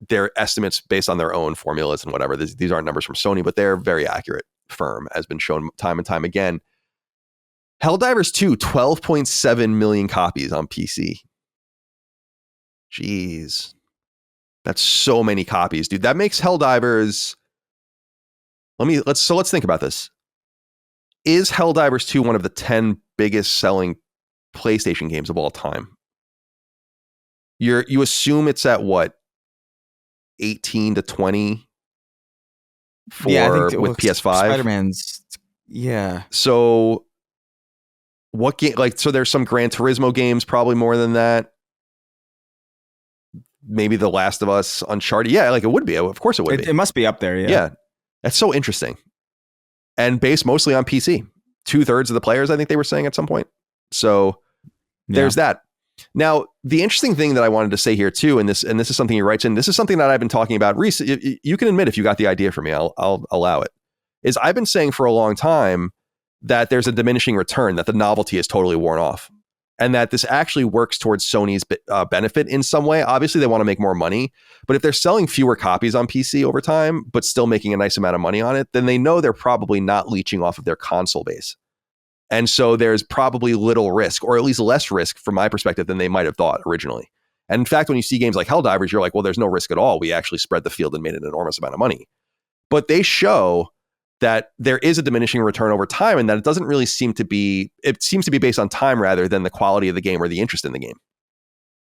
their estimates based on their own formulas and whatever. These aren't numbers from Sony, but they're very accurate firm, has been shown time and time again. Helldivers 2, 12.7 million copies on PC. Jeez. That's so many copies, dude. That makes Helldivers... Let's think about this. Is Helldivers 2 one of the 10 biggest selling PlayStation games of all time? You assume it's at what? 18 to 20 with PS5? Spider-Man's, yeah. So what game, so there's some Gran Turismo games, probably more than that. Maybe The Last of Us, Uncharted. Yeah, it would be. Of course it would be. It must be up there, yeah. Yeah. That's so interesting. And based mostly on PC. 2/3 of the players, I think they were saying at some point. So there's that. Now, the interesting thing that I wanted to say here too, and this is something he writes in, this is something that I've been talking about. Reese, you can admit if you got the idea from me, I'll allow it. Is I've been saying for a long time that there's a diminishing return, that the novelty is totally worn off. And that this actually works towards Sony's benefit in some way. Obviously, they want to make more money. But if they're selling fewer copies on PC over time, but still making a nice amount of money on it, then they know they're probably not leeching off of their console base. And so there's probably little risk, or at least less risk from my perspective than they might have thought originally. And in fact, when you see games like Helldivers, you're like, well, there's no risk at all. We actually spread the field and made an enormous amount of money. But they show that there is a diminishing return over time, and that it doesn't really seem to be, it seems to be based on time rather than the quality of the game or the interest in the game.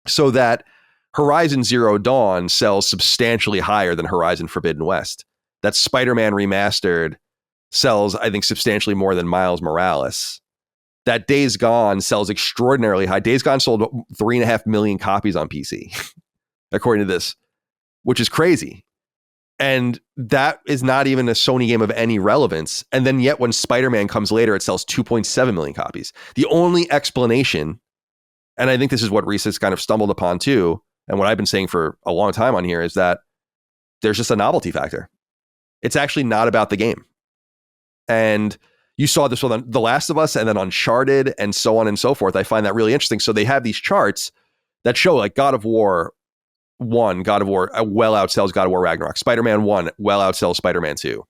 So that Horizon Zero Dawn sells substantially higher than Horizon Forbidden West. That Spider-Man Remastered sells, I think, substantially more than Miles Morales. That Days Gone sells extraordinarily high. Days Gone sold 3.5 million copies on PC, according to this, which is crazy. And that is not even a Sony game of any relevance. And then yet when Spider-Man comes later, it sells 2.7 million copies. The only explanation, and I think this is what Reese has kind of stumbled upon too, and what I've been saying for a long time on here, is that there's just a novelty factor. It's actually not about the game. And you saw this with The Last of Us and then Uncharted and so on and so forth. I find that really interesting. So they have these charts that show like God of War 1, God of War well outsells God of War Ragnarok. Spider-Man 1 well outsells Spider-Man 2.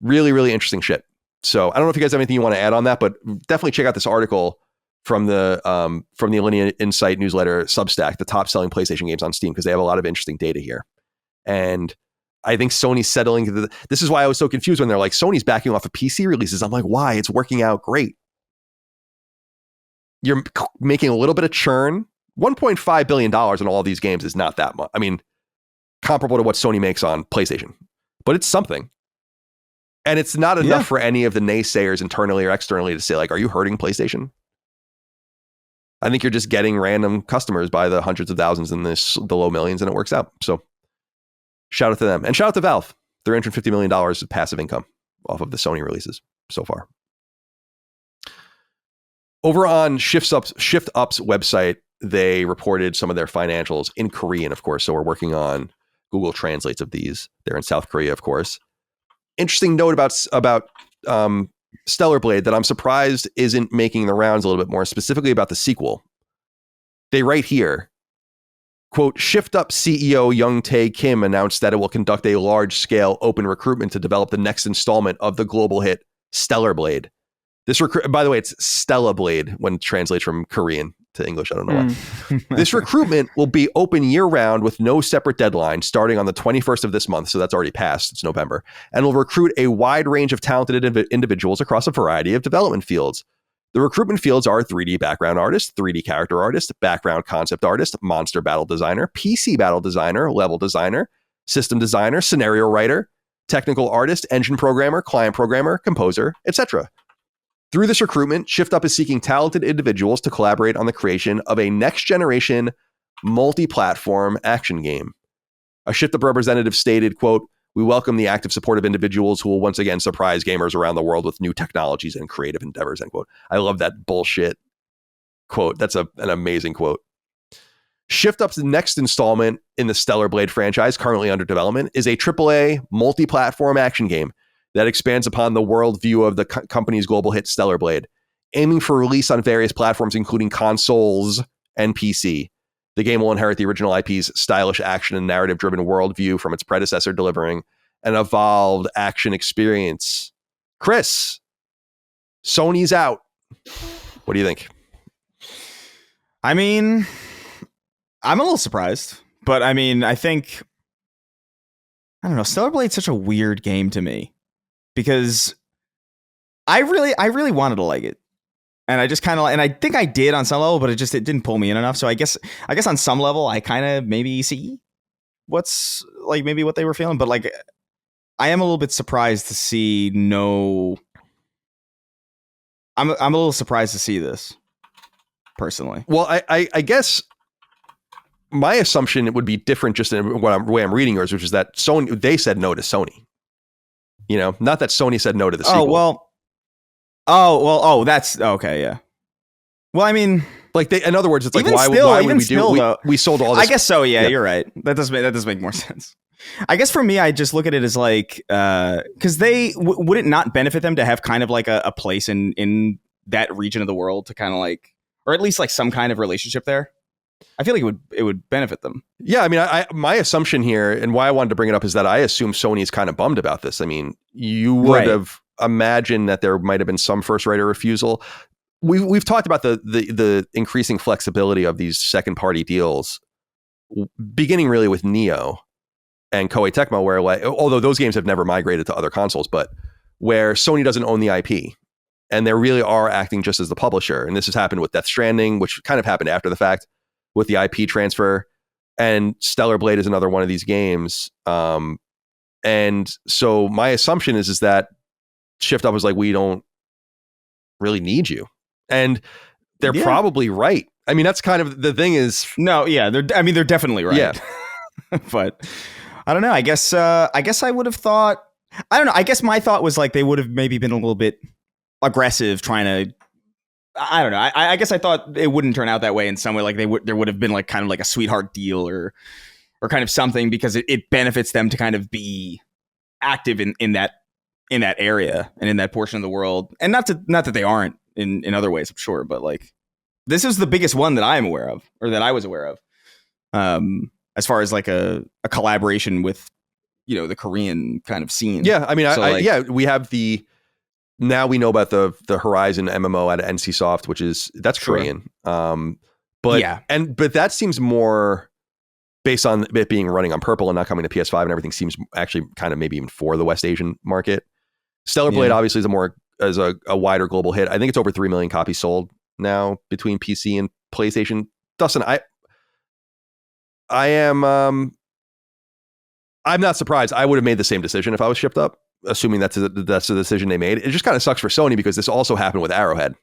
Really, really interesting shit. So I don't know if you guys have anything you want to add on that, but definitely check out this article from the Alinea Insight newsletter Substack, the top selling PlayStation games on Steam, because they have a lot of interesting data here. And I think Sony's settling. This is why I was so confused when they're like, Sony's backing off of PC releases. I'm like, why? It's working out great. You're making a little bit of churn. $1.5 billion in all of these games is not that much. I mean, comparable to what Sony makes on PlayStation, but it's something. And it's not enough for any of the naysayers internally or externally to say, like, are you hurting PlayStation? I think you're just getting random customers by the hundreds of thousands and the low millions, and it works out. So shout out to them. And shout out to Valve. $350 million of passive income off of the Sony releases so far. Over on ShiftUp's website, they reported some of their financials in Korean, of course. So we're working on Google Translates of these. They're in South Korea, of course. Interesting note about Stellar Blade that I'm surprised isn't making the rounds a little bit more, specifically about the sequel. They write here, quote, ShiftUp CEO Young Tae Kim announced that it will conduct a large-scale open recruitment to develop the next installment of the global hit Stellar Blade. By the way, it's Stella Blade when translates from Korean to English. I don't know why. This recruitment will be open year-round with no separate deadline, starting on the 21st of this month. So that's already passed. It's November. And will recruit a wide range of talented individuals across a variety of development fields. The recruitment fields are 3D background artist, 3D character artist, background concept artist, monster battle designer, PC battle designer, level designer, system designer, scenario writer, technical artist, engine programmer, client programmer, composer, etc. Through this recruitment, ShiftUp is seeking talented individuals to collaborate on the creation of a next-generation multi-platform action game. A ShiftUp representative stated, quote, we welcome the active support of individuals who will once again surprise gamers around the world with new technologies and creative endeavors, end quote. I love that bullshit quote. That's an amazing quote. ShiftUp's next installment in the Stellar Blade franchise, currently under development, is a AAA multi-platform action game that expands upon the worldview of the company's global hit Stellar Blade, aiming for release on various platforms, including consoles and PC. The game will inherit the original IP's stylish action and narrative-driven worldview from its predecessor, delivering an evolved action experience. Chris, Sony's out. What do you think? I mean, I'm a little surprised, but I mean, I don't know. Stellar Blade's such a weird game to me because I really wanted to like it. And I just kind of, and I think I did on some level, but it didn't pull me in enough. So I guess on some level, I kind of maybe see what's like, maybe what they were feeling, but like, I am a little bit surprised to see I'm a little surprised to see this personally. Well, I guess my assumption it would be different just in the way I'm reading yours, which is that Sony, they said no to Sony. You know, not that Sony said no to the sequel. That's okay. Yeah. Well, I mean, like in other words, it's like, why would we do it? We sold all this. I guess so. Yeah, you're right. That does make more sense. I guess for me, I just look at it as like, because would it not benefit them to have kind of like a place in that region of the world to kind of like, or at least like some kind of relationship there? I feel like it would benefit them. Yeah, I mean, my assumption here and why I wanted to bring it up is that I assume Sony is kind of bummed about this. I mean, you would have imagined that there might have been some first right of refusal. We've talked about the increasing flexibility of these second party deals, beginning really with Neo and Koei Tecmo, where like, although those games have never migrated to other consoles, but where Sony doesn't own the IP and they really are acting just as the publisher. And this has happened with Death Stranding, which kind of happened after the fact with the IP transfer, and Stellar Blade is another one of these games. And so my assumption is that ShiftUp was like, we don't really need you. And they're probably right. I mean, that's kind of the thing is. No, yeah, they're definitely right. Yeah. But I don't know. I guess I would have thought, I don't know. I guess my thought was like they would have maybe been a little bit aggressive trying to, I don't know. I guess I thought it wouldn't turn out that way in some way. Like there would have been like kind of like a sweetheart deal or kind of something because it benefits them to kind of be active in that area and in that portion of the world. And not that they aren't in other ways, I'm sure, but like this is the biggest one that I'm aware of, or that I was aware of. As far as like a collaboration with, you know, the Korean kind of scene. Yeah, I mean, we have now we know about the Horizon MMO at NCSoft, which that's Korean. But that seems more based on it being running on Purple and not coming to PS5 and everything seems actually kind of maybe even for the West Asian market. Stellar Blade obviously is a wider global hit. I think it's over 3 million copies sold now between PC and PlayStation. Dustin, I'm not surprised. I would have made the same decision if I was ShiftUp, assuming that's the decision they made. It just kind of sucks for Sony because this also happened with Arrowhead.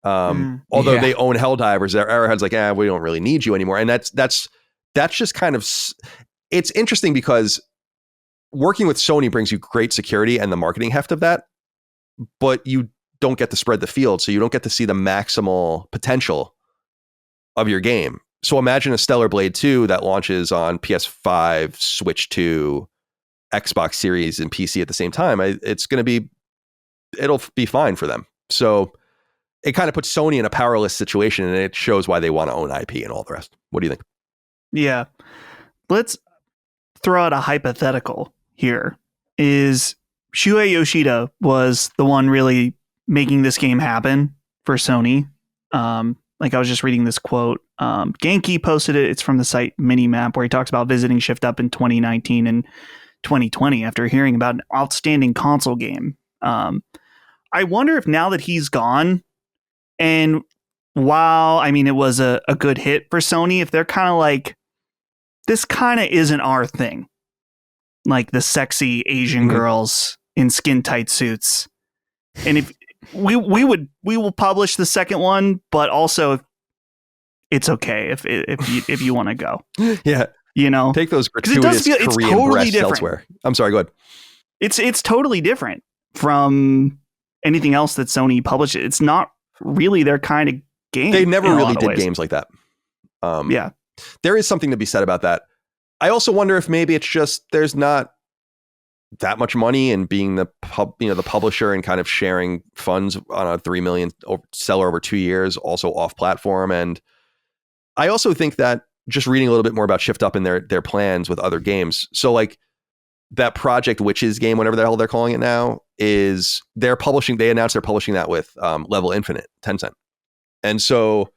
Although they own Helldivers, Arrowhead's like, we don't really need you anymore. And that's just kind of, it's interesting because working with Sony brings you great security and the marketing heft of that, but you don't get to spread the field. So you don't get to see the maximal potential of your game. So imagine a Stellar Blade 2 that launches on PS5, Switch 2, Xbox Series, and PC at the same time. It'll be fine for them. So it kind of puts Sony in a powerless situation, and it shows why they want to own IP and all the rest. What do you think? Yeah. Let's throw out a hypothetical here. Is Shuhei Yoshida was the one really making this game happen for Sony. Like I was just reading this quote. Genki posted it. It's from the site Minimap, where he talks about visiting Shift Up in 2019 and 2020 after hearing about an outstanding console game. I wonder if now that he's gone, and while I mean it was a good hit for Sony, if they're kind of like, this kind of isn't our thing. Like the sexy Asian girls in skin tight suits. And if we will publish the second one, but also it's okay if you want to go. Yeah. You know, take those gratuitous Korean totally breasts different. Elsewhere. I'm sorry, go ahead. It's totally different from anything else that Sony published. It's not really their kind of game. They never really did games like that. Yeah. There is something to be said about that. I also wonder if maybe it's just there's not that much money in being the publisher and kind of sharing funds on a 3 million seller over 2 years, also off platform. And I also think that just reading a little bit more about Shift Up and their plans with other games. So like that Project Witches game, whatever the hell they're calling it now, is they announced they're publishing that with Level Infinite, Tencent. And so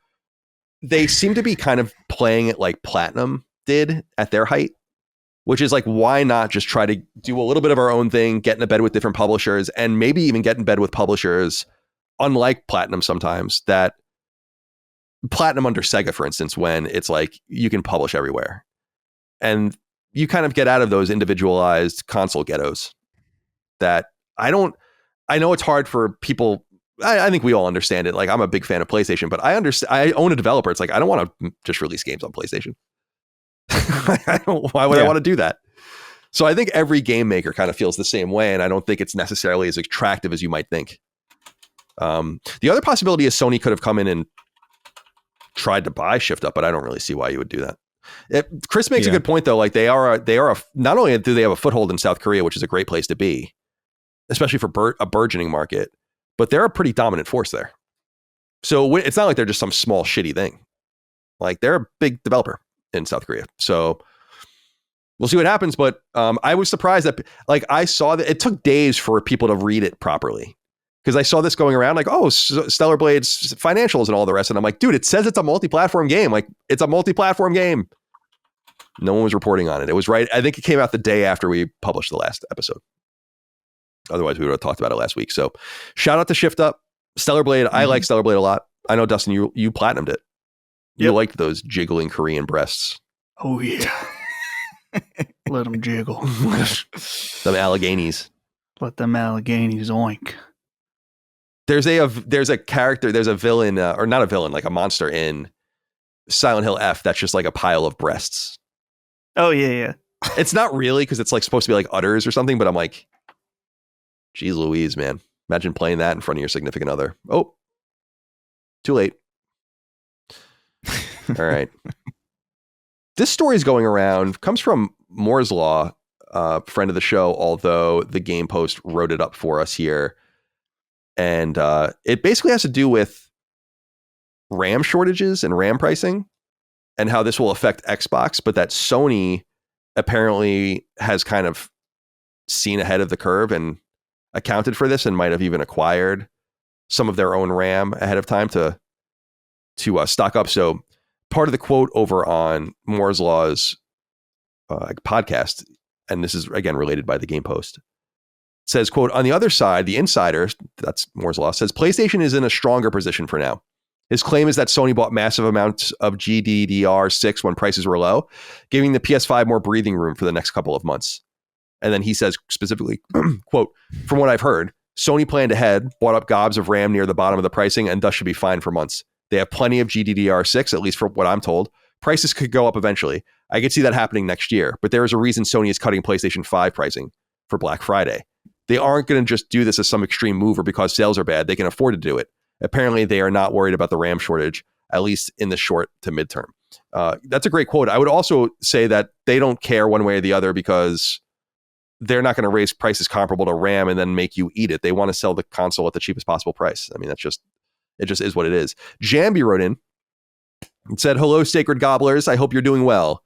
they seem to be kind of playing it like Platinum did at their height, which is like, why not just try to do a little bit of our own thing, get in bed with different publishers, and maybe even get in bed with publishers, unlike Platinum sometimes, that Platinum under Sega, for instance, when it's like you can publish everywhere. And you kind of get out of those individualized console ghettos that I know it's hard for people. I think we all understand it. Like, I'm a big fan of PlayStation, but I own a developer. It's like, I don't want to just release games on PlayStation. Why would I want to do that? So I think every game maker kind of feels the same way, and I don't think it's necessarily as attractive as you might think. The other possibility is Sony could have come in and tried to buy Shift Up, but I don't really see why you would do that. Chris makes a good point though. Like they are not only do they have a foothold in South Korea, which is a great place to be, especially for a burgeoning market, but they're a pretty dominant force there. So it's not like they're just some small shitty thing. Like they're a big developer in South Korea. So we'll see what happens. But I was surprised that like I saw that it took days for people to read it properly. Because I saw this going around like, oh, Stellar Blade's financials and all the rest. And I'm like, dude, it says it's a multi-platform game. Like, it's a multi-platform game. No one was reporting on it. It was right. I think it came out the day after we published the last episode. Otherwise, we would have talked about it last week. So shout out to Shift Up. Stellar Blade. I like Stellar Blade a lot. I know, Dustin, you platinumed it. You liked those jiggling Korean breasts. Oh, yeah. Let them jiggle. Them Alleghenies. Let them Alleghenies oink. There's a character, there's a villain, or not a villain, like a monster in Silent Hill F that's just like a pile of breasts. Oh, yeah. It's not really, because it's like supposed to be like udders or something, but I'm like, geez Louise, man. Imagine playing that in front of your significant other. Oh, too late. All right. This story is going around, comes from Moore's Law, friend of the show, although the Game Post wrote it up for us here. And it basically has to do with RAM shortages and RAM pricing and how this will affect Xbox, but that Sony apparently has kind of seen ahead of the curve and accounted for this and might have even acquired some of their own RAM ahead of time to stock up. So part of the quote over on Moore's Law's podcast, and this is again related by the Game Post, says, quote, on the other side, the insider, that's Moore's Law, says PlayStation is in a stronger position for now. His claim is that Sony bought massive amounts of GDDR6 when prices were low, giving the PS5 more breathing room for the next couple of months. And then he says specifically, quote, from what I've heard, Sony planned ahead, bought up gobs of RAM near the bottom of the pricing, and thus should be fine for months. They have plenty of GDDR6, at least for what I'm told. Prices could go up eventually. I could see that happening next year, but there is a reason Sony is cutting PlayStation 5 pricing for Black Friday. They aren't going to just do this as some extreme move or because sales are bad. They can afford to do it. Apparently, they are not worried about the RAM shortage, at least in the short to midterm. That's a great quote. I would also say that they don't care one way or the other because they're not going to raise prices comparable to RAM and then make you eat it. They want to sell the console at the cheapest possible price. I mean, it just is what it is. Jambi wrote in and said, "Hello, Sacred Gobblers. I hope you're doing well.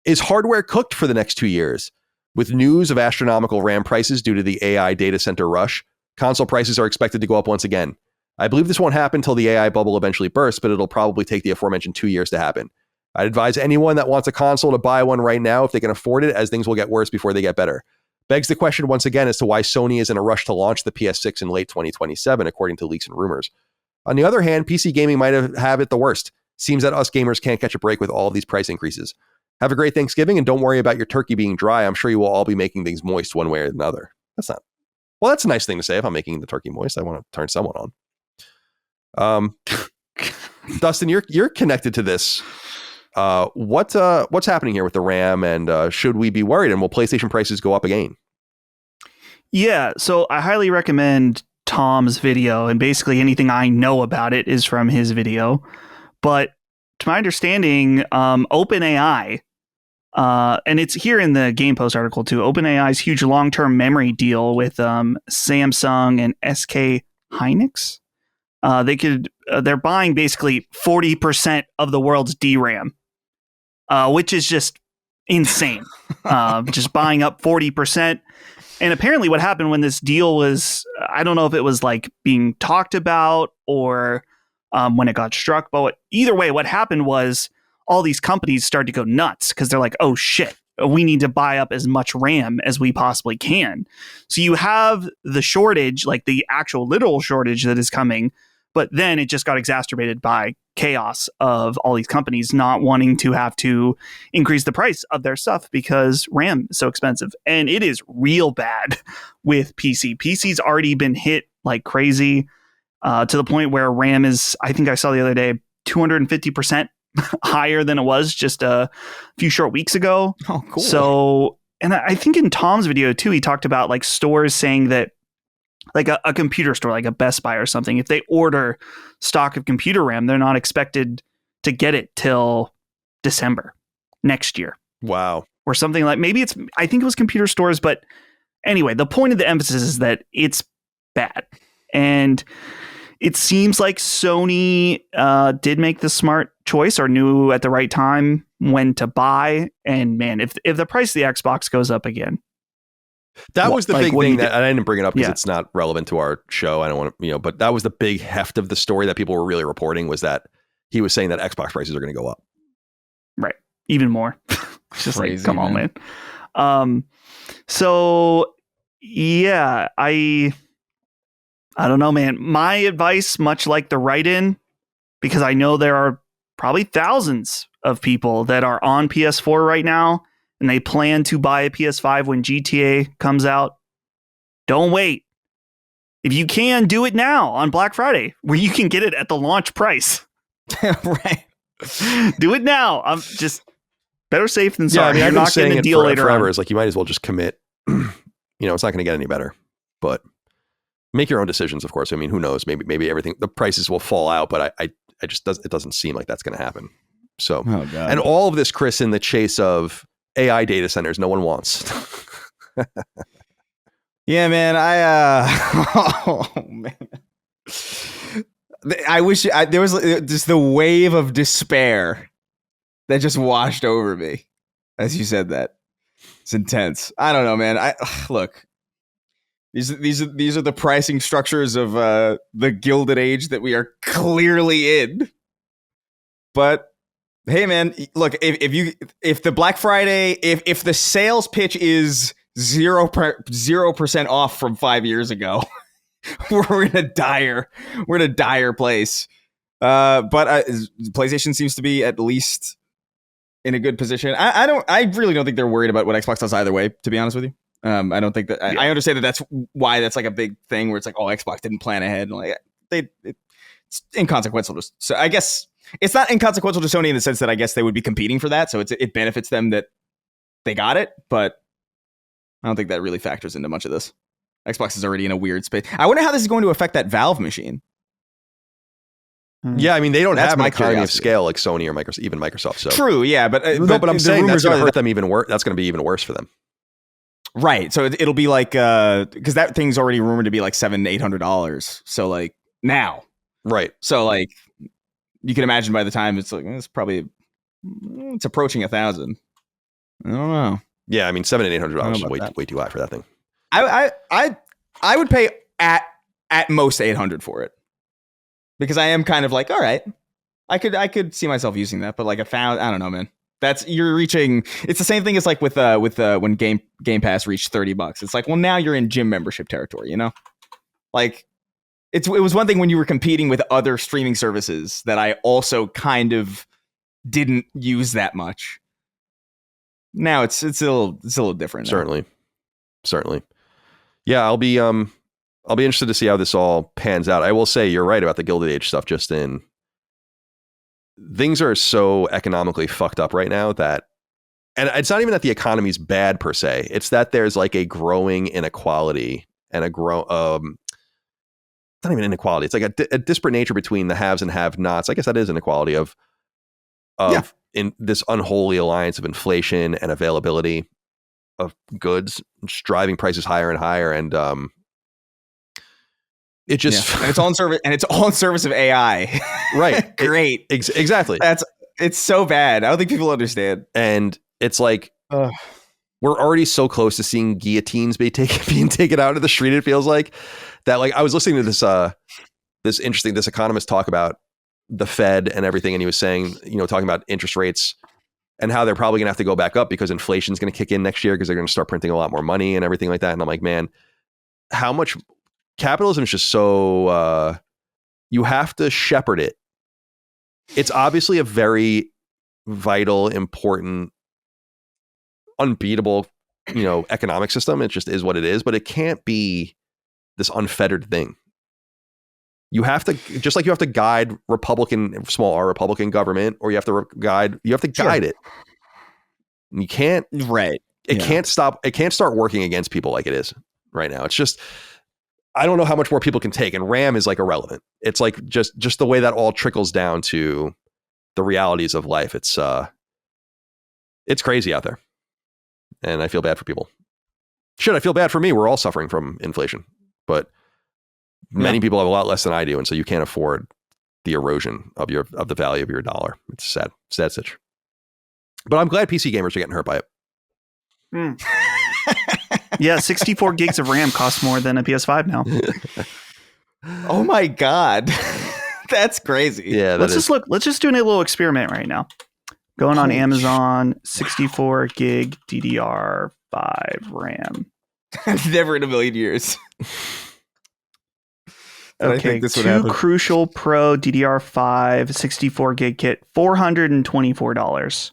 Is hardware cooked for the next 2 years? With news of astronomical RAM prices due to the AI data center rush, console prices are expected to go up once again. I believe this won't happen until the AI bubble eventually bursts, but it'll probably take the aforementioned 2 years to happen. I'd advise anyone that wants a console to buy one right now if they can afford it, as things will get worse before they get better. Begs the question once again as to why Sony is in a rush to launch the PS6 in late 2027, according to leaks and rumors. On the other hand, PC gaming might have it the worst. Seems that us gamers can't catch a break with all of these price increases. Have a great Thanksgiving, and don't worry about your turkey being dry. I'm sure you will all be making things moist one way or another." That's a nice thing to say. If I'm making the turkey moist, I want to turn someone on. Dustin, you're connected to this. What's happening here with the RAM, and should we be worried? And will PlayStation prices go up again? Yeah, so I highly recommend Tom's video, and basically anything I know about it is from his video. But to my understanding, OpenAI, and it's here in the Game Post article too, OpenAI's huge long-term memory deal with Samsung and SK Hynix. They're buying basically 40% of the world's DRAM, which is just insane. Just buying up 40%. And apparently what happened when this deal was, I don't know if it was like being talked about or when it got struck, but either way, what happened was all these companies started to go nuts because they're like, oh shit, we need to buy up as much RAM as we possibly can. So you have the shortage, like the actual literal shortage that is coming, but then it just got exacerbated by chaos of all these companies not wanting to have to increase the price of their stuff because RAM is so expensive. And it is real bad with PC. PC's already been hit like crazy to the point where RAM is, I think I saw the other day, 250% higher than it was just a few short weeks ago. Oh, cool. So, and I think in Tom's video too, he talked about like stores saying that like a computer store, like a Best Buy or something, if they order stock of computer RAM, they're not expected to get it till December next year. Wow. Or something like, maybe it's, I think it was computer stores, but anyway, the point of the emphasis is that it's bad. And it seems like Sony did make the smart choice or knew at the right time when to buy. And man, if the price of the Xbox goes up again, that was the big thing that, and I didn't bring it up because it's not relevant to our show. I don't want to, but that was the big heft of the story that people were really reporting, was that he was saying that Xbox prices are going to go up. Right. Even more. It's just crazy, like, come on, man. So yeah, I don't know, man. My advice, much like the write-in, because I know there are probably thousands of people that are on PS4 right now, and they plan to buy a PS5 when GTA comes out. Don't wait. If you can, do it now on Black Friday, where you can get it at the launch price. Right. Do it now. I'm just better safe than sorry. Yeah, I mean, You're not getting a deal later forever. on. It's like, you might as well just commit. It's not going to get any better. But make your own decisions, of course. I mean, who knows? Maybe everything, the prices will fall out, but it doesn't seem like that's going to happen. So, and all of this, Chris, in the chase of AI data centers no one wants. Yeah, man. Oh man. I wish there was just the wave of despair that just washed over me as you said that. It's intense. I don't know, man. Look. These are the pricing structures of the Gilded Age that we are clearly in. But hey, man, look, if the Black Friday, if the sales pitch is 0% off from 5 years ago, we're in a dire place. But PlayStation seems to be at least in a good position. I really don't think they're worried about what Xbox does either way, to be honest with you. I don't think that I understand that that's why that's like a big thing where it's like, oh, Xbox didn't plan ahead. And like it's inconsequential. So I guess it's not inconsequential to Sony in the sense that I guess they would be competing for that. So it benefits them that they got it, but I don't think that really factors into much of this. Xbox is already in a weird space. I wonder how this is going to affect that Valve machine. Yeah, I mean, they don't have an economy of scale like Sony or Microsoft, even Microsoft. So true, yeah, but I'm saying that's going to hurt them even worse. That's going to be even worse for them. Right. So it'll be like because that thing's already rumored to be like $700-800. So like now, right. So like you can imagine by the time it's approaching 1,000. I don't know. Yeah, I mean, $700-800 is way too high for that thing. I would pay at most 800 for it. Because I am kind of like, all right, I could see myself using that, but like I don't know, man. You're reaching. It's the same thing as like with when Game Pass reached $30. It's like, well, now you're in gym membership territory, you know? Like it was one thing when you were competing with other streaming services that I also kind of didn't use that much. Now it's a little different. Certainly. Yeah, I'll be interested to see how this all pans out. I will say you're right about the Gilded Age stuff. Just in things are so economically fucked up right now that, and it's not even that the economy's bad per se. It's that there's like a growing inequality and it's not even inequality. It's like a disparate nature between the haves and have-nots. I guess that is inequality of in this unholy alliance of inflation and availability of goods, just driving prices higher and higher, and it just and it's all in service of AI. Right. Great. Exactly. It's so bad. I don't think people understand. And it's like we're already so close to seeing guillotines being taken out of the street. It feels like that. Like I was listening to this economist talk about the Fed and everything, and he was saying, talking about interest rates and how they're probably going to have to go back up because inflation is going to kick in next year because they're going to start printing a lot more money and everything like that. And I'm like, man, how much capitalism is just so you have to shepherd it. It's obviously a very vital, important, unbeatable, economic system. It just is what it is, but it can't be this unfettered thing. You have to, just like you have to guide small R Republican government, or you have to guide it. And you can't, right. It can't start working against people like it is right now. It's just, I don't know how much more people can take, and RAM is like irrelevant. It's like just the way that all trickles down to the realities of life. It's crazy out there, and I feel bad for people. I feel bad for me. We're all suffering from inflation, but many people have a lot less than I do, and so you can't afford the erosion of the value of your dollar. It's sad stitch. But I'm glad PC gamers are getting hurt by it. Yeah, 64 gigs of RAM costs more than a PS5 now. Oh my God. That's crazy. Yeah, let's just do a little experiment right now. Going on Amazon, 64 gig DDR5 RAM. Never in a million years. Okay, two Crucial Pro DDR5 64 gig kit, $424.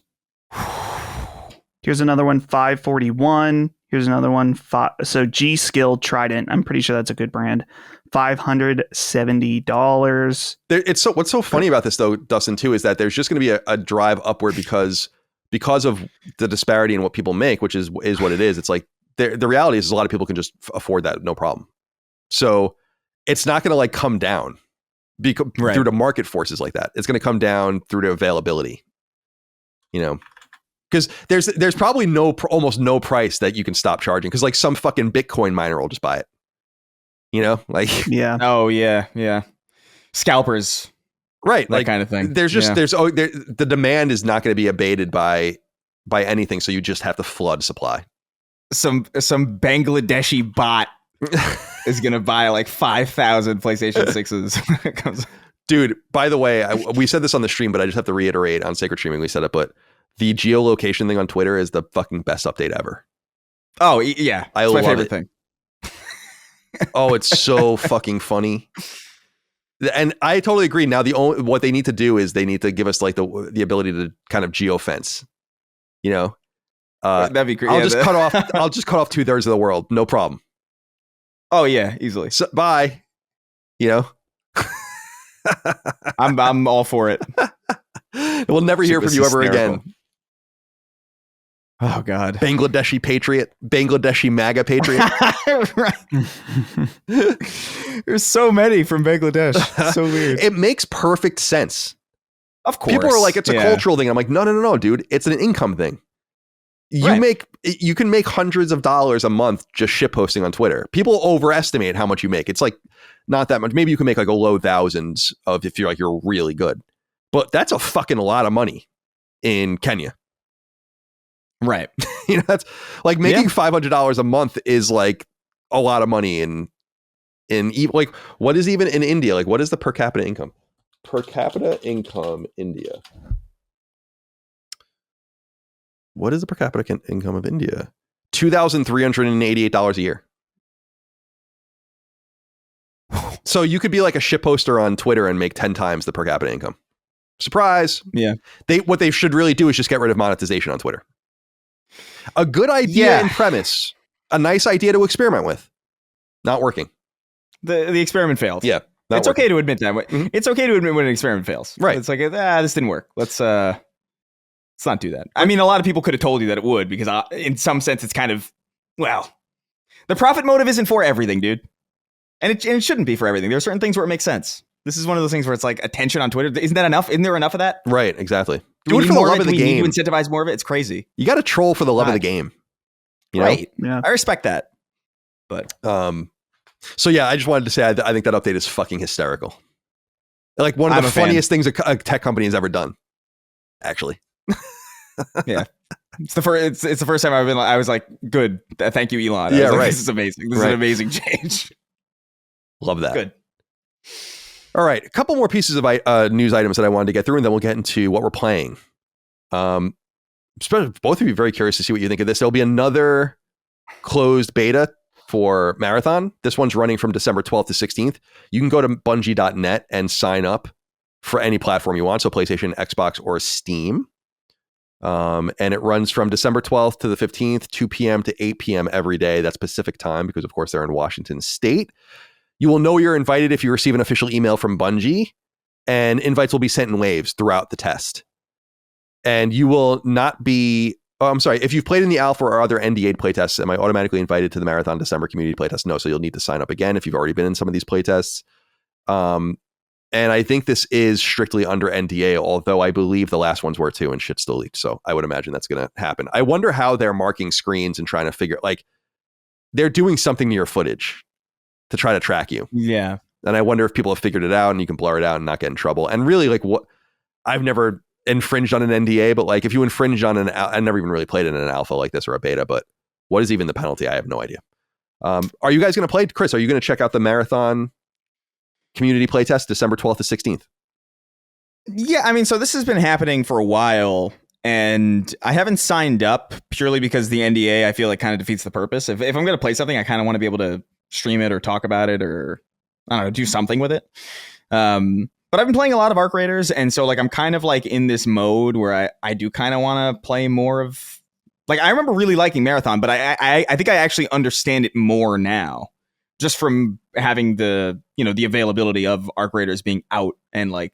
Here's another one, $541. Here's another one, so G-Skill Trident. I'm pretty sure that's a good brand. $570. What's so funny about this though, Dustin, too, is that there's just going to be a drive upward because of the disparity in what people make, which is what it is. It's like the reality is a lot of people can just afford that, no problem. So it's not going to like come down through the market forces like that. It's going to come down through the availability, because there's probably almost no price that you can stop charging, because like some fucking Bitcoin miner will just buy it. Yeah. Oh yeah. Scalpers, right? That kind of thing. There's just the demand is not going to be abated by anything, so you just have to flood supply. Some Bangladeshi bot is going to buy like 5,000 PlayStation 6s. Dude, by the way, we said this on the stream, but I just have to reiterate on Sacred Streaming, we said it, but the geolocation thing on Twitter is the fucking best update ever. Oh, yeah. I love my favorite thing. Oh, it's so fucking funny. And I totally agree. Now, what they need to do is they need to give us like the ability to kind of geofence, That'd be great. I'll just cut off 2/3 of the world. No problem. Oh yeah, easily. So, bye. I'm all for it. We'll never hear from you ever again. Oh God. Bangladeshi patriot. Bangladeshi MAGA patriot. There's so many from Bangladesh. So weird. It makes perfect sense. Of course. People are like, it's a cultural thing. I'm like, no, dude. It's an income thing. You can make hundreds of dollars a month just shit posting on Twitter. People overestimate how much you make. It's like not that much. Maybe you can make like a low thousands of if you're really good. But that's a fucking lot of money in Kenya. Right. That's like making $500 a month is like a lot of money in like what is even in India? Like what is the per capita income? Per capita income India. What is the per capita income of India? $2,388 a year. So you could be like a shit poster on Twitter and make 10 times the per capita income. Surprise. Yeah. What they should really do is just get rid of monetization on Twitter. A good idea in premise. A nice idea to experiment with. Not working. The experiment failed. Yeah. It's okay to admit that. Mm-hmm. It's okay to admit when an experiment fails. Right. It's like, this didn't work. Let's not do that. I mean, a lot of people could have told you that it would because in some sense it's kind of, the profit motive isn't for everything, dude. And it shouldn't be for everything. There are certain things where it makes sense. This is one of those things where it's like attention on Twitter. Isn't that enough? Isn't there enough of that? Right, exactly. Do it for the love of the game. Need to incentivize more of it? It's crazy. You got to troll for the love of the game. Right. Yeah. I respect that. But so yeah, I just wanted to say I think that update is fucking hysterical. Like one of the funniest things a tech company has ever done. Actually. Yeah. It's the first time I was like, good. Thank you, Elon. Yeah, like, right. This is amazing. This is an amazing change. Love that. Good. All right, a couple more pieces of news items that I wanted to get through, and then we'll get into what we're playing. Both of you very curious to see what you think of this. There'll be another closed beta for Marathon. This one's running from December 12th to 16th. You can go to Bungie.net and sign up for any platform you want, so PlayStation, Xbox, or Steam. And it runs from December 12th to the 15th, 2 p.m. to 8 p.m. every day. That's Pacific time because, of course, they're in Washington State. You will know you're invited if you receive an official email from Bungie, and invites will be sent in waves throughout the test. And you will not be... Oh, I'm sorry. If you've played in the alpha or other NDA playtests, am I automatically invited to the Marathon December community playtest? No, so you'll need to sign up again if you've already been in some of these playtests. And I think this is strictly under NDA, although I believe the last ones were too, and shit still leaked. So I would imagine that's going to happen. I wonder how they're marking screens and trying to figure... Like, they're doing something to your footage to try to track you. Yeah. And I wonder if people have figured it out and you can blur it out and not get in trouble. And really, like, what... I've never infringed on an NDA, but like if you infringe on I never even really played it in an alpha like this or a beta, but what is even the penalty? I have no idea. Are you guys going to play? Chris, are you going to check out the Marathon community playtest December 12th to 16th? Yeah, I mean, so this has been happening for a while, and I haven't signed up purely because the NDA, I feel like, kind of defeats the purpose. If I'm going to play something, I kind of want to be able to stream it or talk about it or, I don't know, do something with it. But I've been playing a lot of Arc Raiders, and so like I'm kind of like in this mode where I do kind of want to play more of... Like, I remember really liking Marathon, but I think I actually understand it more now, just from having the availability of Arc Raiders being out and like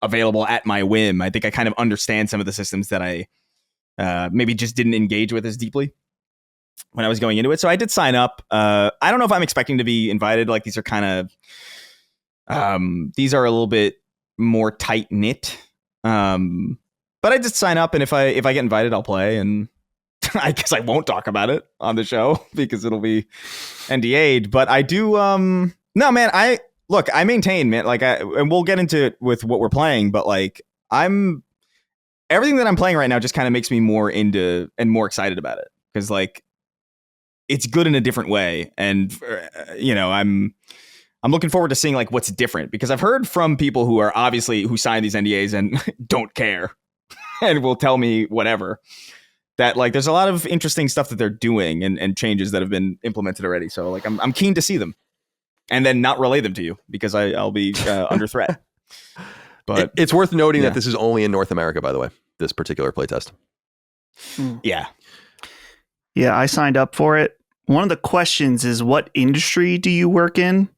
available at my whim. I think I kind of understand some of the systems that I maybe just didn't engage with as deeply when I was going into it. So I did sign up. I don't know if I'm expecting to be invited. Like, these are kind of... these are a little bit more tight knit. But I just sign up, and if I get invited, I'll play, and I guess I won't talk about it on the show because it'll be NDA'd. But I do. No, man. I maintain, man. Like, and we'll get into it with what we're playing, but like, everything that I'm playing right now just kind of makes me more into and more excited about it because like it's good in a different way, and I'm looking forward to seeing like what's different because I've heard from people who sign these NDAs and don't care and will tell me whatever, that like there's a lot of interesting stuff that they're doing and changes that have been implemented already. So like I'm keen to see them and then not relay them to you because I'll be under threat. But it's worth noting that this is only in North America, by the way, this particular playtest. Yeah. Yeah, I signed up for it. One of the questions is, what industry do you work in?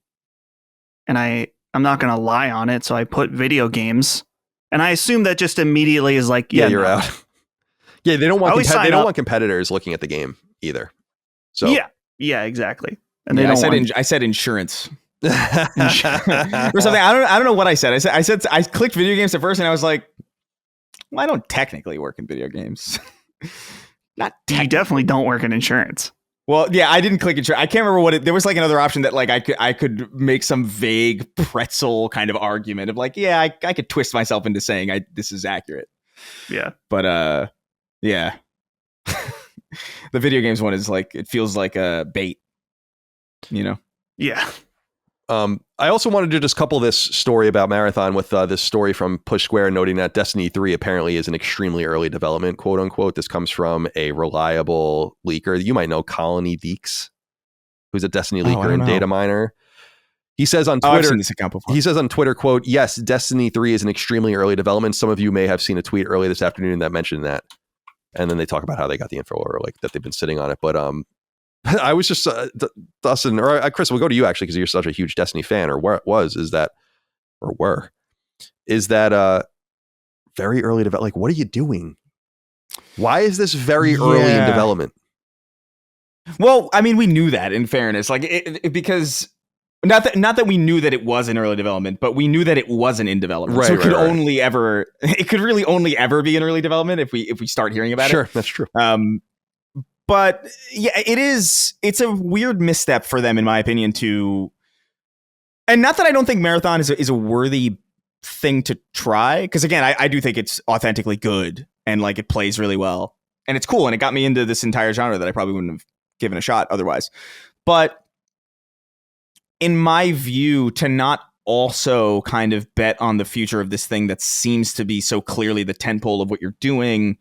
And I'm not going to lie on it, so I put video games. And I assume that just immediately is like, yeah, you're out. Yeah, they don't want they don't want competitors looking at the game either. So yeah, exactly. And I said insurance. Or something. I don't know what I said. I clicked video games at first, and I was like, well, I don't technically work in video games. You definitely don't work in insurance. Well, yeah, I didn't click insurance. I can't remember what there was like another option that like I could make some vague pretzel kind of argument of like, yeah, I could twist myself into saying this is accurate. Yeah. But yeah. The video games one is like, it feels like a bait, you know? Yeah. I also wanted to just couple this story about Marathon with this story from Push Square noting that Destiny 3 apparently is an extremely early development, quote unquote. This comes from a reliable leaker. You might know Colin Deeks, who's a Destiny leaker and data miner. He says on Twitter, I've seen this account before. He says on Twitter, quote, yes, Destiny 3 is an extremely early development. Some of you may have seen a tweet early this afternoon that mentioned that. And then they talk about how they got the info or like that they've been sitting on it. But I was just, Dustin, or Chris, we'll go to you actually, because you're such a huge Destiny fan, or is that very early development? Like, what are you doing? Why is this very early in development? Well, I mean, we knew that, in fairness, like because not that we knew that it was in early development, but we knew that it wasn't in development. Right, so it could really only ever be in early development if we start hearing about it. Sure, that's true. But yeah, it's a weird misstep for them, in my opinion, and not that I don't think Marathon is a worthy thing to try. Because again, I do think it's authentically good and like it plays really well and it's cool. And it got me into this entire genre that I probably wouldn't have given a shot otherwise. But in my view, to not also kind of bet on the future of this thing that seems to be so clearly the tentpole of what you're doing,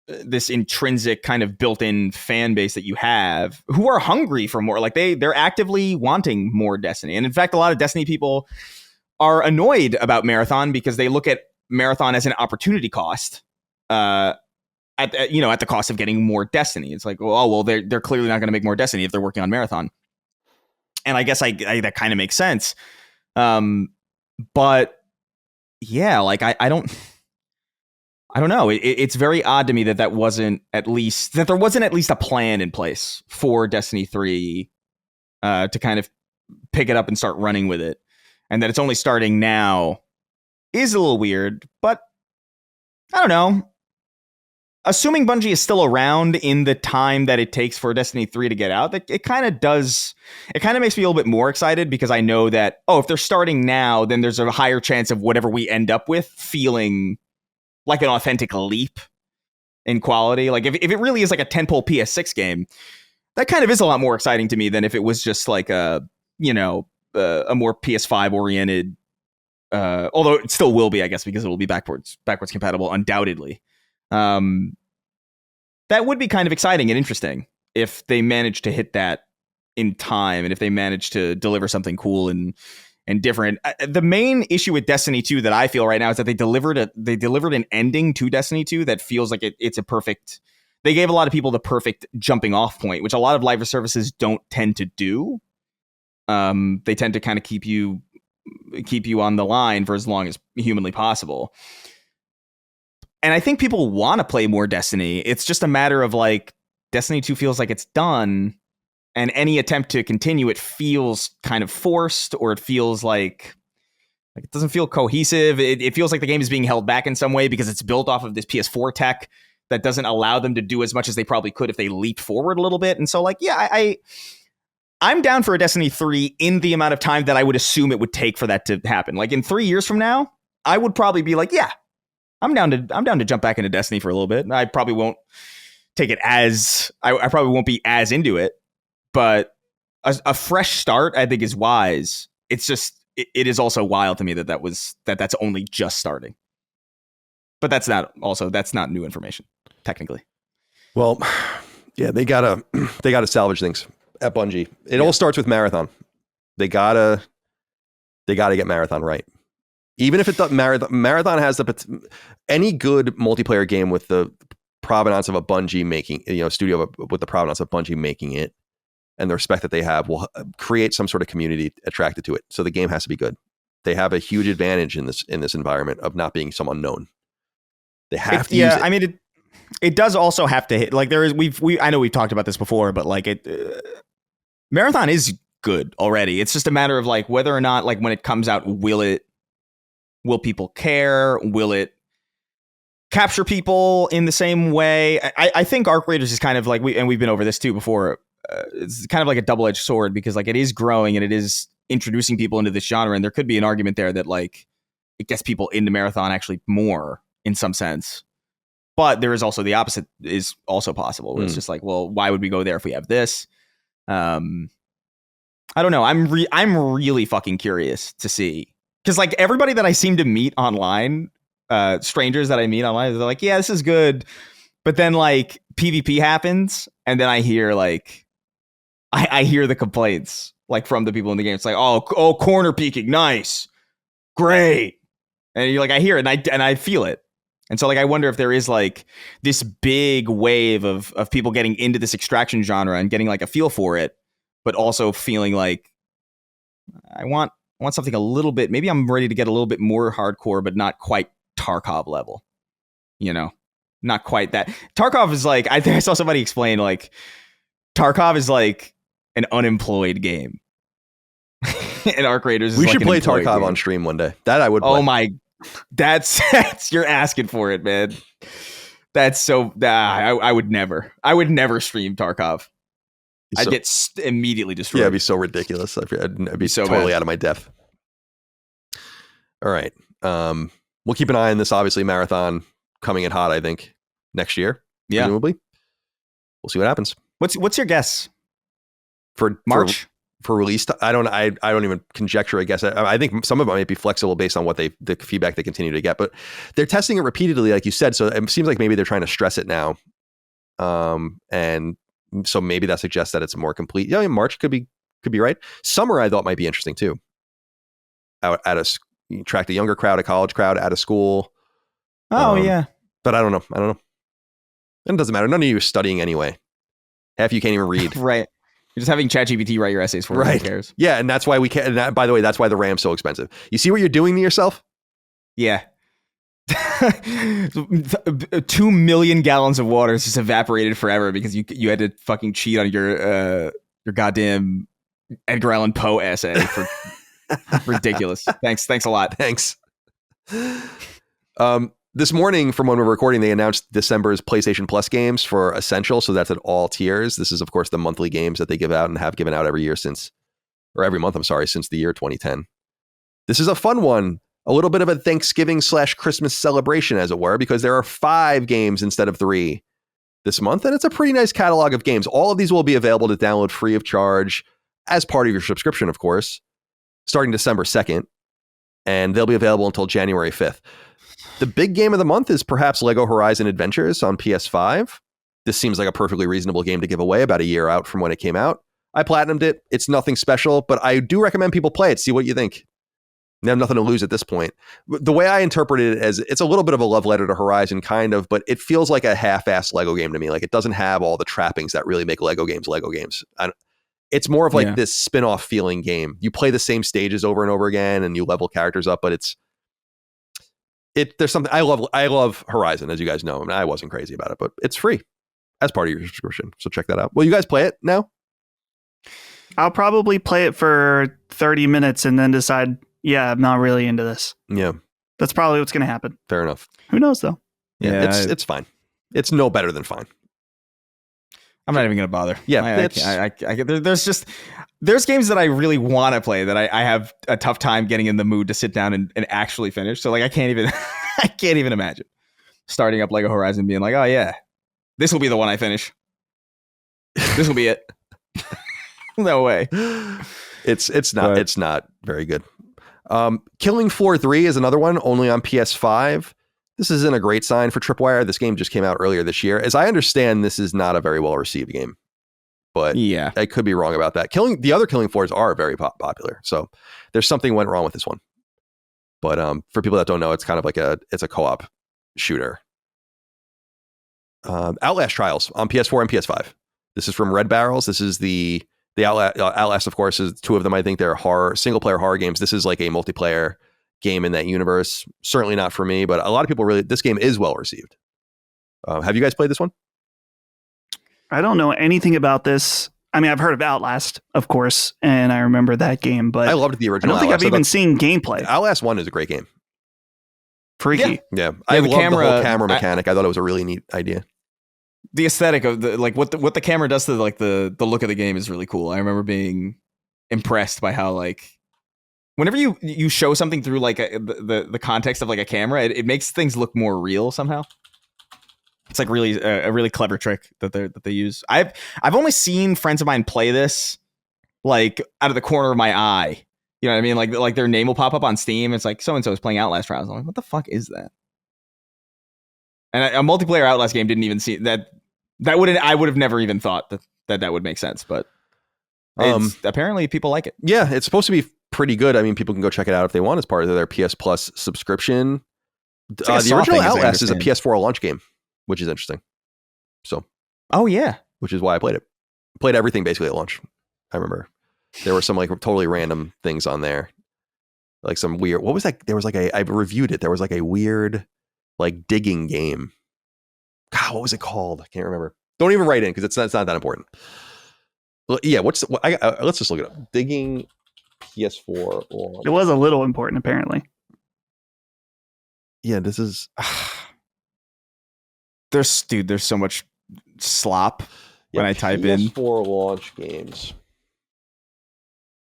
this intrinsic kind of built-in fan base that you have who are hungry for more, like they're actively wanting more Destiny. And in fact, a lot of Destiny people are annoyed about Marathon because they look at Marathon as an opportunity cost at the cost of getting more Destiny. It's like, well, they're clearly not going to make more Destiny if they're working on Marathon. And I guess that kind of makes sense. But yeah, like I don't know. It's very odd to me that there wasn't at least a plan in place for Destiny 3 to kind of pick it up and start running with it. And that it's only starting now is a little weird, but I don't know. Assuming Bungie is still around in the time that it takes for Destiny 3 to get out, it kind of makes me a little bit more excited because I know that, if they're starting now, then there's a higher chance of whatever we end up with feeling like an authentic leap in quality. Like if it really is like a tentpole PS6 game, that kind of is a lot more exciting to me than if it was just like a more PS5 oriented, although it still will be, I guess, because it will be backwards compatible, undoubtedly. That would be kind of exciting and interesting if they managed to hit that in time and if they managed to deliver something cool and different. The main issue with Destiny 2 that I feel right now is that they delivered an ending to Destiny 2 that feels like it's a perfect. They gave a lot of people the perfect jumping off point, which a lot of live services don't tend to do. They tend to kind of keep you on the line for as long as humanly possible. And I think people want to play more Destiny. It's just a matter of like Destiny 2 feels like it's done. And any attempt to continue it feels kind of forced, or it feels like it doesn't feel cohesive. It feels like the game is being held back in some way because it's built off of this PS4 tech that doesn't allow them to do as much as they probably could if they leaped forward a little bit. And so, like, yeah, I'm down for a Destiny 3 in the amount of time that I would assume it would take for that to happen. Like in 3 years from now, I would probably be like, yeah, I'm down to jump back into Destiny for a little bit. I probably won't take it as I probably won't be as into it. But a fresh start, I think, is wise. It's just it is also wild to me that's only just starting. But that's not new information, technically. Well, yeah, they gotta salvage things at Bungie. It all starts with Marathon. They gotta get Marathon right. Even if it doesn't, Marathon has any good multiplayer game with the provenance of a Bungie making, studio with the provenance of Bungie making it, and the respect that they have will create some sort of community attracted to it. So the game has to be good. They have a huge advantage in this environment of not being some unknown. They have to use it. I mean, it does also have to hit. Like there is, I know we've talked about this before, but like Marathon is good already. It's just a matter of like whether or not, like when it comes out, will people care? Will it capture people in the same way? I think Arc Raiders is kind of like we've been over this too before. It's kind of like a double-edged sword because like it is growing and it is introducing people into this genre, and there could be an argument there that like it gets people into Marathon actually more in some sense. But there is also the opposite is also possible. Where it's just like, well, why would we go there if we have this? I don't know. I'm really fucking curious to see, because like everybody that I seem to meet online, strangers that I meet online, they're like, yeah, this is good. But then like PvP happens, and then I hear like I hear the complaints like from the people in the game. It's like, oh, corner peeking, nice, great, and you're like, I hear it and I feel it. And so like I wonder if there is like this big wave of people getting into this extraction genre and getting like a feel for it, but also feeling like I want something a little bit, maybe I'm ready to get a little bit more hardcore, but not quite Tarkov level. Not quite that. Tarkov is like, I think I saw somebody explain like Tarkov is like an unemployed game. And Arc Raiders is we like should play Tarkov on stream one day. That I would play. Oh my, that's you're asking for it, man. That's so I would never stream Tarkov. I'd get immediately destroyed. Yeah, it'd be so ridiculous. I'd be so totally bad. Out of my depth. All right. We'll keep an eye on this, obviously. Marathon coming in hot, I think, next year. Yeah. Presumably. We'll see what happens. What's your guess? For March? For release? I don't even conjecture, I guess. I think some of it might be flexible based on the feedback they continue to get. But they're testing it repeatedly, like you said. So it seems like maybe they're trying to stress it now. And so maybe that suggests that it's more complete. Yeah, March could be right. Summer, I thought might be interesting too. Attract a younger crowd, a college crowd, out of school. Oh yeah, but I don't know. It doesn't matter. None of you are studying anyway. Half you can't even read. Right. You're just having ChatGPT write your essays for you. Right. Who cares? Yeah, and that's why we can't. And by the way, that's why the RAM's so expensive. You see what you're doing to yourself? Yeah. 2 million gallons of water is just evaporated forever because you had to fucking cheat on your goddamn Edgar Allan Poe essay for ridiculous. Thanks a lot. Thanks. This morning, from when we're recording, they announced December's PlayStation Plus games for Essential. So that's at all tiers. This is, of course, the monthly games that they give out and have given out every month, since the year 2010. This is a fun one. A little bit of a Thanksgiving/Christmas celebration, as it were, because there are 5 games instead of 3 this month. And it's a pretty nice catalog of games. All of these will be available to download free of charge as part of your subscription, of course, starting December 2nd. And they'll be available until January 5th. The big game of the month is perhaps Lego Horizon Adventures on PS5. This seems like a perfectly reasonable game to give away about a year out from when it came out. I platinumed it. It's nothing special, but I do recommend people play it. See what you think. They have nothing to lose at this point. The way I interpret it as it's a little bit of a love letter to Horizon, kind of, but it feels like a half-assed Lego game to me. Like it doesn't have all the trappings that really make Lego games. It's more of like this spin-off feeling game. You play the same stages over and over again and you level characters up, but there's something I love Horizon, as you guys know. I mean, I wasn't crazy about it, but it's free as part of your subscription. So check that out. Will you guys play it now? I'll probably play it for 30 minutes and then decide, yeah, I'm not really into this. Yeah. That's probably what's going to happen. Fair enough. Who knows though? Yeah, it's fine. It's no better than fine. I'm not even going to bother. Yeah. There's games that I really want to play that I have a tough time getting in the mood to sit down and actually finish. So like I can't even imagine starting up Lego Horizon and being like, oh yeah, this will be the one I finish. This will be it. No way. It's not very good. Killing Floor 3 is another one, only on PS5. This isn't a great sign for Tripwire. This game just came out earlier this year. As I understand, this is not a very well received game. But yeah, I could be wrong about that. The other Killing Floors are very popular. So there's something went wrong with this one. But for people that don't know, it's kind of like it's a co-op shooter. Outlast Trials on PS4 and PS5. This is from Red Barrels. This is the Outlast, of course, is two of them. I think they're single player horror games. This is like a multiplayer game in that universe. Certainly not for me, but a lot of people this game is well received. Have you guys played this one? I don't know anything about this. I mean, I've heard of Outlast, of course, and I remember that game, but I loved the original. I don't think I've even seen gameplay. Outlast 1 is a great game. Freaky. Yeah. I love the whole camera mechanic. I thought it was a really neat idea. The aesthetic of what the camera does to the look of the game is really cool. I remember being impressed by how whenever you show something through the context of a camera, it makes things look more real somehow. It's really a really clever trick that they use. I've only seen friends of mine play this out of the corner of my eye. You know what I mean? Like their name will pop up on Steam. It's so and so is playing Outlast Trials. I'm like, what the fuck is that? And a multiplayer Outlast game didn't even see that. I would have never even thought that would make sense. But apparently people like it. Yeah, it's supposed to be pretty good. I mean, people can go check it out if they want as part of their PS Plus subscription. The original Outlast is a PS4 launch game, which is interesting. So, oh yeah, which is why I played it. Played everything basically at launch. I remember there were some totally random things on there, some weird. What was that? There was I reviewed it. There was a weird digging game. God, what was it called? I can't remember. Don't even write in because it's not that important. Well, yeah, let's just look it up. Digging PS4 launch. It was a little important, apparently. Yeah, this is. There's so much slop when I type in PS4 launch games.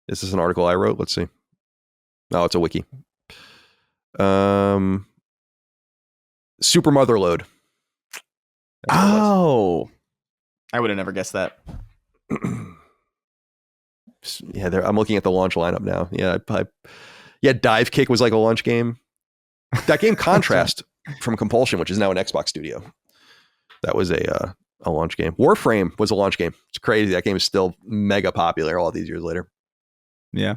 This is an article I wrote. Let's see. Oh, it's a wiki. Super Motherload. Oh, I would have never guessed that. Yeah, I'm looking at the launch lineup now. Yeah, Dive Kick was a launch game. That game Contrast from Compulsion, which is now an Xbox studio. That was a launch game. Warframe was a launch game. It's crazy. That game is still mega popular all these years later. Yeah.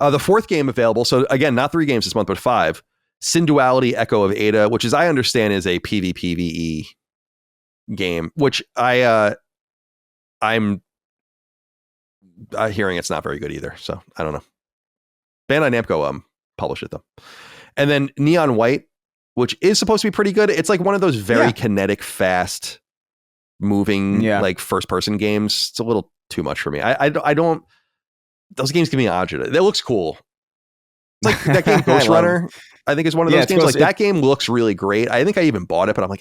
The fourth game available. So again, not 3 games this month, but 5. Synduality Echo of Ada, which is I understand is a PvPvE game, which I'm hearing it's not very good either. So I don't know. Bandai Namco published it though. And then Neon White, which is supposed to be pretty good. It's one of those very kinetic, fast moving first person games. It's a little too much for me. I don't. Those games give me agita. That looks cool. That game Ghost Runner, I think is one of those games. That game looks really great. I think I even bought it, but I'm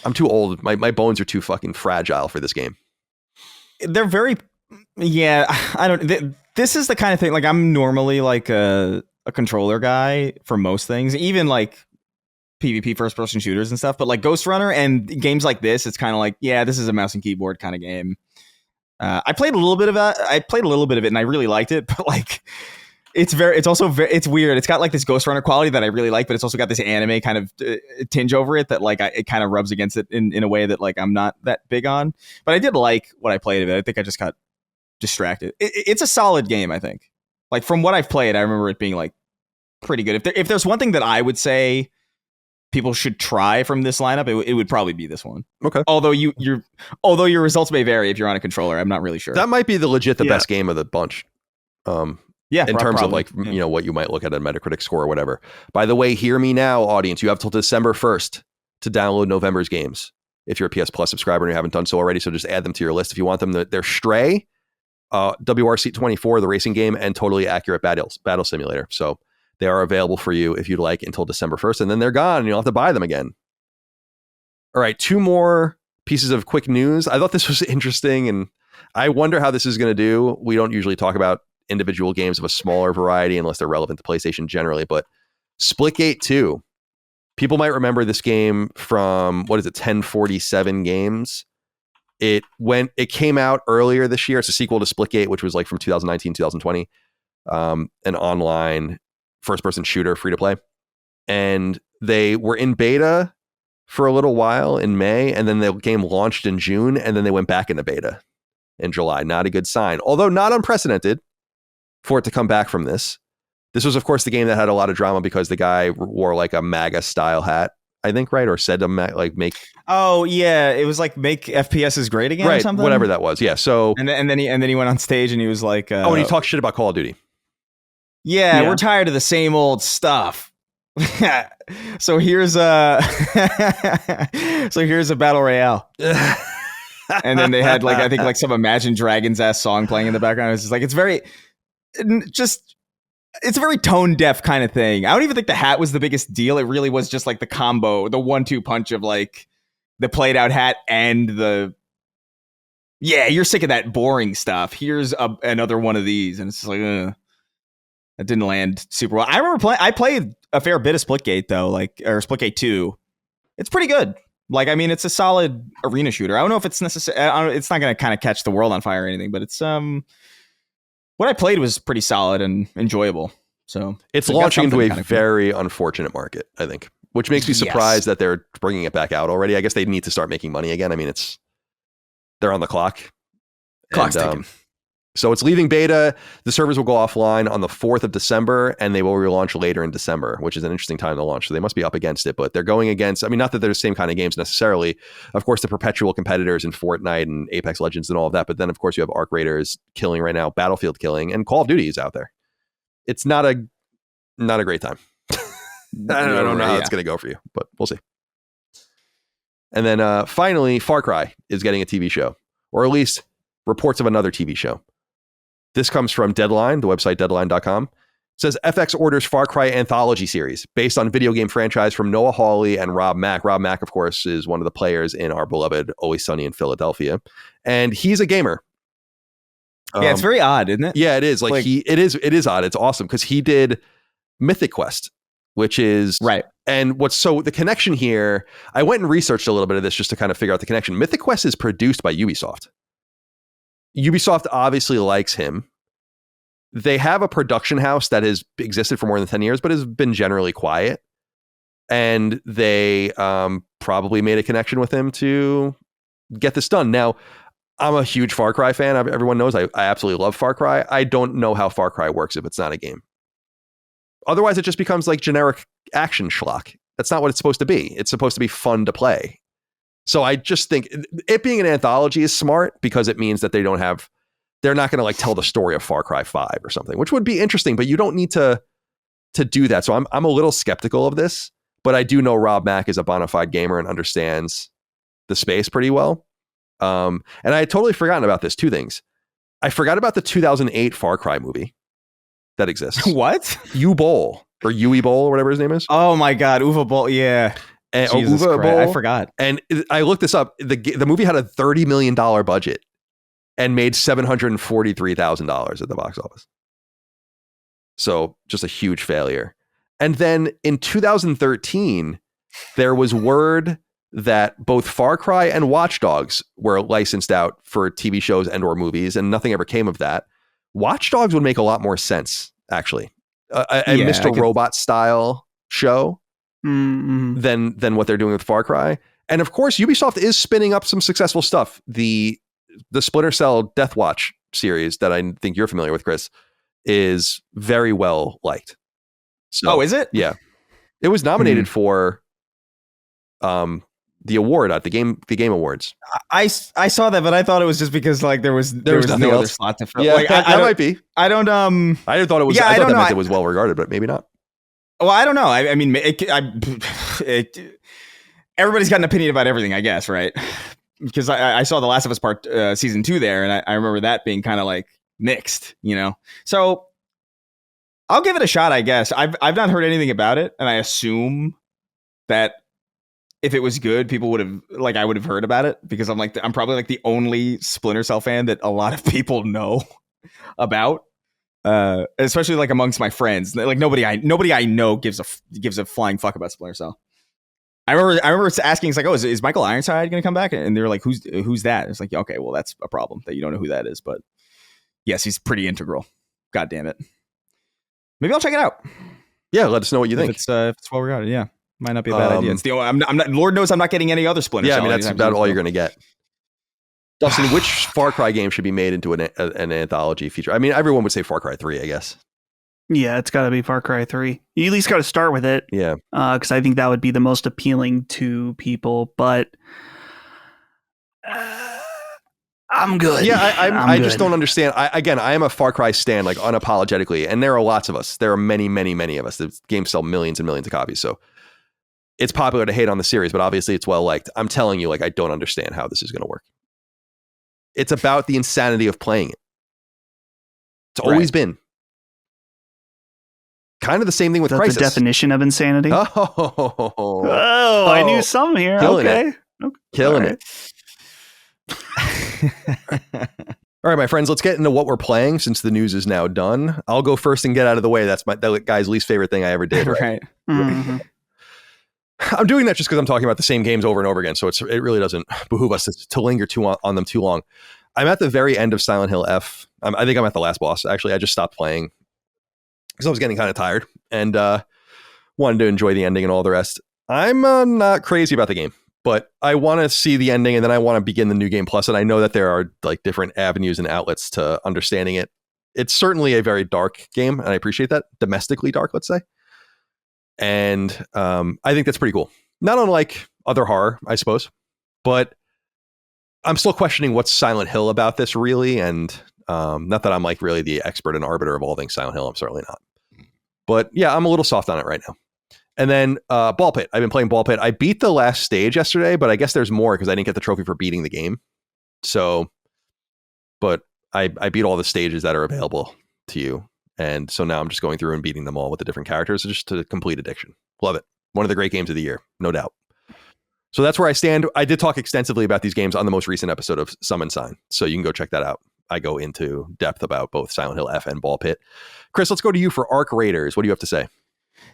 I'm too old. My bones are too fucking fragile for this game. They're very, I don't. This is the kind of thing. I'm normally a controller guy for most things, even PvP first person shooters and stuff. But Ghost Runner and games like this, it's kind of this is a mouse and keyboard kind of game. I played a little bit of it. And I really liked it. But it's also it's weird. It's got this Ghost Runner quality that I really like, but it's also got this anime kind of tinge over it that it kind of rubs against it in a way that I'm not that big on. But I did like what I played of it. I think I just got distracted. It's a solid game, I think. From what I've played, I remember it being pretty good. If there's one thing that I would say people should try from this lineup, it would probably be this one. Okay. Although your results may vary if you're on a controller, I'm not really sure. That might be the best game of the bunch. In terms of what you might look at a Metacritic score or whatever. By the way, hear me now, audience. You have till December 1st to download November's games if you're a PS Plus subscriber and you haven't done so already. So just add them to your list if you want them. They're Stray, WRC 24, the racing game, and Totally Accurate Battle Simulator. So they are available for you if you'd like until December 1st, and then they're gone and you'll have to buy them again. All right, 2 more pieces of quick news. I thought this was interesting, and I wonder how this is going to do. We don't usually talk about individual games of a smaller variety unless they're relevant to PlayStation generally, but Splitgate 2. People might remember this game from 1047 Games. It came out earlier this year. It's a sequel to Splitgate, which was from 2019, 2020. An online first-person shooter, free-to-play. And they were in beta for a little while in May, and then the game launched in June, and then they went back into beta in July. Not a good sign, although not unprecedented for it to come back from this. This was, of course, the game that had a lot of drama because the guy wore a MAGA-style hat. I think, right? Or said to like make. Oh yeah, it was like make FPSs great again, right? Or something. Whatever that was. Yeah. So and then he went on stage and he was like, and he talked shit about Call of Duty. Yeah, we're tired of the same old stuff. So here's a battle royale. And then they had like I think like some Imagine Dragons ass song playing in the background. It's just like it's a very tone deaf kind of thing. I don't even think the hat was the biggest deal. It really was just like the combo, the 1-2 punch of like the played out hat and the you're sick of that boring stuff. Here's another one of these, and it's just like that didn't land super well. I remember I played a fair bit of Splitgate though, or Splitgate 2. It's pretty good. Like, I mean, it's a solid arena shooter. I don't know if it's necessary. It's not going to kind of catch the world on fire or anything, but it's what I played was pretty solid and enjoyable. So it's launching into a very unfortunate market, I think, which makes me surprised that they're bringing it back out already. I guess they need to start making money again. I mean, they're on the clock. Clock's ticking. So it's leaving beta. The servers will go offline on the 4th of December, and they will relaunch later in December, which is an interesting time to launch. So they must be up against it, but they're going against, I mean, not that they're the same kind of games necessarily. Of course, the perpetual competitors in Fortnite and Apex Legends and all of that. But then, of course, you have Arc Raiders killing right now, Battlefield killing, and Call of Duty is out there. It's not a great time. I don't know how it's going to go for you, but we'll see. And then finally, Far Cry is getting a TV show, or at least reports of another TV show. This comes from Deadline, the website deadline.com. It says FX orders Far Cry anthology series based on video game franchise from Noah Hawley and Rob Mack. Rob Mack, of course, is one of the players in our beloved Always Sunny in Philadelphia. And he's a gamer. Yeah, it's very odd, isn't it? Yeah, it is. It is odd. It's awesome because he did Mythic Quest, which is right. And the connection here, I went and researched a little bit of this just to kind of figure out the connection. Mythic Quest is produced by Ubisoft. Ubisoft obviously likes him. They have a production house that has existed for more than 10 years, but has been generally quiet. And they probably made a connection with him to get this done. Now, I'm a huge Far Cry fan. Everyone knows I absolutely love Far Cry. I don't know how Far Cry works if it's not a game. Otherwise, it just becomes like generic action schlock. That's not what it's supposed to be. It's supposed to be fun to play. So I just think it being an anthology is smart because it means that they're not going to like tell the story of Far Cry 5 or something, which would be interesting, but you don't need to do that. So I'm a little skeptical of this, but I do know Rob Mack is a bona fide gamer and understands the space pretty well. And I had totally forgotten about this. Two things. I forgot about the 2008 Far Cry movie that exists. What? U-Bowl or Yui Bowl or whatever his name is. Oh my God. Uwe Boll. Yeah. And Jesus Christ, I forgot. And I looked this up. The movie had a $30 million budget and made $743,000 at the box office. So just a huge failure. And then in 2013, there was word that both Far Cry and Watch Dogs were licensed out for TV shows and or movies, and nothing ever came of that. Watch Dogs would make a lot more sense, actually. A Mr. Robot style show. Mm-hmm. than what they're doing with Far Cry. And of course, Ubisoft is spinning up some successful stuff. The Splinter Cell Death Watch series that I think you're familiar with, Chris, is very well liked. So, is it? Yeah. It was nominated for the award at the Game Awards. I saw that, but I thought it was just because like there was no other slot to fill. Yeah, like, that might be. I don't I thought it was. Yeah, I thought that meant it was well regarded, but maybe not. Well, I don't know. I mean, everybody's got an opinion about everything, I guess, right? Because I saw The Last of Us season 2 there, and I remember that being kind of like mixed, you know. So I'll give it a shot, I guess. I've not heard anything about it, and I assume that if it was good, people would have I would have heard about it because I'm probably like the only Splinter Cell fan that a lot of people know about. Especially like amongst my friends, like nobody I know gives a flying fuck about Splinter Cell. I remember asking, it's like, oh, is Michael Ironside going to come back? And they're like, who's that? It's like, okay, well, that's a problem that you don't know who that is. But yes, he's pretty integral. God damn it. Maybe I'll check it out. Yeah, let us know what you think. If it's well regarded, yeah, might not be a bad idea. It's I'm not. Lord knows I'm not getting any other Splinter Cell. Yeah, I mean that's about all you're going to get. Dustin, which Far Cry game should be made into an anthology feature? I mean, everyone would say Far Cry 3, I guess. Yeah, it's got to be Far Cry 3. You at least got to start with it. Yeah. Because I think that would be the most appealing to people. But I'm good. Yeah, I just don't understand. I am a Far Cry stan, like unapologetically, and there are lots of us. There are many, many, many of us. The games sell millions and millions of copies, so it's popular to hate on the series, but obviously it's well liked. I'm telling you, like, I don't understand how this is going to work. It's about the insanity of playing it. It's always been. Kind of the same thing with Crysis. The definition of insanity. Oh, I knew some here. Killing okay. it. Killing it. All right, my friends, let's get into what we're playing since the news is now done. I'll go first and get out of the way. That's that guy's least favorite thing I ever did. Right. Mm-hmm. I'm doing that just because I'm talking about the same games over and over again, so it really doesn't behoove us to linger on them too long. I'm at the very end of Silent Hill F. I think I'm at the last boss. Actually, I just stopped playing because I was getting kind of tired and wanted to enjoy the ending and all the rest. I'm not crazy about the game, but I want to see the ending and then I want to begin the New Game Plus. And I know that there are like different avenues and outlets to understanding it. It's certainly a very dark game, and I appreciate that. Domestically dark, let's say. And I think that's pretty cool. Not unlike other horror, I suppose, but I'm still questioning what's Silent Hill about this really. And not that I'm like really the expert and arbiter of all things Silent Hill. I'm certainly not. But yeah, I'm a little soft on it right now. And then Ball Pit. I've been playing Ball Pit. I beat the last stage yesterday, but I guess there's more because I didn't get the trophy for beating the game. So, but I beat all the stages that are available to you. And so now I'm just going through and beating them all with the different characters just to complete addiction. Love it. One of the great games of the year, no doubt. So that's where I stand. I did talk extensively about these games on the most recent episode of Summon Sign. So you can go check that out. I go into depth about both Silent Hill F and Ball Pit. Chris, let's go to you for Arc Raiders. What do you have to say?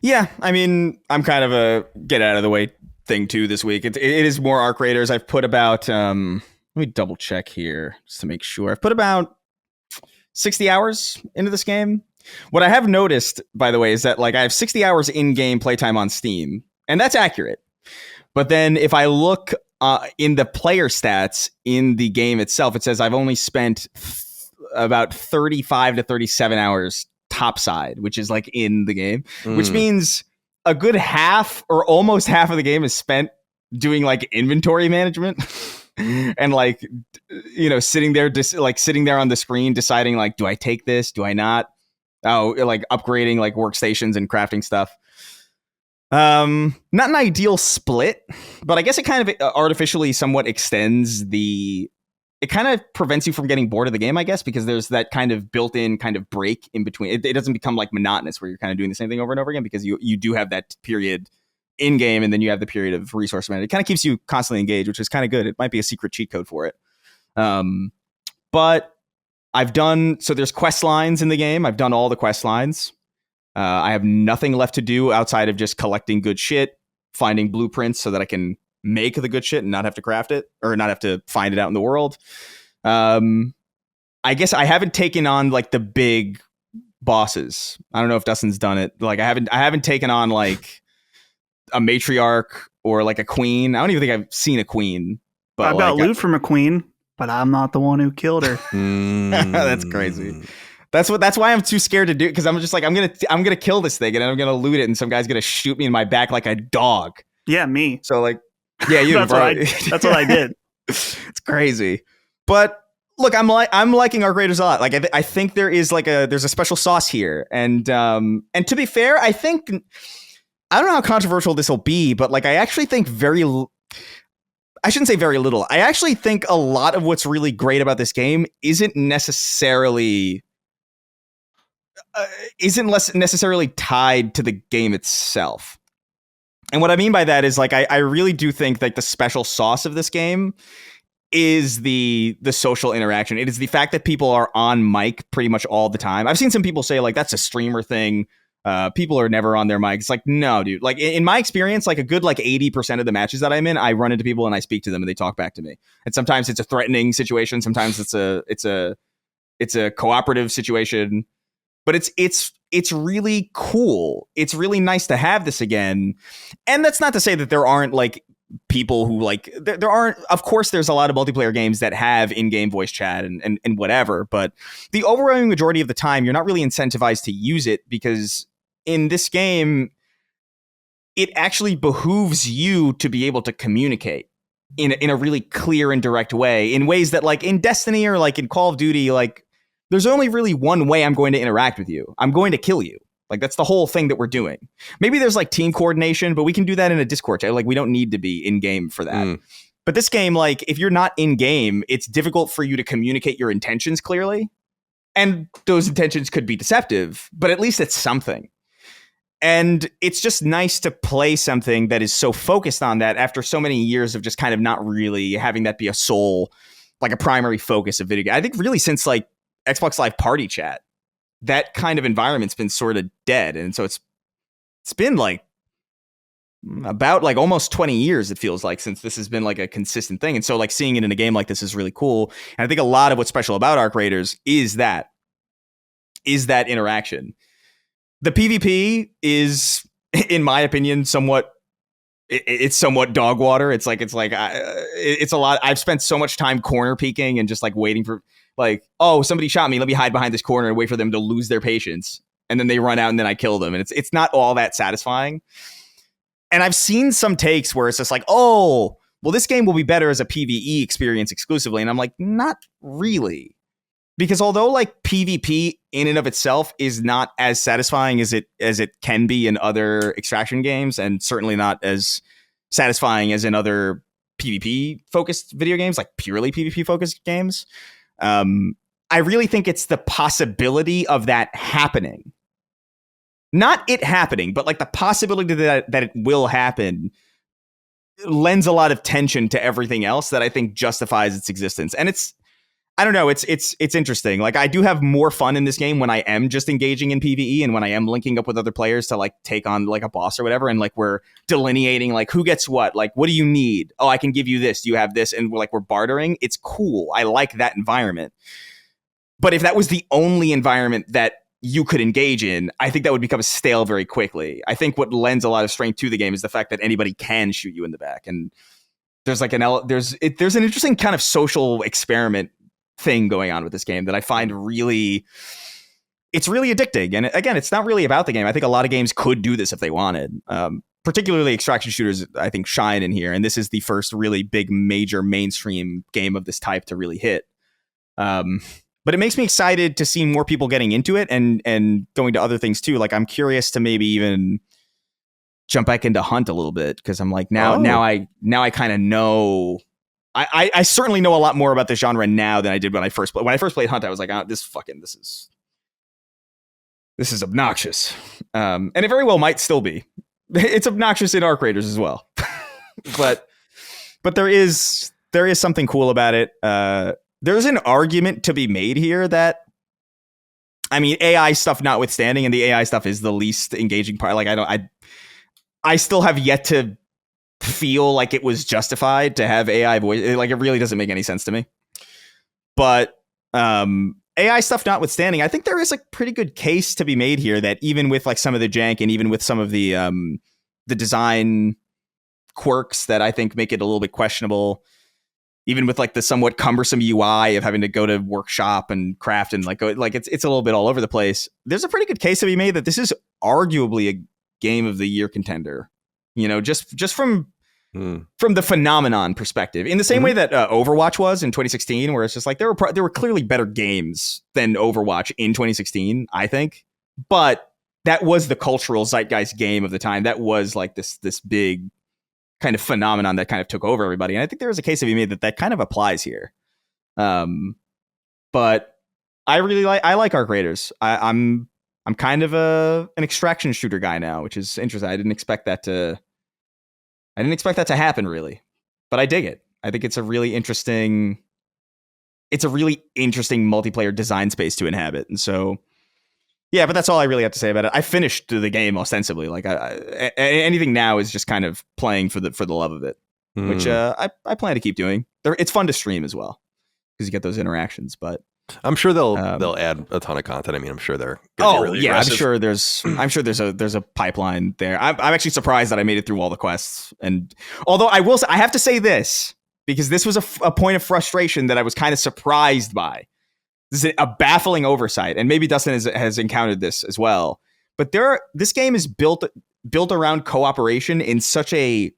Yeah, I mean, I'm kind of a get out of the way thing too this week. It is more Arc Raiders. I've put about, let me double check here just to make sure. I've put about 60 hours into this game. What I have noticed, by the way, is that like I have 60 hours in-game playtime on Steam, and that's accurate. But then if I look in the player stats in the game itself, it says I've only spent about 35 to 37 hours topside, which is like in the game, which means a good half or almost half of the game is spent doing like inventory management and like, you know, sitting there on the screen deciding like, do I take this? Do I not? Oh, like upgrading like workstations and crafting stuff. Not an ideal split, but I guess it kind of artificially somewhat extends it kind of prevents you from getting bored of the game, I guess, because there's that kind of built-in kind of break in between. It doesn't become like monotonous where you're kind of doing the same thing over and over again, because you do have that period in game and then you have the period of resource management. It kind of keeps you constantly engaged, which is kind of good. It might be a secret cheat code for it. But there's quest lines in the game. I've done all the quest lines. I have nothing left to do outside of just collecting good shit, finding blueprints so that I can make the good shit and not have to craft it or not have to find it out in the world. I guess I haven't taken on like the big bosses. I don't know if Dustin's done it. Like I haven't taken on like a matriarch or like a queen. I don't even think I've seen a queen. But I've got loot from a queen, but I'm not the one who killed her. That's crazy. That's why I'm too scared to do it, because I'm just like I'm gonna kill this thing and I'm gonna loot it and some guy's gonna shoot me in my back like a dog. Yeah, me. So like, yeah, you. That's what I did. It's crazy, but look, I'm liking Arc Raiders a lot. Like I think there's a special sauce here, and to be fair, I don't know how controversial this will be, but like I actually think I shouldn't say very little. I actually think a lot of what's really great about this game isn't necessarily tied to the game itself. And what I mean by that is like I really do think like the special sauce of this game is the social interaction. It is the fact that people are on mic pretty much all the time. I've seen some people say like that's a streamer thing. People are never on their mic. It's like, no, dude. Like in my experience, like a good like 80% of the matches that I'm in, I run into people and I speak to them and they talk back to me. And sometimes it's a threatening situation. Sometimes it's a cooperative situation. But it's really cool. It's really nice to have this again. And that's not to say that there aren't like people who like there aren't, of course there's a lot of multiplayer games that have in-game voice chat and whatever, but the overwhelming majority of the time you're not really incentivized to use it, because in this game it actually behooves you to be able to communicate in a really clear and direct way, in ways that like in Destiny or like in Call of Duty, like there's only really one way I'm going to interact with you. I'm going to kill you. Like that's the whole thing that we're doing. Maybe there's like team coordination, but we can do that in a Discord chat. Like we don't need to be in game for that. But this game, like if you're not in game, it's difficult for you to communicate your intentions clearly. And those intentions could be deceptive, but at least it's something. And it's just nice to play something that is so focused on that after so many years of just kind of not really having that be a sole, like a primary focus of video game. I think really since like Xbox Live Party Chat, that kind of environment's been sort of dead. And so it's been like about like almost 20 years, it feels like, since this has been like a consistent thing. And so like seeing it in a game like this is really cool. And I think a lot of what's special about Arc Raiders is that interaction. The PvP is, in my opinion, somewhat dog water. It's a lot. I've spent so much time corner peeking and just like waiting for like, oh, somebody shot me. Let me hide behind this corner and wait for them to lose their patience. And then they run out and then I kill them. And it's not all that satisfying. And I've seen some takes where it's just like, oh, well, this game will be better as a PvE experience exclusively. And I'm like, not really. Because although like PvP in and of itself is not as satisfying as it can be in other extraction games, and certainly not as satisfying as in other PvP focused video games, like purely PvP focused games, I really think it's the possibility of that happening. Not it happening, but like the possibility that it will happen lends a lot of tension to everything else that I think justifies its existence. And I don't know. It's interesting. Like I do have more fun in this game when I am just engaging in PvE and when I am linking up with other players to like take on like a boss or whatever. And like we're delineating like who gets what, like what do you need? Oh, I can give you this. You have this. And we're bartering. It's cool. I like that environment. But if that was the only environment that you could engage in, I think that would become stale very quickly. I think what lends a lot of strength to the game is the fact that anybody can shoot you in the back. And there's like there's an interesting kind of social experiment thing going on with this game that I find it's really addicting. And again, it's not really about the game. I think a lot of games could do this if they wanted. Particularly extraction shooters, I think, shine in here. And this is the first really big, major mainstream game of this type to really hit. But it makes me excited to see more people getting into it and going to other things too. Like I'm curious to maybe even jump back into Hunt a little bit, because I'm like now I kind of know. I certainly know a lot more about this genre now than I did when I first played Hunt. I was like, oh, this is obnoxious, and it very well might still be. It's obnoxious in Arc Raiders as well, but there is something cool about it. There's an argument to be made here that, I mean, AI stuff notwithstanding, and the AI stuff is the least engaging part. Like I still have yet to feel like it was justified to have AI voice. Like it really doesn't make any sense to me. But AI stuff notwithstanding, I think there is a pretty good case to be made here that even with like some of the jank and even with some of the design quirks that I think make it a little bit questionable, even with like the somewhat cumbersome UI of having to go to workshop and craft and like it's a little bit all over the place, there's a pretty good case to be made that this is arguably a game of the year contender. You know, just from the phenomenon perspective, in the same way that Overwatch was in 2016, where it's just like there were clearly better games than Overwatch in 2016, I think. But that was the cultural zeitgeist game of the time. That was like this big kind of phenomenon that kind of took over everybody. And I think there is a case to be made that kind of applies here. But I like Arc Raiders. I'm kind of an extraction shooter guy now, which is interesting. I didn't expect that to happen, really, but I dig it. I think it's a really interesting multiplayer design space to inhabit. And so, yeah, but that's all I really have to say about it. I finished the game ostensibly. Like anything now is just kind of playing for the love of it, which I plan to keep doing. It's fun to stream as well because you get those interactions. But I'm sure they'll add a ton of content. I mean, I'm sure they're really yeah, aggressive. I'm sure there's a pipeline there. I'm actually surprised that I made it through all the quests. And although I have to say this, because this was a point of frustration that I was kind of surprised by. This is a baffling oversight, and maybe Dustin has encountered this as well. But this game is built around cooperation in such an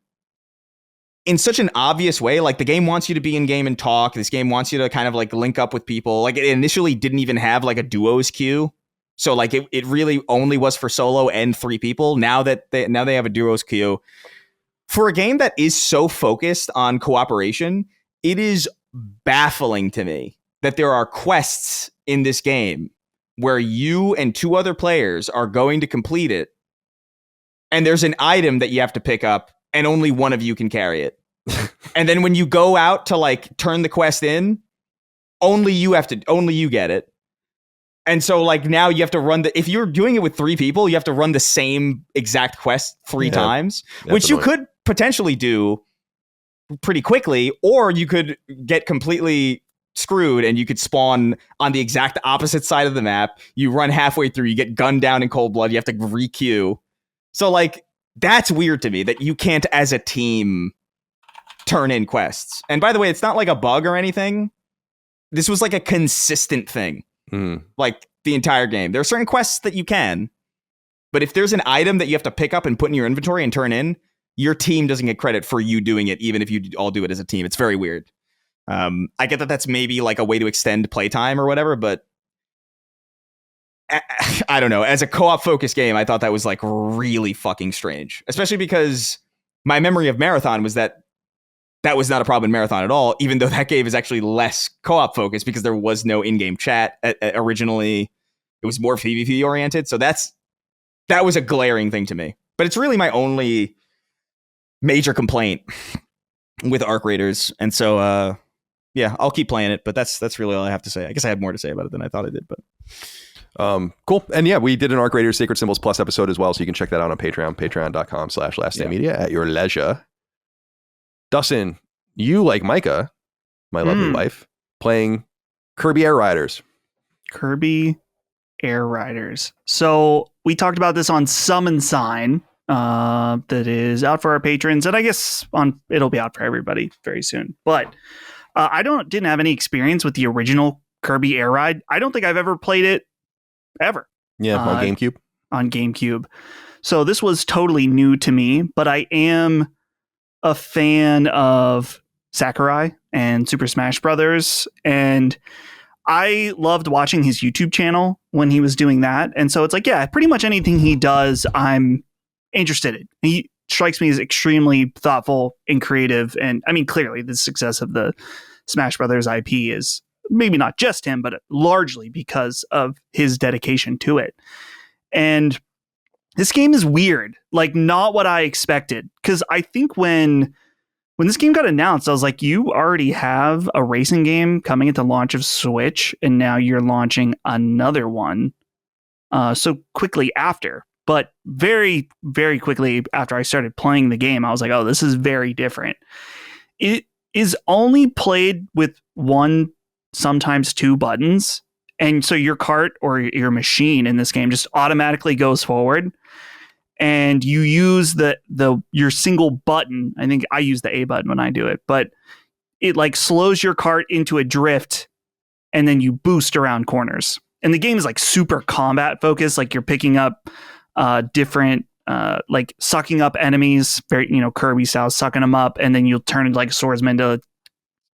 obvious way. Like, the game wants you to be in game and talk. This game wants you to kind of like link up with people. Like, it initially didn't even have like a duos queue. So like it really only was for solo and 3 people. Now they have a duos queue. For a game that is so focused on cooperation, it is baffling to me that there are quests in this game where you and 2 other players are going to complete it. And there's an item that you have to pick up and only one of you can carry it. And then when you go out to like turn the quest in, only you get it. And so like now you have to run if you're doing it with 3 people, you have to run the same exact quest 3 times, which you could potentially do pretty quickly, or you could get completely screwed and you could spawn on the exact opposite side of the map. You run halfway through, you get gunned down in cold blood, you have to re-queue. So like, that's weird to me that you can't as a team turn in quests. And by the way, it's not like a bug or anything. This was like a consistent thing. Like the entire game. There are certain quests that you can, but if there's an item that you have to pick up and put in your inventory and turn in, your team doesn't get credit for you doing it, even if you all do it as a team. It's very weird. I get that that's maybe like a way to extend playtime or whatever, but I don't know. As a co-op focused game, I thought that was like really fucking strange, especially because my memory of Marathon was that was not a problem in Marathon at all, even though that game is actually less co-op focused because there was no in-game chat originally. It was more PvP oriented. So that was a glaring thing to me. But it's really my only major complaint with Arc Raiders. And so, yeah, I'll keep playing it. But that's really all I have to say. I guess I had more to say about it than I thought I did. But cool. And yeah, we did an Arc Raiders Sacred Symbols Plus episode as well. So you can check that out on Patreon, patreon.com/lastdaymedia at your leisure. Dustin, you, like Micah, my lovely wife, playing Kirby Air Riders. Kirby Air Riders. So we talked about this on Summon Sign, that is out for our patrons, and I guess it'll be out for everybody very soon. But I didn't have any experience with the original Kirby Air Ride. I don't think I've ever played it ever. Yeah, on GameCube. On GameCube. So this was totally new to me, but I am a fan of Sektori and Super Smash Brothers, and I loved watching his YouTube channel when he was doing that. And so it's like, yeah, pretty much anything he does, I'm interested in. He strikes me as extremely thoughtful and creative. And I mean, clearly the success of the Smash Brothers IP is maybe not just him, but largely because of his dedication to it. And this game is weird, like not what I expected. Because I think when this game got announced, I was like, you already have a racing game coming at the launch of Switch, and now you're launching another one so quickly after. But very, very quickly after I started playing the game, I was like, oh, this is very different. It is only played with 1, sometimes 2 buttons. And so your cart or your machine in this game just automatically goes forward. And you use your single button. I think I use the A button when I do it, but it like slows your cart into a drift, and then you boost around corners. And the game is like super combat focused. Like you're picking up different, like sucking up enemies, very, Kirby style, sucking them up, and then you'll turn into like a swordsman to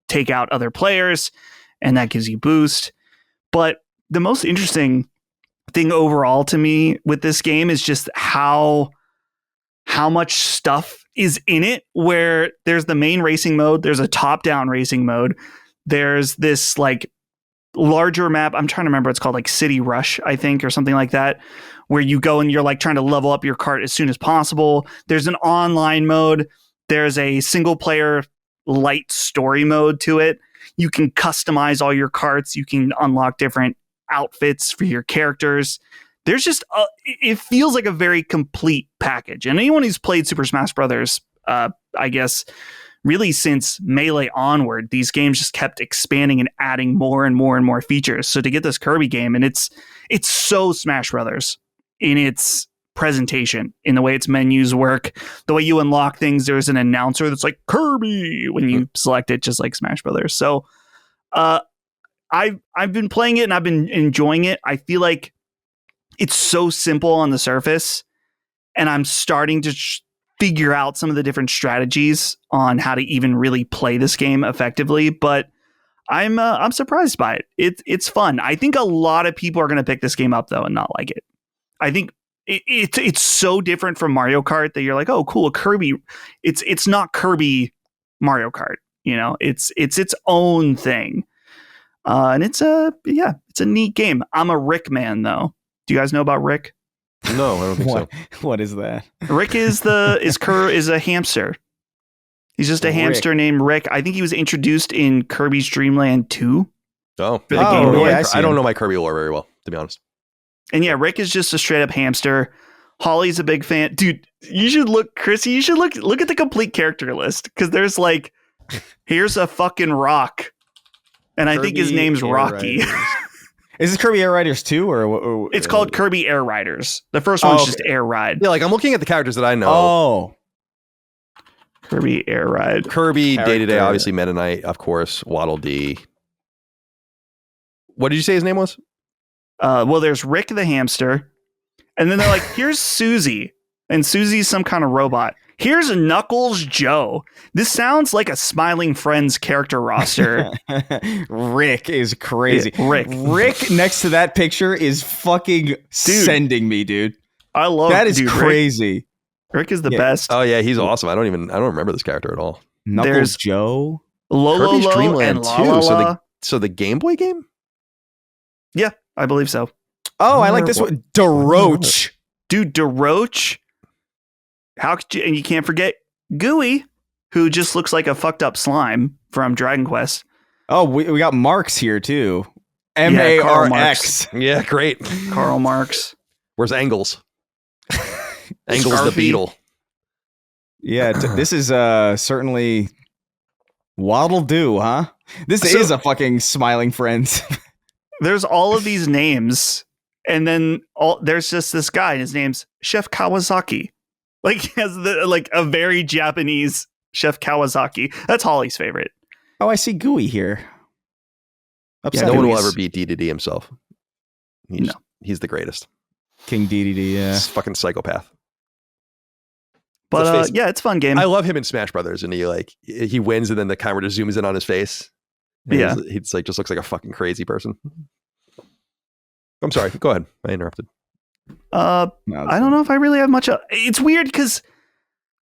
take out other players, and that gives you boost. But the most interesting thing overall to me with this game is just how much stuff is in it, where there's the main racing mode, there's a top-down racing mode, there's this like larger map, I'm trying to remember, it's called like City Rush, I think, or something like that, where you go and you're like trying to level up your cart as soon as possible. There's an online mode, there's a single player light story mode to it. You can customize all your carts, you can unlock different outfits for your characters. There's just it feels like a very complete package. And anyone who's played Super Smash Brothers, I guess, really since Melee onward, these games just kept expanding and adding more and more and more features. So to get this Kirby game, and it's so Smash Brothers in its presentation, in the way its menus work, the way you unlock things. There's an announcer that's like Kirby when you select it, just like Smash Brothers. So I've been playing it and I've been enjoying it. I feel like it's so simple on the surface, and I'm starting to figure out some of the different strategies on how to even really play this game effectively. But I'm surprised by it. It's fun. I think a lot of people are going to pick this game up though and not like it. I think it's so different from Mario Kart that you're like, oh, cool, Kirby. It's not Kirby Mario Kart. You know, it's its own thing, and it's a neat game. I'm a Rick man though. Do you guys know about Rick? No, I don't think so. What is that? Rick is a hamster. He's just a hamster named Rick. I think he was introduced in Kirby's Dream Land 2. Oh, yeah, I don't know my Kirby lore very well, to be honest. And yeah, Rick is just a straight up hamster. Holly's a big fan. Dude, you should look, Chrissy, you should look at the complete character list, because there's like, here's a fucking rock. And I think his name's Rocky. Is this Kirby Air Riders 2 or it's called Kirby Air Riders. The first one's just Air Ride. Yeah, like I'm looking at the characters that I know. Oh. Kirby Air Ride. Kirby, Day-to-Day, obviously Meta Knight, of course, Waddle Dee. What did you say his name was? Well, there's Rick the hamster. And then they're like, here's Susie. And Susie's some kind of robot. Here's Knuckles Joe. This sounds like a Smiling Friends character roster. Rick is crazy. Yeah, Rick next to that picture is fucking sending me, dude. I love that. Is crazy. Rick is the best. Oh yeah, he's awesome. I don't remember this character at all. There's Joe. Lolo Kirby's Dream Land and La. 2. So the Game Boy game? Yeah, I believe so. Oh, I like this one. DeRoach. Dude, DeRoach. How could you? And you can't forget Gooey, who just looks like a fucked up slime from Dragon Quest. Oh, we got Marx here too. MARX. Yeah, great. Karl Marx. Where's Angles? Angles the Beetle. Yeah, this is certainly Waddle Doo, huh? This is a fucking Smiling Friends. There's all of these names, and then there's just this guy, and his name's Chef Kawasaki. Like, he has a very Japanese Chef Kawasaki. That's Holly's favorite. Oh, I see Gooey here. No one will ever beat DDD himself. He's the greatest. King DDD, yeah. He's a fucking psychopath. But yeah, it's a fun game. I love him in Smash Brothers, and he wins, and then the camera just zooms in on his face. Yeah, he's like just looks like a fucking crazy person. I'm sorry. Go ahead. I interrupted. I don't know if I really have much. It's weird because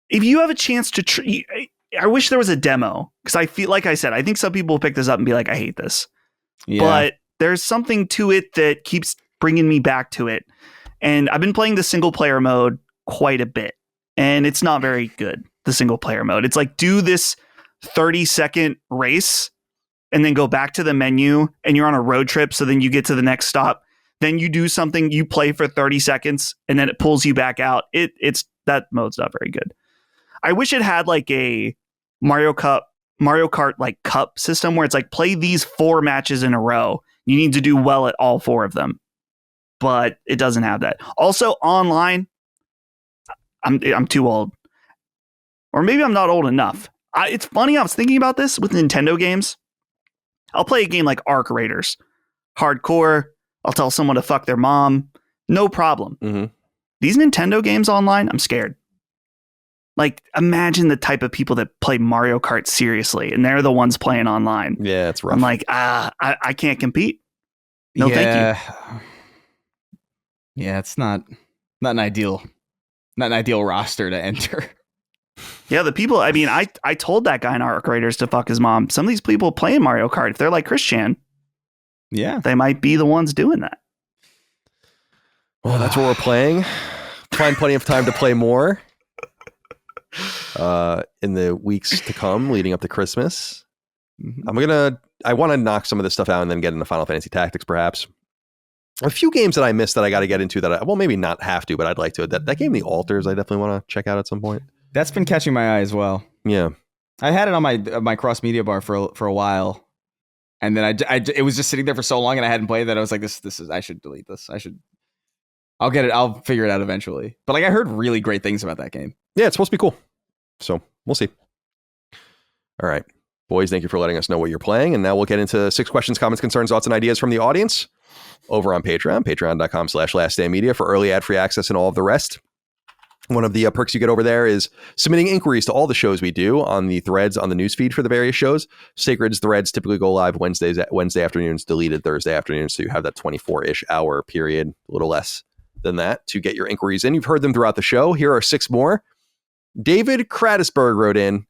if you have a chance to, I wish there was a demo, because I feel like I said, I think some people will pick this up and be like, I hate this. Yeah. But there's something to it that keeps bringing me back to it. And I've been playing the single player mode quite a bit, and it's not very good. The single player mode. It's like, do this 30-second race and then go back to the menu, and you're on a road trip. So then you get to the next stop. Then you do something, you play for 30 seconds, and then it pulls you back out. It's that mode's not very good. I wish it had like a Mario Kart like cup system where it's like, play these 4 matches in a row. You need to do well at all 4 of them. But it doesn't have that. Also, online, I'm too old. Or maybe I'm not old enough. It's funny, I was thinking about this with Nintendo games. I'll play a game like Arc Raiders. Hardcore. I'll tell someone to fuck their mom. No problem. Mm-hmm. These Nintendo games online, I'm scared. Like, imagine the type of people that play Mario Kart seriously, and they're the ones playing online. Yeah, it's rough. I'm like, I can't compete. No, thank you. Yeah, it's not an ideal roster to enter. Yeah, the people, I mean, I told that guy in Arc Raiders to fuck his mom. Some of these people playing Mario Kart, if they're like Christian, yeah, they might be the ones doing that. Well, that's what we're playing. Find plenty of time to play more in the weeks to come leading up to Christmas. I want to knock some of this stuff out and then get into Final Fantasy Tactics, perhaps. A few games that I missed that I got to get into that maybe not have to, but I'd like to. That game, The Altars, I definitely want to check out at some point. That's been catching my eye as well. Yeah. I had it on my cross media bar for a while, and then it was just sitting there for so long, and I hadn't played that. I was like, this is I should delete this. I'll get it. I'll figure it out eventually. But like, I heard really great things about that game. Yeah, it's supposed to be cool. So we'll see. All right, boys, thank you for letting us know what you're playing. And now we'll get into 6 questions, comments, concerns, thoughts, and ideas from the audience over on Patreon, patreon.com/lastdaymedia for early ad-free access and all of the rest. One of the perks you get over there is submitting inquiries to all the shows we do on the threads on the newsfeed for the various shows. Sacred's threads typically go live Wednesday afternoons, deleted Thursday afternoons. So you have that 24-ish hour period, a little less than that, to get your inquiries in. You've heard them throughout the show. Here are 6 more. David Kratisberg wrote in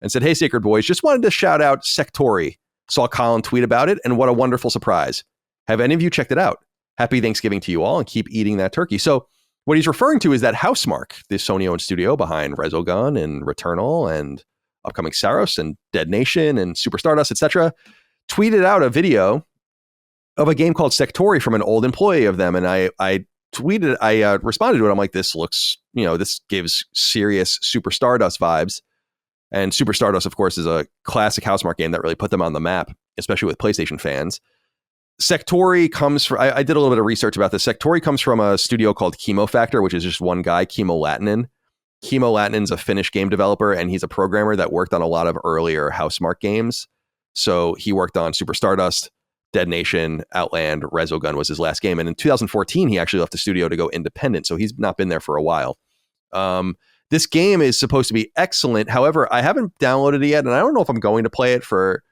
and said, "Hey, Sacred Boys, just wanted to shout out Sektori. Saw Colin tweet about it, and what a wonderful surprise. Have any of you checked it out? Happy Thanksgiving to you all, and keep eating that turkey." So what he's referring to is that Housemarque, the Sony-owned studio behind Resogun and Returnal and upcoming Saros and Dead Nation and Super Stardust, etc., tweeted out a video of a game called Sektori from an old employee of them. And I responded to it. I'm like, this looks, this gives serious Super Stardust vibes. And Super Stardust, of course, is a classic Housemarque game that really put them on the map, especially with PlayStation fans. Sektori comes from, I did a little bit of research about this. Sektori comes from a studio called Chemo Factor, which is just one guy, Kimmo Latinen. Kimmo Latinen's a Finnish game developer, and he's a programmer that worked on a lot of earlier Housemarque games. So he worked on Super Stardust, Dead Nation, Outland, Resogun was his last game. And in 2014, he actually left the studio to go independent. So he's not been there for a while. This game is supposed to be excellent. However, I haven't downloaded it yet, and I don't know if I'm going to play it for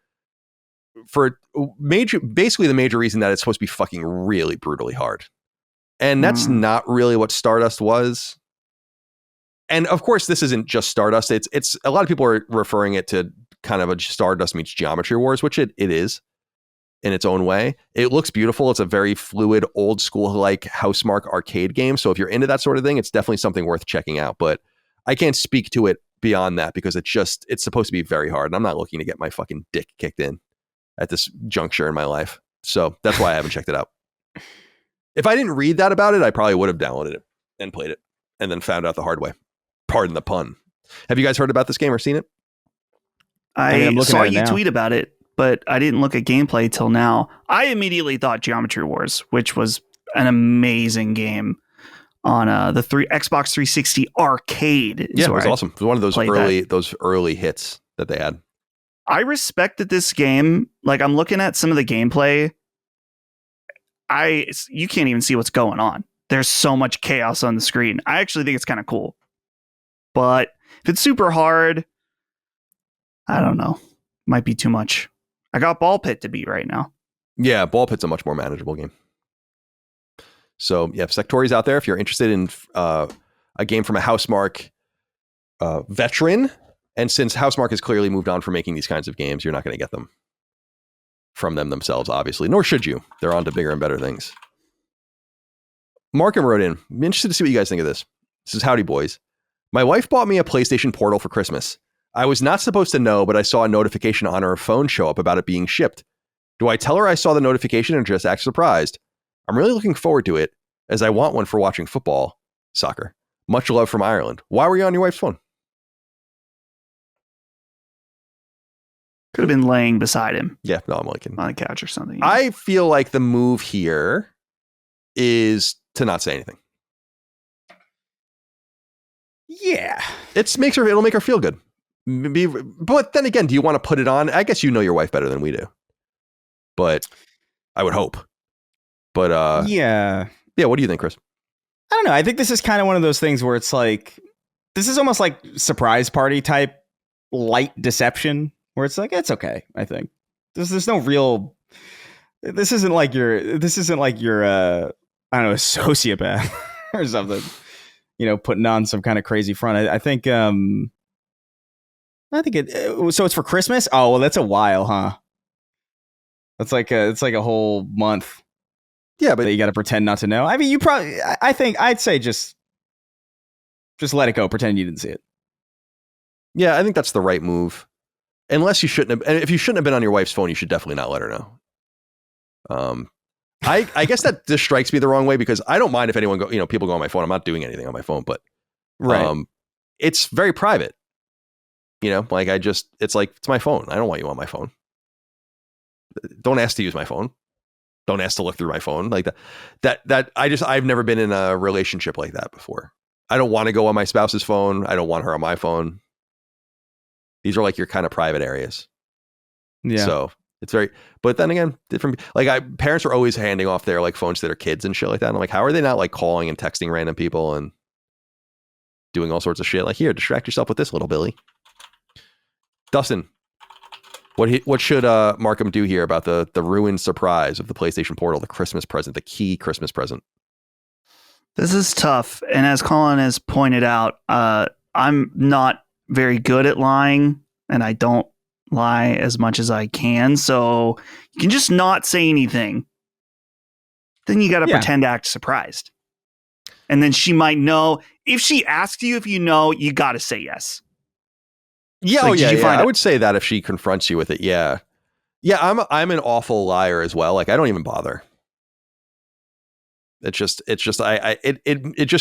basically the major reason that it's supposed to be fucking really brutally hard. And that's not really what Stardust was. And of course, this isn't just Stardust. It's a lot of people are referring it to kind of a Stardust meets Geometry Wars, which it is in its own way. It looks beautiful. It's a very fluid, old school like Housemarque arcade game. So if you're into that sort of thing, it's definitely something worth checking out. But I can't speak to it beyond that because it's supposed to be very hard. And I'm not looking to get my fucking dick kicked in at this juncture in my life. So that's why I haven't checked it out. If I didn't read that about it, I probably would have downloaded it and played it and then found out the hard way. Pardon the pun. Have you guys heard about this game or seen it? I saw you tweet about it, but I didn't look at gameplay till now. I immediately thought Geometry Wars, which was an amazing game on the Xbox 360 arcade. Yeah, it was awesome. It was one of those early hits that they had. I respected this game. Like, I'm looking at some of the gameplay. You can't even see what's going on. There's so much chaos on the screen. I actually think it's kind of cool. But if it's super hard, I don't know. Might be too much. I got Ball Pit to beat right now. Yeah, Ball Pit's a much more manageable game. So, yeah, Sektori's out there. If you're interested in a game from a Housemarque veteran, and since Housemarque has clearly moved on from making these kinds of games, you're not going to get them from them themselves, obviously. Nor should you. They're on to bigger and better things. Markham wrote in, I'm interested to see what you guys think of this. This is Howdy Boys. My wife bought me a PlayStation Portal for Christmas. I was not supposed to know, but I saw a notification on her phone show up about it being shipped. Do I tell her I saw the notification and just act surprised? I'm really looking forward to it, as I want one for watching soccer. Much love from Ireland. Why were you on your wife's phone? Could have been laying beside him. Yeah, no, I'm looking on the couch or something. I feel like the move here is to not say anything. Yeah, it'll make her feel good. But then again, do you want to put it on? I guess you know your wife better than we do. But I would hope. But yeah. What do you think, Chris? I don't know. I think this is kind of one of those things where it's like, this is almost like surprise party type light deception, where it's like, it's okay. I think there's no real. This isn't like you're I don't know, a sociopath or something. Putting on some kind of crazy front. I think so it's for Christmas. Oh, well, that's a while, huh? It's like a whole month. Yeah, but you got to pretend not to know. I mean, I'd say just let it go. Pretend you didn't see it. Yeah, I think that's the right move. Unless you shouldn't have, and if you shouldn't have been on your wife's phone, you should definitely not let her know. I guess that this strikes me the wrong way because I don't mind if anyone people go on my phone. I'm not doing anything on my phone, but right. It's very private. You know, like it's like, it's my phone. I don't want you on my phone. Don't ask to use my phone. Don't ask to look through my phone like that. I've never been in a relationship like that before. I don't want to go on my spouse's phone. I don't want her on my phone. These are like your kind of private areas. Yeah. So it's very, but then again, different. Like parents are always handing off their like phones to their kids and shit like that. And I'm like, how are they not like calling and texting random people and doing all sorts of shit? Like, here, distract yourself with this, little Billy. Dustin, what should Markham do here about the ruined surprise of the PlayStation Portal, the Christmas present, the key Christmas present? This is tough. And as Colin has pointed out, I'm not very good at lying, and I don't lie as much as I can. So you can just not say anything. Then you got to pretend to act surprised. And then she might know. If she asks you if you know, you got to say yes. Yeah, like, I would say that if she confronts you with it, yeah. I'm an awful liar as well. Like, I don't even bother. It just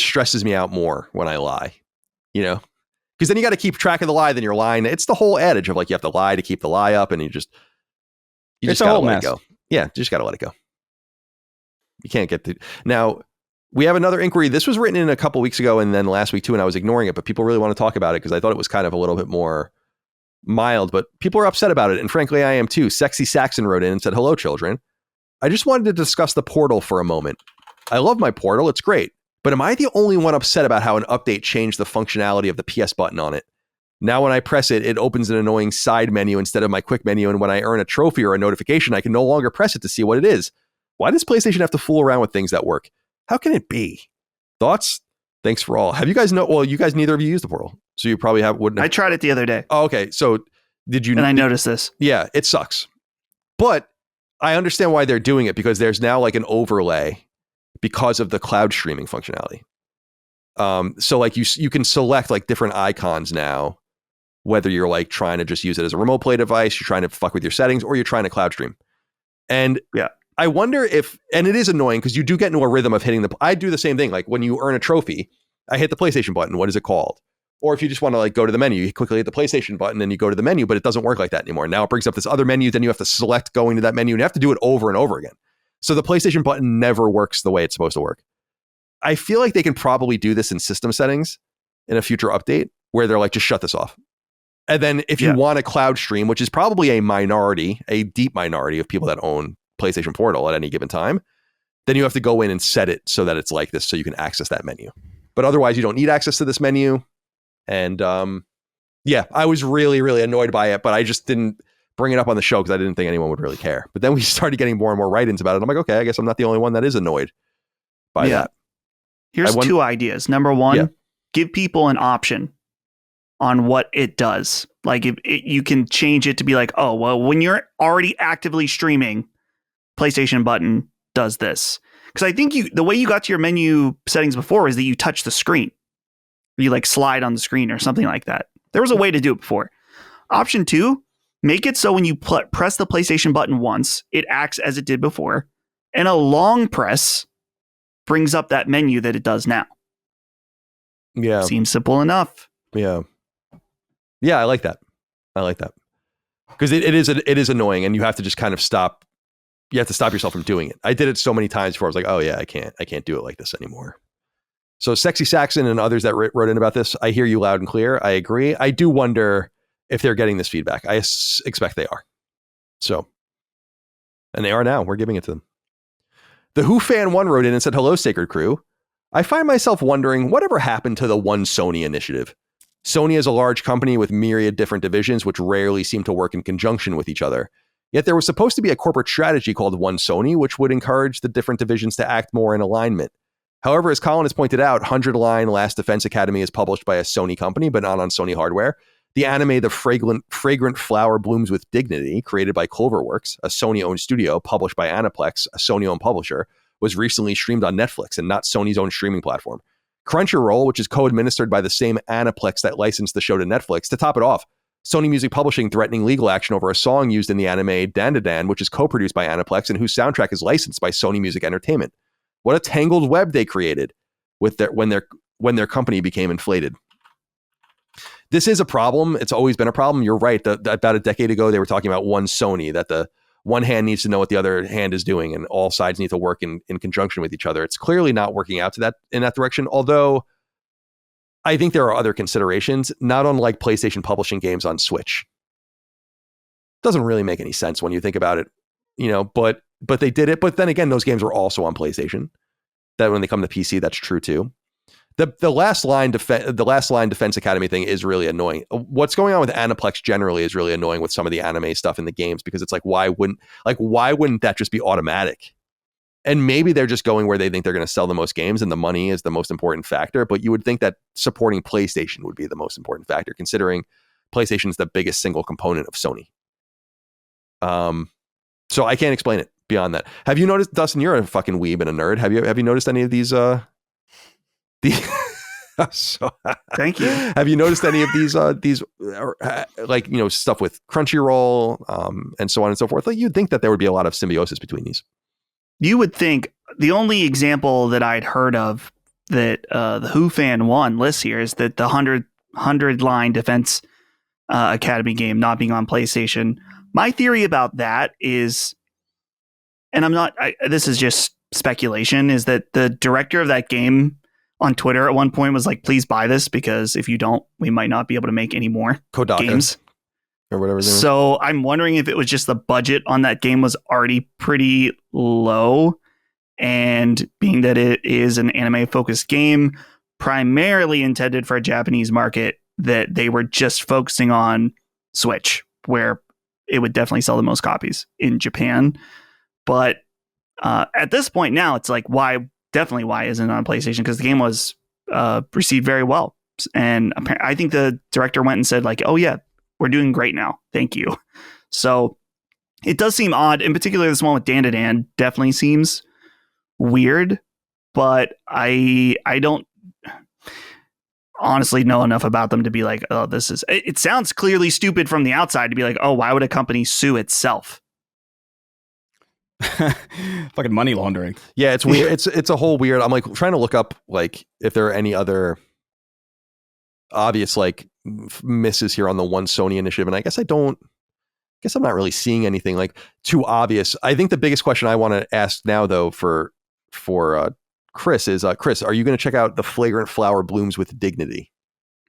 stresses me out more when I lie, you know, because then you got to keep track of the lie. Then you're lying. It's the whole adage of like, you have to lie to keep the lie up, and you just gotta let it go. Yeah, you just gotta let it go. You can't get now. We have another inquiry. This was written in a couple weeks ago, and then last week too, and I was ignoring it, but people really want to talk about it because I thought it was kind of a little bit more mild, but people are upset about it. And frankly, I am too. Sexy Saxon wrote in and said, "Hello, children. I just wanted to discuss the Portal for a moment. I love my Portal. It's great. But am I the only one upset about how an update changed the functionality of the PS button on it? Now when I press it, it opens an annoying side menu instead of my quick menu, and when I earn a trophy or a notification, I can no longer press it to see what it is. Why does PlayStation have to fool around with things that work? How can it be? Thoughts? Thanks for all. Have you guys you guys, neither of you used the Portal, so you probably wouldn't have. I tried it the other day. Oh, okay. So did you? And I noticed this. Yeah, it sucks. But I understand why they're doing it, because there's now like an overlay because of the cloud streaming functionality. So like you can select like different icons now, whether you're like trying to just use it as a remote play device, you're trying to fuck with your settings, or you're trying to cloud stream. And I wonder and it is annoying because you do get into a rhythm of hitting I do the same thing. Like when you earn a trophy, I hit the PlayStation button. What is it called? Or if you just want to like go to the menu, you quickly hit the PlayStation button and you go to the menu, but it doesn't work like that anymore. Now it brings up this other menu. Then you have to select going to that menu, and you have to do it over and over again. So the PlayStation button never works the way it's supposed to work. I feel like they can probably do this in system settings in a future update where they're like, just shut this off. And then if you want a cloud stream, which is probably a deep minority of people that own PlayStation Portal at any given time, then you have to go in and set it so that it's like this, so you can access that menu. But otherwise, you don't need access to this menu. And I was really, really annoyed by it, but I just didn't bring it up on the show because I didn't think anyone would really care. But then we started getting more and more write-ins about it. I'm like, okay, I guess I'm not the only one that is annoyed by that. Here's two ideas. Number one, give people an option on what it does. Like if you can change it to be like, oh, well, when you're already actively streaming, PlayStation button does this. Because I think the way you got to your menu settings before is that you touch the screen. You like slide on the screen or something like that. There was a way to do it before. Option two, make it so when you press the PlayStation button once, it acts as it did before, and a long press brings up that menu that it does now. Yeah. Seems simple enough. Yeah. Yeah, I like that. Because it is annoying, and you have to just kind of stop. You have to stop yourself from doing it. I did it so many times before I was like, oh yeah, I can't do it like this anymore. So Sexy Saxon and others that wrote in about this, I hear you loud and clear. I agree. I do wonder if they're getting this feedback. I expect they are. So, and they are now. We're giving it to them. The Who Fan 1 wrote in and said, hello, Sacred Crew. I find myself wondering whatever happened to the One Sony initiative. Sony is a large company with myriad different divisions, which rarely seem to work in conjunction with each other. Yet there was supposed to be a corporate strategy called One Sony, which would encourage the different divisions to act more in alignment. However, as Colin has pointed out, 100 Line Last Defense Academy is published by a Sony company, but not on Sony hardware. The anime The Fragrant Flower Blooms with Dignity, created by Cloverworks, a Sony-owned studio, published by Aniplex, a Sony-owned publisher, was recently streamed on Netflix and not Sony's own streaming platform. Crunchyroll, which is co-administered by the same Aniplex that licensed the show to Netflix, to top it off, Sony Music Publishing threatening legal action over a song used in the anime Dan Da Dan, which is co-produced by Aniplex and whose soundtrack is licensed by Sony Music Entertainment. What a tangled web they created with when their company became inflated. this is a problem. It's always been a problem. You're right. About a decade ago, they were talking about One Sony, that the one hand needs to know what the other hand is doing, and all sides need to work in conjunction with each other. It's clearly not working out in that direction. Although I think there are other considerations, not unlike PlayStation publishing games on Switch. Doesn't really make any sense when you think about it, but they did it. But then again, those games were also on PlayStation. That when they come to PC, that's true too. The last line Defense Academy thing is really annoying. What's going on with Aniplex generally is really annoying with some of the anime stuff in the games, because it's like, why wouldn't that just be automatic? And maybe they're just going where they think they're going to sell the most games and the money is the most important factor. But you would think that supporting PlayStation would be the most important factor, considering PlayStation is the biggest single component of Sony. So I can't explain it beyond that. Have you noticed, Dustin, you're a fucking weeb and a nerd. Have you noticed any of these, Thank you. Have you noticed any of these stuff with Crunchyroll, and so on and so forth? Like, you'd think that there would be a lot of symbiosis between these. You would think. The only example that I'd heard of that the Who Fan 1 lists here is that the 100 line Defense Academy game not being on PlayStation. My theory about that is, and this is just speculation, is that the director of that game on Twitter at one point was like, please buy this, because if you don't, we might not be able to make any more Kodaka, games or whatever. So I'm wondering if it was just the budget on that game was already pretty low, and being that it is an anime focused game primarily intended for a Japanese market, that they were just focusing on Switch, where it would definitely sell the most copies in Japan. But at this point now, it's like, why isn't it on PlayStation? Because the game was received very well. And I think the director went and said like, oh yeah, we're doing great now. Thank you. So it does seem odd. In particular, this one with Dan to Dan definitely seems weird, but I don't honestly know enough about them to be like, oh, it sounds clearly stupid from the outside to be like, oh, why would a company sue itself? Fucking money laundering. Yeah, it's weird. It's a whole weird. I'm like trying to look up like if there are any other obvious like misses here on the One Sony initiative, and I guess I'm not really seeing anything like too obvious. I think the biggest question I want to ask now, though, for Chris is, Chris, are you going to check out The Flagrant Flower Blooms with Dignity?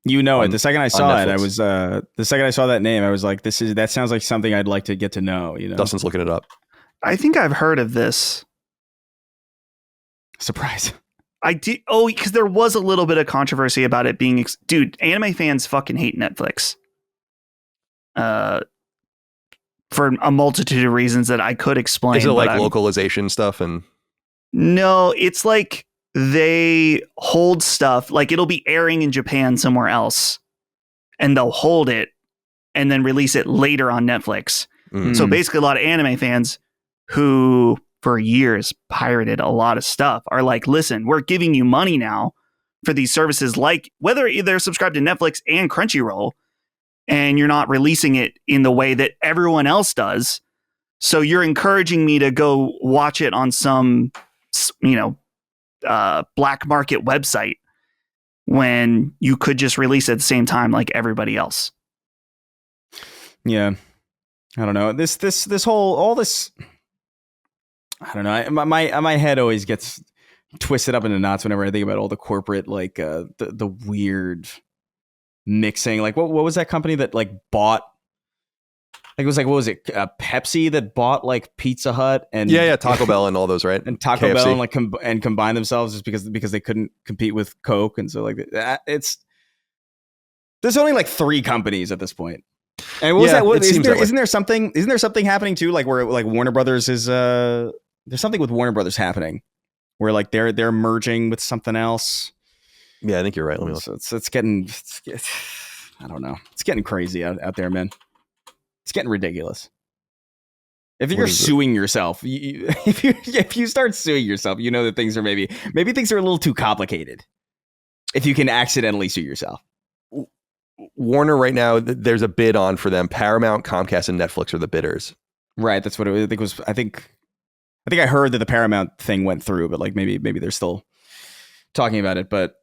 The second I saw it, I was the second I saw that name, I was like, that sounds like something I'd like to get to know. Dustin's looking it up. I think I've heard of this. Surprise. I did. Oh, because there was a little bit of controversy about it being, dude, anime fans fucking hate Netflix. For a multitude of reasons that I could explain. Is it like localization stuff? And no, it's like they hold stuff, like it'll be airing in Japan somewhere else, and they'll hold it and then release it later on Netflix. Mm. So basically a lot of anime fans who for years pirated a lot of stuff are like, listen, we're giving you money now for these services, like whether they're subscribed to Netflix and Crunchyroll, and you're not releasing it in the way that everyone else does. So you're encouraging me to go watch it on some, black market website when you could just release it at the same time like everybody else. Yeah. I don't know. All this, I don't know. My head always gets twisted up into knots whenever I think about all the corporate, like the weird mixing. Like what was that company that like bought? Like it was like, what was it? Pepsi that bought like Pizza Hut and Taco Bell and all those, right? And Taco KFC. Bell and like and combine themselves just because they couldn't compete with Coke, and so like there's only like 3 companies at this point. And what was that? Isn't there something happening too? Like where like Warner Brothers is there's something with Warner Brothers happening where like they're merging with something else. Yeah, I think you're right. Let me look. So it's getting I don't know. It's getting crazy out there, man. It's getting ridiculous. If you're suing yourself, if you start suing yourself, you know that things are maybe things are a little too complicated. If you can accidentally sue yourself. Warner right now, there's a bid on for them. Paramount, Comcast, and Netflix are the bidders. Right, that's what I think was. I think I heard that the Paramount thing went through, but like maybe they're still talking about it. But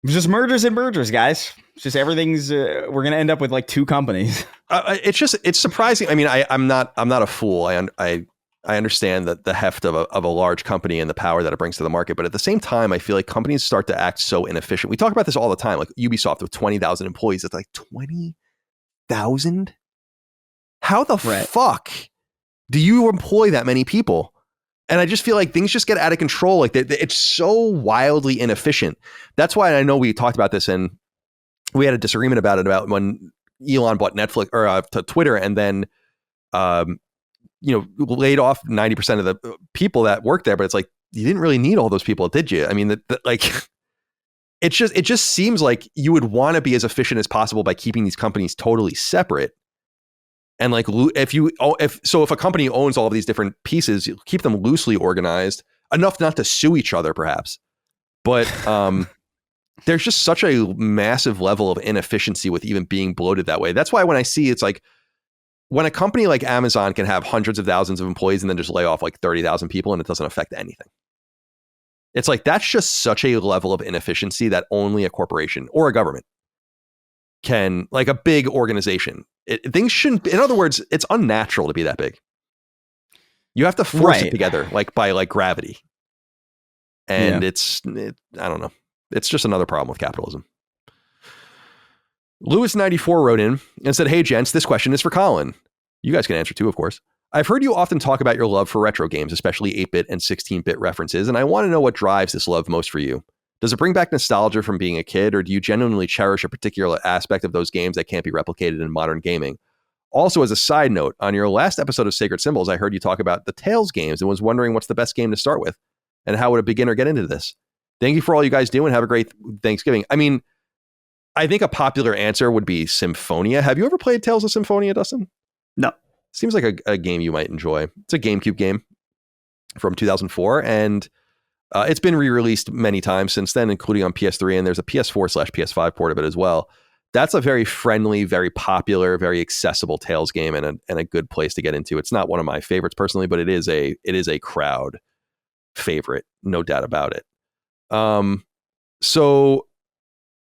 It's just mergers and mergers, guys. It's just everything's. We're going to end up with like 2 companies. It's surprising. I mean, I'm not a fool. I understand that the heft of a large company and the power that it brings to the market. But at the same time, I feel like companies start to act so inefficient. We talk about this all the time, like Ubisoft with 20,000 employees. It's like 20,000. How the fuck do you employ that many people? And I just feel like things just get out of control. Like it's so wildly inefficient. That's why I know we talked about this and we had a disagreement about it, about when Elon bought Netflix or to Twitter and then, laid off 90% of the people that worked there. But it's like, you didn't really need all those people, did you? I mean, it just seems like you would want to be as efficient as possible by keeping these companies totally separate. And like, if a company owns all of these different pieces, you keep them loosely organized enough not to sue each other, perhaps. But there's just such a massive level of inefficiency with even being bloated that way. That's why when I see, it's like when a company like Amazon can have hundreds of thousands of employees and then just lay off like 30,000 people and it doesn't affect anything. It's like, that's just such a level of inefficiency that only a corporation or a government can, like a big organization. Things shouldn't be, in other words, it's unnatural to be that big. You have to force it together, like by like gravity. And I don't know. It's just another problem with capitalism. Lewis94 wrote in and said, "Hey gents, this question is for Colin." You guys can answer too, of course. "I've heard you often talk about your love for retro games, especially 8-bit and 16-bit references, and I want to know what drives this love most for you. Does it bring back nostalgia from being a kid, or do you genuinely cherish a particular aspect of those games that can't be replicated in modern gaming? Also, as a side note, on your last episode of Sacred Symbols, I heard you talk about the Tales games and was wondering what's the best game to start with, and how would a beginner get into this? Thank you for all you guys do and have a great Thanksgiving." I mean, I think a popular answer would be Symphonia. Have you ever played Tales of Symphonia, Dustin? No. Seems like a game you might enjoy. It's a GameCube game from 2004, and it's been re-released many times since then, including on PS3, and there's a PS4/PS5 port of it as well. That's a very friendly, very popular, very accessible Tales game, and a good place to get into. It's not one of my favorites personally, but it is a crowd favorite, no doubt about it. So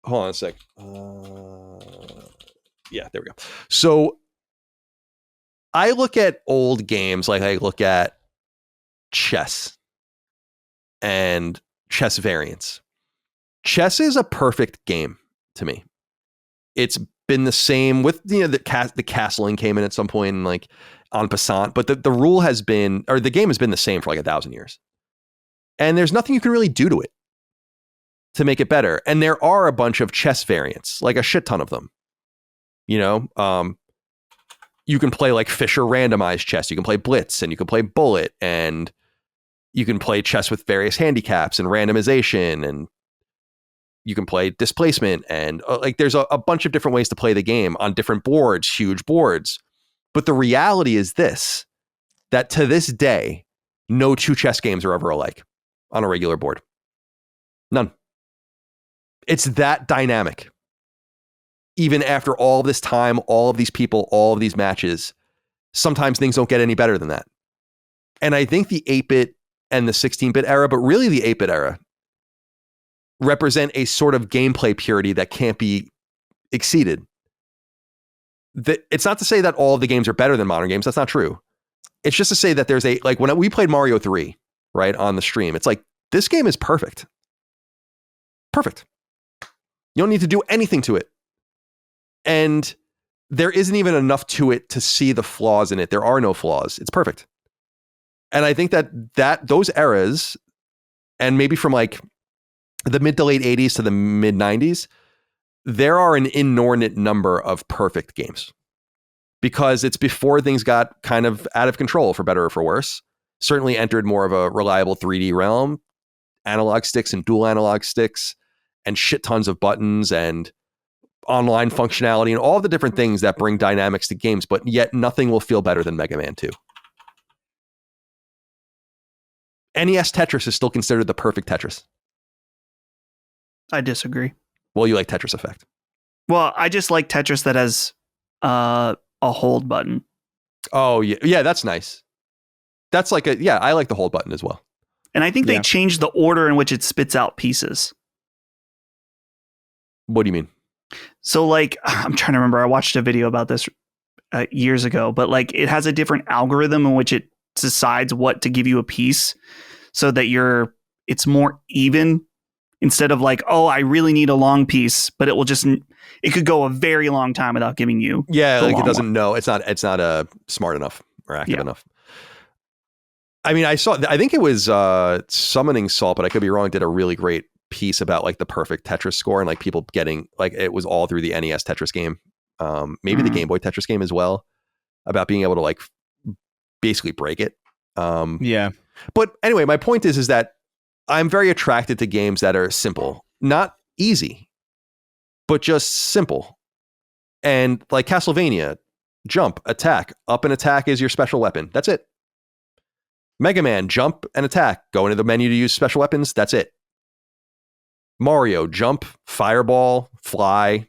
hold on a sec. Yeah, there we go. So I look at old games like I look at chess and chess variants. Chess is a perfect game to me. It's been the same with, the castling came in at some point and like en passant, but the rule has been, or the game has been the same for like 1,000 years. And there's nothing you can really do to it to make it better. And there are a bunch of chess variants, like a shit ton of them. You can play like Fisher randomized chess. You can play Blitz, and you can play Bullet, and you can play chess with various handicaps and randomization, and you can play displacement, and like there's a bunch of different ways to play the game on different boards, huge boards. But the reality is this, that to this day, no two chess games are ever alike on a regular board. None. It's that dynamic. Even after all this time, all of these people, all of these matches, sometimes things don't get any better than that. And I think the 8-bit and the 16-bit era, but really the 8-bit era, represent a sort of gameplay purity that can't be exceeded. It's not to say that all of the games are better than modern games. That's not true. It's just to say that there's like when we played Mario 3, right, on the stream, it's like, this game is perfect. Perfect. You don't need to do anything to it. And there isn't even enough to it to see the flaws in it. There are no flaws. It's perfect. And I think that those eras, and maybe from like the mid to late 80s to the mid 90s, there are an inordinate number of perfect games, because it's before things got kind of out of control, for better or for worse. Certainly entered more of a reliable 3D realm, analog sticks and dual analog sticks, and shit tons of buttons and online functionality and all the different things that bring dynamics to games, but yet nothing will feel better than Mega Man 2. NES Tetris is still considered the perfect Tetris. I disagree. Well, you like Tetris Effect. Well, I just like Tetris that has a hold button. Oh, yeah. Yeah, that's nice. That's like I like the hold button as well. And I think they changed the order in which it spits out pieces. What do you mean? So like, I'm trying to remember. I watched a video about this years ago, but like it has a different algorithm in which it decides what to give you a piece so that it's more even instead of like, oh, I really need a long piece, but it could go a very long time without giving you. Yeah. Like it doesn't know. It's not smart enough or active enough. I mean, I think it was Summoning Salt, but I could be wrong, did a really great piece about like the perfect Tetris score and like people getting like it was all through the NES Tetris game. Maybe the Game Boy Tetris game as well, about being able to like basically break it. But anyway, my point is that I'm very attracted to games that are simple, not easy, but just simple. And like Castlevania, jump, attack, up and attack is your special weapon. That's it. Mega Man, jump and attack, go into the menu to use special weapons. That's it. Mario, jump, fireball, fly.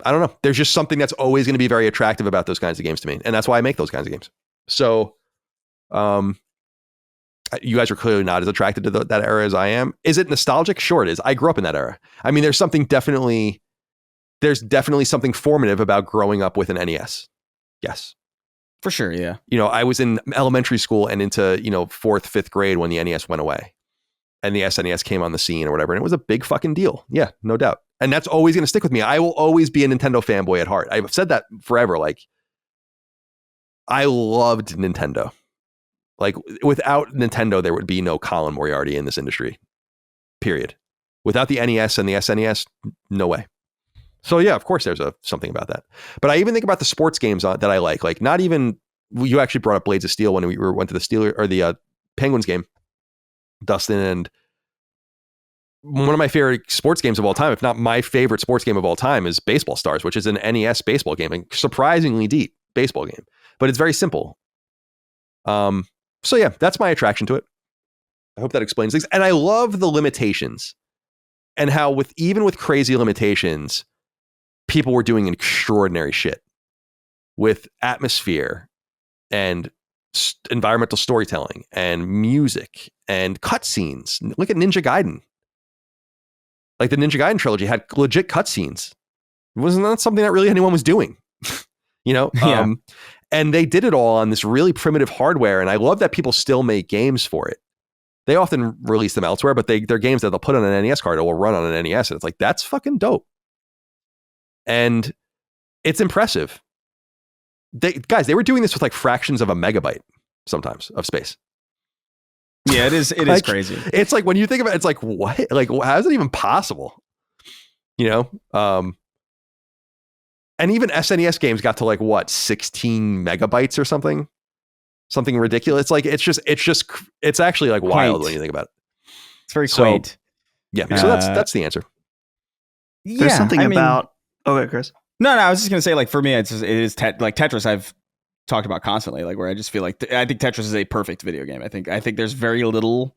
I don't know. There's just something that's always going to be very attractive about those kinds of games to me. And that's why I make those kinds of games. So, you guys are clearly not as attracted to that era as I am. Is it nostalgic? Sure it is. I grew up in that era. I mean, there's definitely something formative about growing up with an NES. Yes. For sure, yeah. You know, I was in elementary school and into, 4th, 5th grade when the NES went away and the SNES came on the scene or whatever. And it was a big fucking deal. Yeah, no doubt. And that's always going to stick with me. I will always be a Nintendo fanboy at heart. I've said that forever. Like, I loved Nintendo. Like, without Nintendo, there would be no Colin Moriarty in this industry. Period. Without the NES and the SNES, no way. So yeah, of course there's something about that. But I even think about the sports games that I like not even, you actually brought up Blades of Steel when we went to the Steelers or the Penguins game, Dustin, and one of my favorite sports games of all time, if not my favorite sports game of all time, is Baseball Stars, which is an NES baseball game, and surprisingly deep baseball game, but it's very simple. So yeah, that's my attraction to it. I hope that explains things. And I love the limitations and how even with crazy limitations, people were doing extraordinary shit with atmosphere and environmental storytelling and music and cutscenes. Look at Ninja Gaiden. Like the Ninja Gaiden trilogy had legit cutscenes. It wasn't that something that really anyone was doing, Yeah. And they did it all on this really primitive hardware. And I love that people still make games for it. They often release them elsewhere, but they're games that they'll put on an NES card or will run on an NES. And it's like, that's fucking dope. And it's impressive. They were doing this with like fractions of a megabyte sometimes of space. Yeah, it is Like, crazy. It's like when you think about it, it's like, what? Like, how is it even possible? And even SNES games got to like what, 16 megabytes or something ridiculous. Like it's actually like wild when you think about it. It's very quaint. Yeah, so that's the answer. There's something about. Okay, Chris. No, I was just gonna say, like, for me, it is like Tetris. I've talked about constantly, like, where I just feel like I think Tetris is a perfect video game. I think there's very little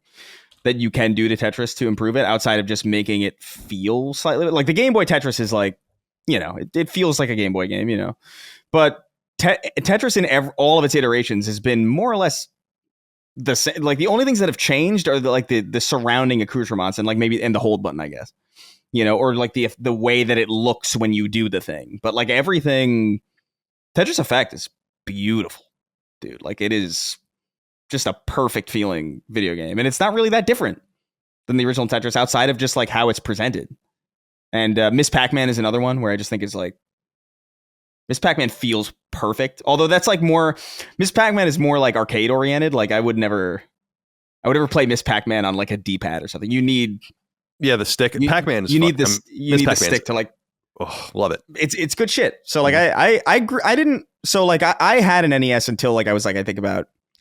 that you can do to Tetris to improve it outside of just making it feel slightly like the Game Boy Tetris is like, it feels like a Game Boy game, but Tetris in all of its iterations has been more or less the same. Like the only things that have changed are the surrounding accoutrements and and the hold button, I guess, or like the way that it looks when you do the thing. But like everything, Tetris Effect is beautiful, dude. Like it is just a perfect feeling video game, and it's not really that different than the original Tetris outside of just like how it's presented. And Miss Pac-Man is another one where I just think it's like Miss Pac-Man feels perfect. Although that's like Miss Pac-Man is more like arcade oriented. Like I would never play Miss Pac-Man on like a D-pad or something. You need the stick. Pac-Man is you need this. You need the stick to like. Oh, love it. It's good shit. So like I didn't. So like I had an NES until like I was like I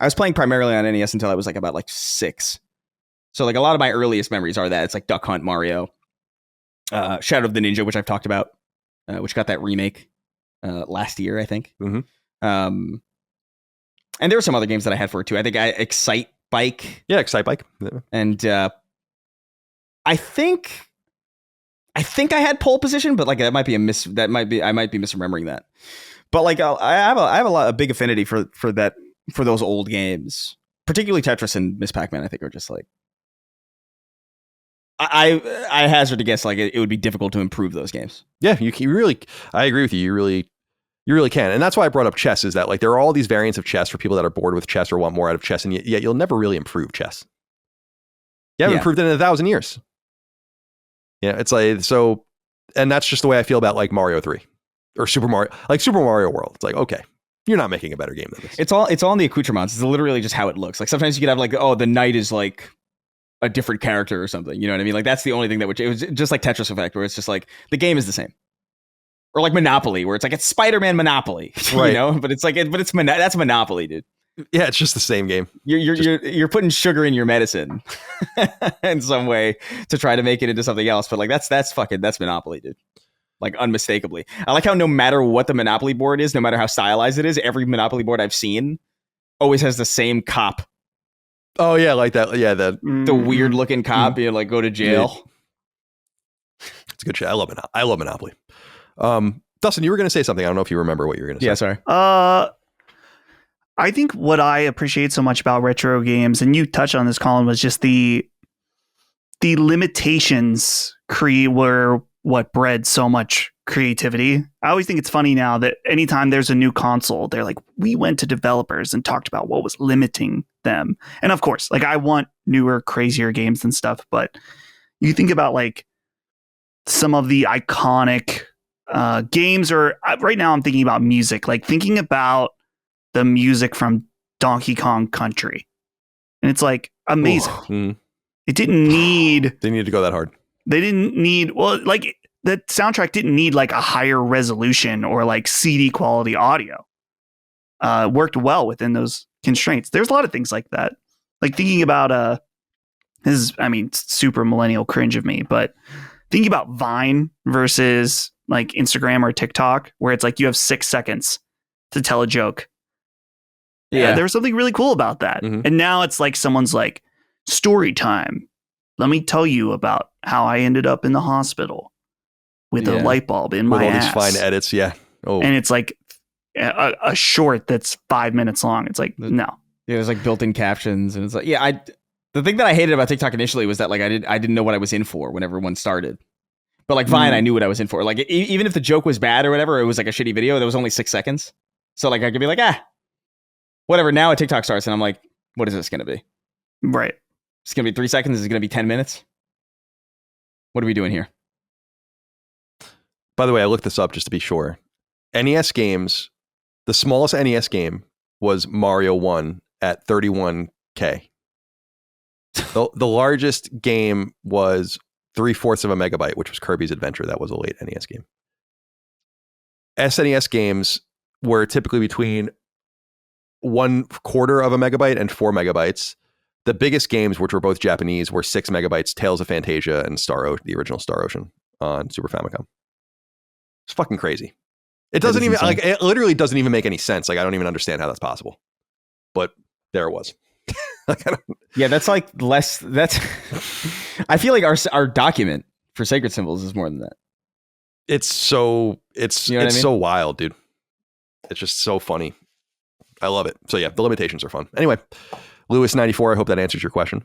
was playing primarily on NES until I was like about like 6. So like a lot of my earliest memories are that it's like Duck Hunt, Mario, Shadow of the Ninja, which I've talked about, which got that remake last year, I think. Mm-hmm. And there were some other games that I had for it too. I think Excite Bike. Yeah, Excite Bike. Yeah. And I think I had Pole Position, but like I might be misremembering that. But like I have a big affinity for those old games, particularly Tetris and Miss Pac-Man. I think are just like I hazard to guess like it would be difficult to improve those games. Yeah, you really. I agree with you. You really can, and that's why I brought up chess. Is that like there are all these variants of chess for people that are bored with chess or want more out of chess, and yet you'll never really improve chess. You haven't improved it in 1,000 years. Yeah, it's like so, and that's just the way I feel about like Mario 3 or Super Mario World. It's like, okay, you're not making a better game than this. It's all in the accoutrements. It's literally just how it looks. Like sometimes you could have like, oh, the knight is like a different character or something. You know what I mean? Like that's the only thing that would. It was just like Tetris Effect, where it's just like the game is the same. Or like Monopoly, where it's like it's Spider-Man Monopoly, right. You know? But it's like, that's Monopoly, dude. Yeah, it's just the same game. You're putting sugar in your medicine in some way to try to make it into something else. But like that's Monopoly, dude. Like unmistakably. I like how no matter what the Monopoly board is, no matter how stylized it is, every Monopoly board I've seen always has the same cop. Oh yeah, like that. Yeah, the weird looking cop. You like go to jail. It's a good shit. I love Monopoly. Dustin, you were going to say something. I don't know if you remember what you were going to say. Yeah, sorry. I think what I appreciate so much about retro games, and you touched on this, Colin, was just the limitations were what bred so much creativity. I always think it's funny now that anytime there's a new console, they're like, we went to developers and talked about what was limiting them. And of course, like I want newer, crazier games and stuff, but you think about like some of the iconic games, or right now I'm thinking about music, like thinking about the music from Donkey Kong Country. And it's like amazing. It didn't need... They needed to go that hard. They didn't need... Well, like the soundtrack didn't need like a higher resolution or like CD quality audio. Worked well within those constraints. There's a lot of things like that. Like thinking about... this is, I mean, super millennial cringe of me, but thinking about Vine versus like Instagram or TikTok, where it's like you have 6 seconds to tell a joke. Yeah, there's something really cool about that. Mm-hmm. And now it's like someone's like, story time. Let me tell you about how I ended up in the hospital with a light bulb in my ass. With all these fine edits, yeah. Oh. And it's like a short that's 5 minutes long. It's like, no. Yeah, there's like built-in captions, and it's like, the thing that I hated about TikTok initially was that like I didn't know what I was in for when everyone started. But like Vine, I knew what I was in for. Like even if the joke was bad or whatever, it was like a shitty video. That was only 6 seconds. So like I could be like, whatever. Now a TikTok starts and I'm like, what is this going to be? Right. It's going to be 3 seconds. Is it going to be 10 minutes? What are we doing here? By the way, I looked this up just to be sure. NES games, the smallest NES game was Mario 1 at 31K. The largest game was 3/4 of a megabyte, which was Kirby's Adventure. That was a late NES game. SNES games were typically between 1/4 of a megabyte and 4 megabytes. The biggest games, which were both Japanese, were 6 megabytes, Tales of Fantasia and the original Star Ocean on Super Famicom. It's fucking crazy. It doesn't even, like, it literally doesn't even make any sense. Like, I don't even understand how that's possible. But there it was. That's like less, I feel like our document for sacred symbols is more than that. It's so wild, dude. It's just so funny. I love it. So yeah, the limitations are fun. Anyway, Lewis94, I hope that answers your question.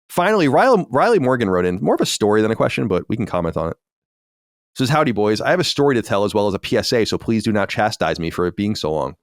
Finally, Riley Morgan wrote in more of a story than a question, but we can comment on it. Says, howdy boys, I have a story to tell as well as a PSA, so please do not chastise me for it being so long.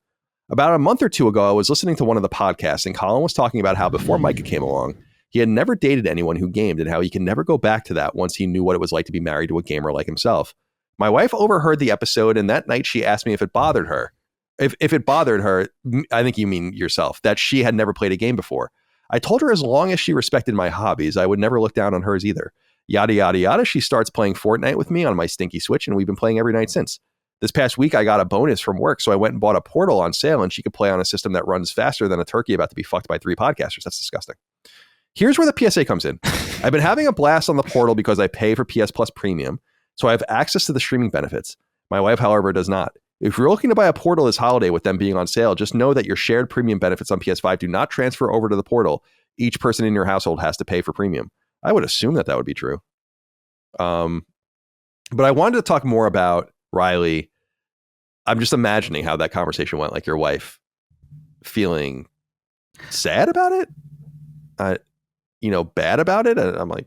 About a month or two ago, I was listening to one of the podcasts, and Colin was talking about how before Micah came along, he had never dated anyone who gamed and how he can never go back to that once he knew what it was like to be married to a gamer like himself. My wife overheard the episode, and that night she asked me if it bothered her. If it bothered her, I think you mean yourself, that she had never played a game before. I told her as long as she respected my hobbies, I would never look down on hers either. Yada, yada, yada. She starts playing Fortnite with me on my stinky Switch, and we've been playing every night since. This past week, I got a bonus from work, so I went and bought a Portal on sale, and she could play on a system that runs faster than a turkey about to be fucked by 3 podcasters. That's disgusting. Here's where the PSA comes in. I've been having a blast on the Portal because I pay for PS Plus Premium, so I have access to the streaming benefits. My wife, however, does not. If you're looking to buy a Portal this holiday with them being on sale, just know that your shared premium benefits on PS5 do not transfer over to the Portal. Each person in your household has to pay for premium. I would assume that would be true. But I wanted to talk more about Riley. I'm just imagining how that conversation went, like your wife feeling sad about it, bad about it. And I'm like,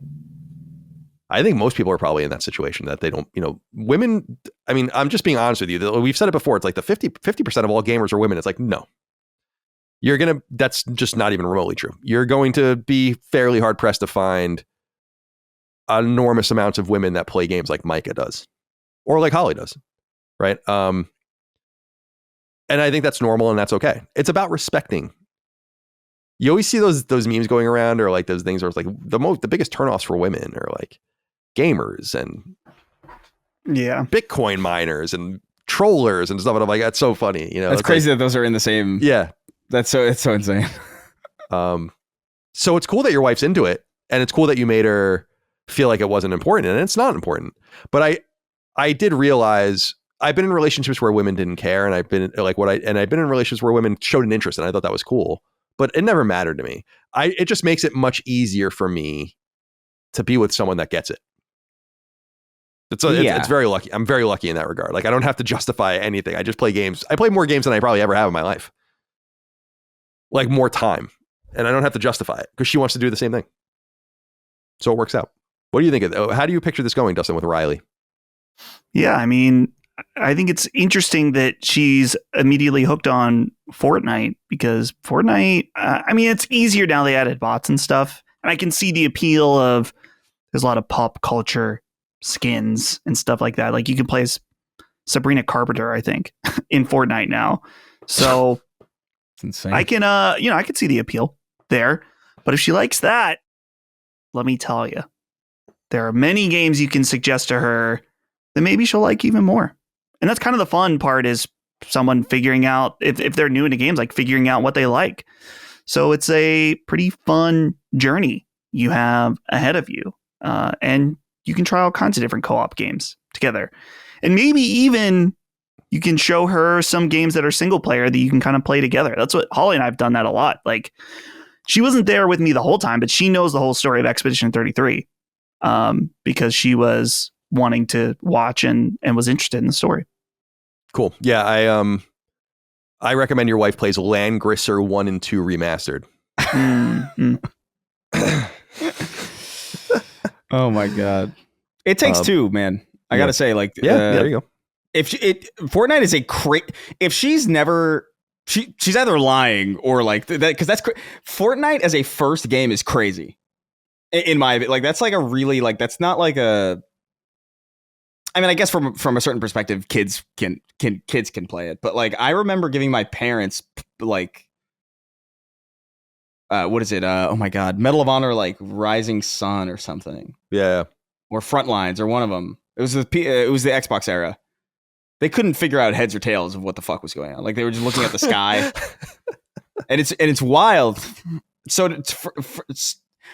I think most people are probably in that situation that they don't, women. I mean, I'm just being honest with you. We've said it before. It's like the 50% of all gamers are women. It's like, no, that's just not even remotely true. You're going to be fairly hard pressed to find enormous amounts of women that play games like Micah does or like Holly does. Right. And I think that's normal and that's okay. It's about respecting. You always see those memes going around or like those things where it's like the biggest turnoffs for women are like gamers and Bitcoin miners and trollers and stuff. And I'm like, that's so funny. That's crazy that those are in the same. Yeah. It's so insane. So it's cool that your wife's into it and it's cool that you made her feel like it wasn't important and it's not important. But I did realize I've been in relationships where women didn't care and I've been in relationships where women showed an interest and I thought that was cool, but it never mattered to me. It just makes it much easier for me to be with someone that gets it. It's very lucky. I'm very lucky in that regard. Like I don't have to justify anything. I just play games. I play more games than I probably ever have in my life. Like more time. And I don't have to justify it because she wants to do the same thing. So it works out. What do you think of it? How do you picture this going, Dustin, with Riley? Yeah, I mean, I think it's interesting that she's immediately hooked on Fortnite because Fortnite, it's easier now they added bots and stuff. And I can see the appeal of there's a lot of pop culture skins and stuff like that. Like you can play as Sabrina Carpenter, I think, in Fortnite now. So it's insane. I can, I can see the appeal there. But if she likes that, let me tell you, there are many games you can suggest to her that maybe she'll like even more. And that's kind of the fun part is someone figuring out if they're new into games, like figuring out what they like. So it's a pretty fun journey you have ahead of you. And you can try all kinds of different co-op games together. And maybe even you can show her some games that are single player that you can kind of play together. That's what Holly and I have done that a lot. Like she wasn't there with me the whole time, but she knows the whole story of Expedition 33 because she was wanting to watch and was interested in the story. Cool. Yeah, I recommend your wife plays Landgrisser 1 and 2 remastered. Oh my god. It takes two, man. I gotta say, like, there you go. Fortnite is if she's never, she's either lying or like that, because Fortnite as a first game is crazy. In my, like, that's like a really, like, that's not like a, I mean, I guess from a certain perspective, kids can play it, but like, I remember giving my parents like, what is it? Oh my god, Medal of Honor, like Rising Sun or something. Yeah. Or Frontlines, or one of them. It was the Xbox era. They couldn't figure out heads or tails of what the fuck was going on. Like they were just looking at the sky, and it's wild. So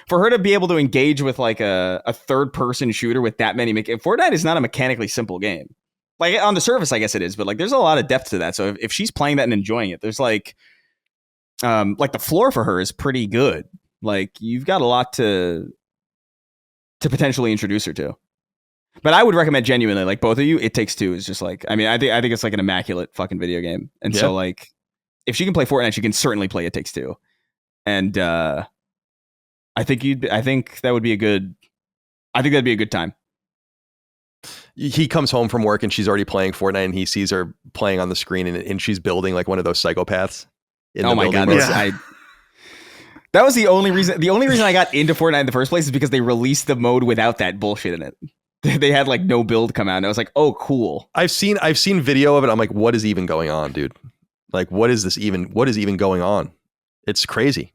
for her to be able to engage with like a third person shooter with that many, Fortnite is not a mechanically simple game. Like on the surface, I guess it is, but like there's a lot of depth to that. So if she's playing that and enjoying it, there's like the floor for her is pretty good. Like you've got a lot to potentially introduce her to. But I would recommend genuinely, like both of you, It Takes Two is just like, I mean, I think it's like an immaculate fucking video game. And so like, if she can play Fortnite, she can certainly play It Takes Two. And I think that'd be a good time. He comes home from work and she's already playing Fortnite and he sees her playing on the screen and she's building like one of those psychopaths. Oh my god. That was the only reason I got into Fortnite in the first place is because they released the mode without that bullshit in it. They had like no build come out and I was like, oh, cool. I've seen video of it. I'm like, what is even going on, dude? Like, what is even going on? It's crazy.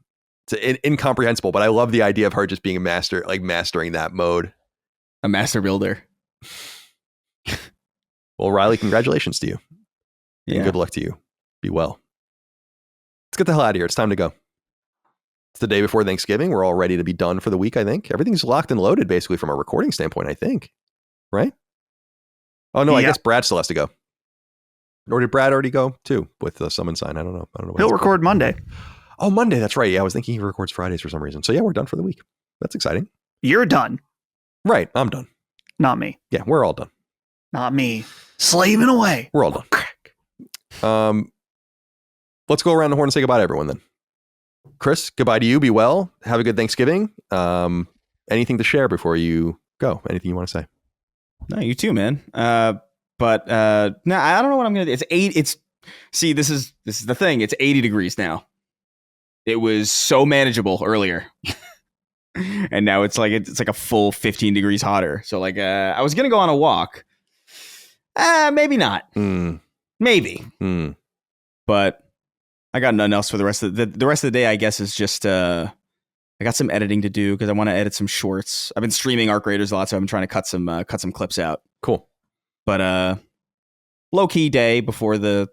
It's incomprehensible, but I love the idea of her just being a master, like mastering that mode. A master builder. Well, Riley, congratulations to you. And good luck to you. Be well. Let's get the hell out of here. It's time to go. It's the day before Thanksgiving. We're all ready to be done for the week, I think. Everything's locked and loaded, basically, from a recording standpoint, I think. Right? Oh, no, I guess Brad still has to go. Or did Brad already go, too, with the summon sign? I don't know. He'll record Monday. Oh, Monday. That's right. Yeah, I was thinking he records Fridays for some reason. So, yeah, we're done for the week. That's exciting. You're done. Right. I'm done. Not me. Yeah, we're all done. Not me. Slaving away. We're all done. Let's go around the horn and say goodbye to everyone then. Chris, goodbye to you. Be well. Have a good Thanksgiving. Anything to share before you go. Anything you want to say? No, you too, man. But no, I don't know what I'm gonna do. See, this is the thing. It's 80 degrees now. It was so manageable earlier. And now it's like a full 15 degrees hotter. So like I was gonna go on a walk. Maybe not. Maybe. But I got nothing else for the rest of the rest of the day. I guess is just I got some editing to do because I want to edit some shorts. I've been streaming Arc Raiders a lot, so I'm trying to cut some clips out. Cool. But low key day before the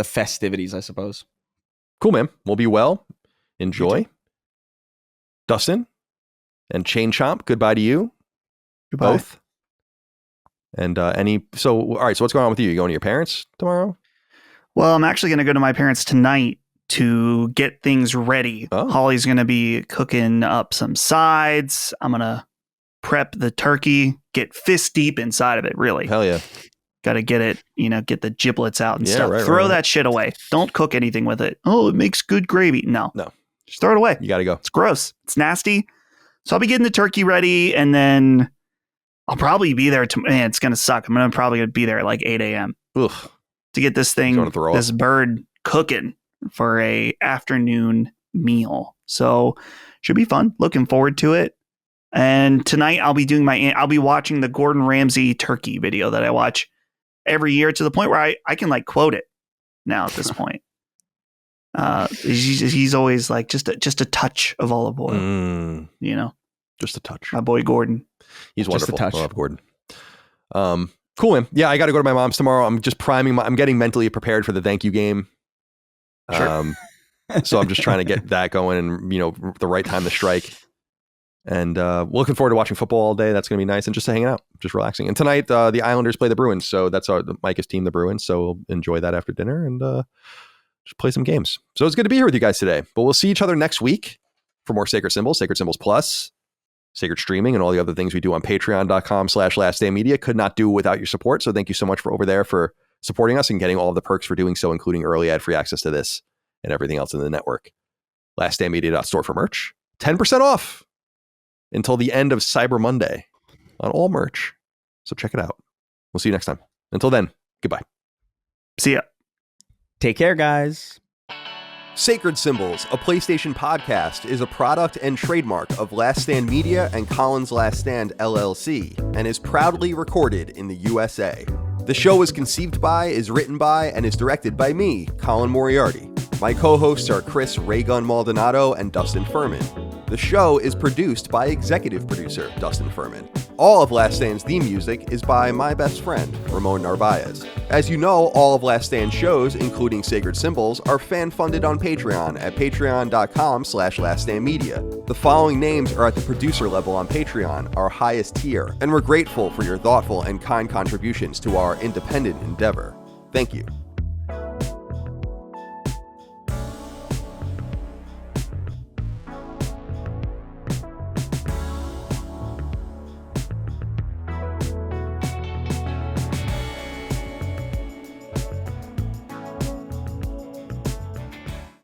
festivities, I suppose. Cool, man. We'll be well. Enjoy. Dustin and Chain Chomp, goodbye to you. Goodbye. Both. And all right, so what's going on with you? You going to your parents tomorrow? Well, I'm actually going to go to my parents tonight to get things ready. Oh. Holly's going to be cooking up some sides. I'm going to prep the turkey, get fist deep inside of it, really. Hell yeah. Got to get it, get the giblets out and stuff. Right, throw right. that shit away. Don't cook anything with it. Oh, it makes good gravy. No. Just throw it away. You got to go. It's gross. It's nasty. So I'll be getting the turkey ready, and then I'll probably be there. It's going to suck. I'm probably going to be there at like 8 a.m. Ugh. to get this bird cooking for a afternoon meal. So should be fun. Looking forward to it. And tonight I'll be watching the Gordon Ramsay turkey video that I watch every year to the point where I can like quote it now at this point. He's always like just a touch of olive oil, just a touch. My boy Gordon. He's just wonderful. A touch. I love Gordon. Cool, man. Yeah, I got to go to my mom's tomorrow. I'm just I'm getting mentally prepared for the thank you game. Sure. So I'm just trying to get that going and, the right time to strike. And looking forward to watching football all day. That's going to be nice. And just hanging out, just relaxing. And tonight, the Islanders play the Bruins. So that's the Micah's team, the Bruins. So we'll enjoy that after dinner and just play some games. So it's good to be here with you guys today. But we'll see each other next week for more Sacred Symbols Plus, Sacred Streaming, and all the other things we do on patreon.com/lastdaymedia. Could not do without your support. So thank you so much for over there for supporting us and getting all of the perks for doing so, including early ad-free access to this and everything else in the network. Lastdaymedia.store for merch. 10% off until the end of Cyber Monday on all merch. So check it out. We'll see you next time. Until then, goodbye. See ya. Take care, guys. Sacred Symbols, a PlayStation podcast, is a product and trademark of Last Stand Media and Colin's Last Stand LLC, and is proudly recorded in the USA. The show is conceived by, is written by, and is directed by me, Colin Moriarty. My co-hosts are Chris Raygun Maldonado and Dustin Furman. The show is produced by executive producer Dustin Furman. All of Last Stand's theme music is by my best friend, Ramon Narvaez. As you know, all of Last Stand's shows, including Sacred Symbols, are fan-funded on Patreon at patreon.com/laststandmedia. The following names are at the producer level on Patreon, our highest tier, and we're grateful for your thoughtful and kind contributions to our independent endeavor. Thank you.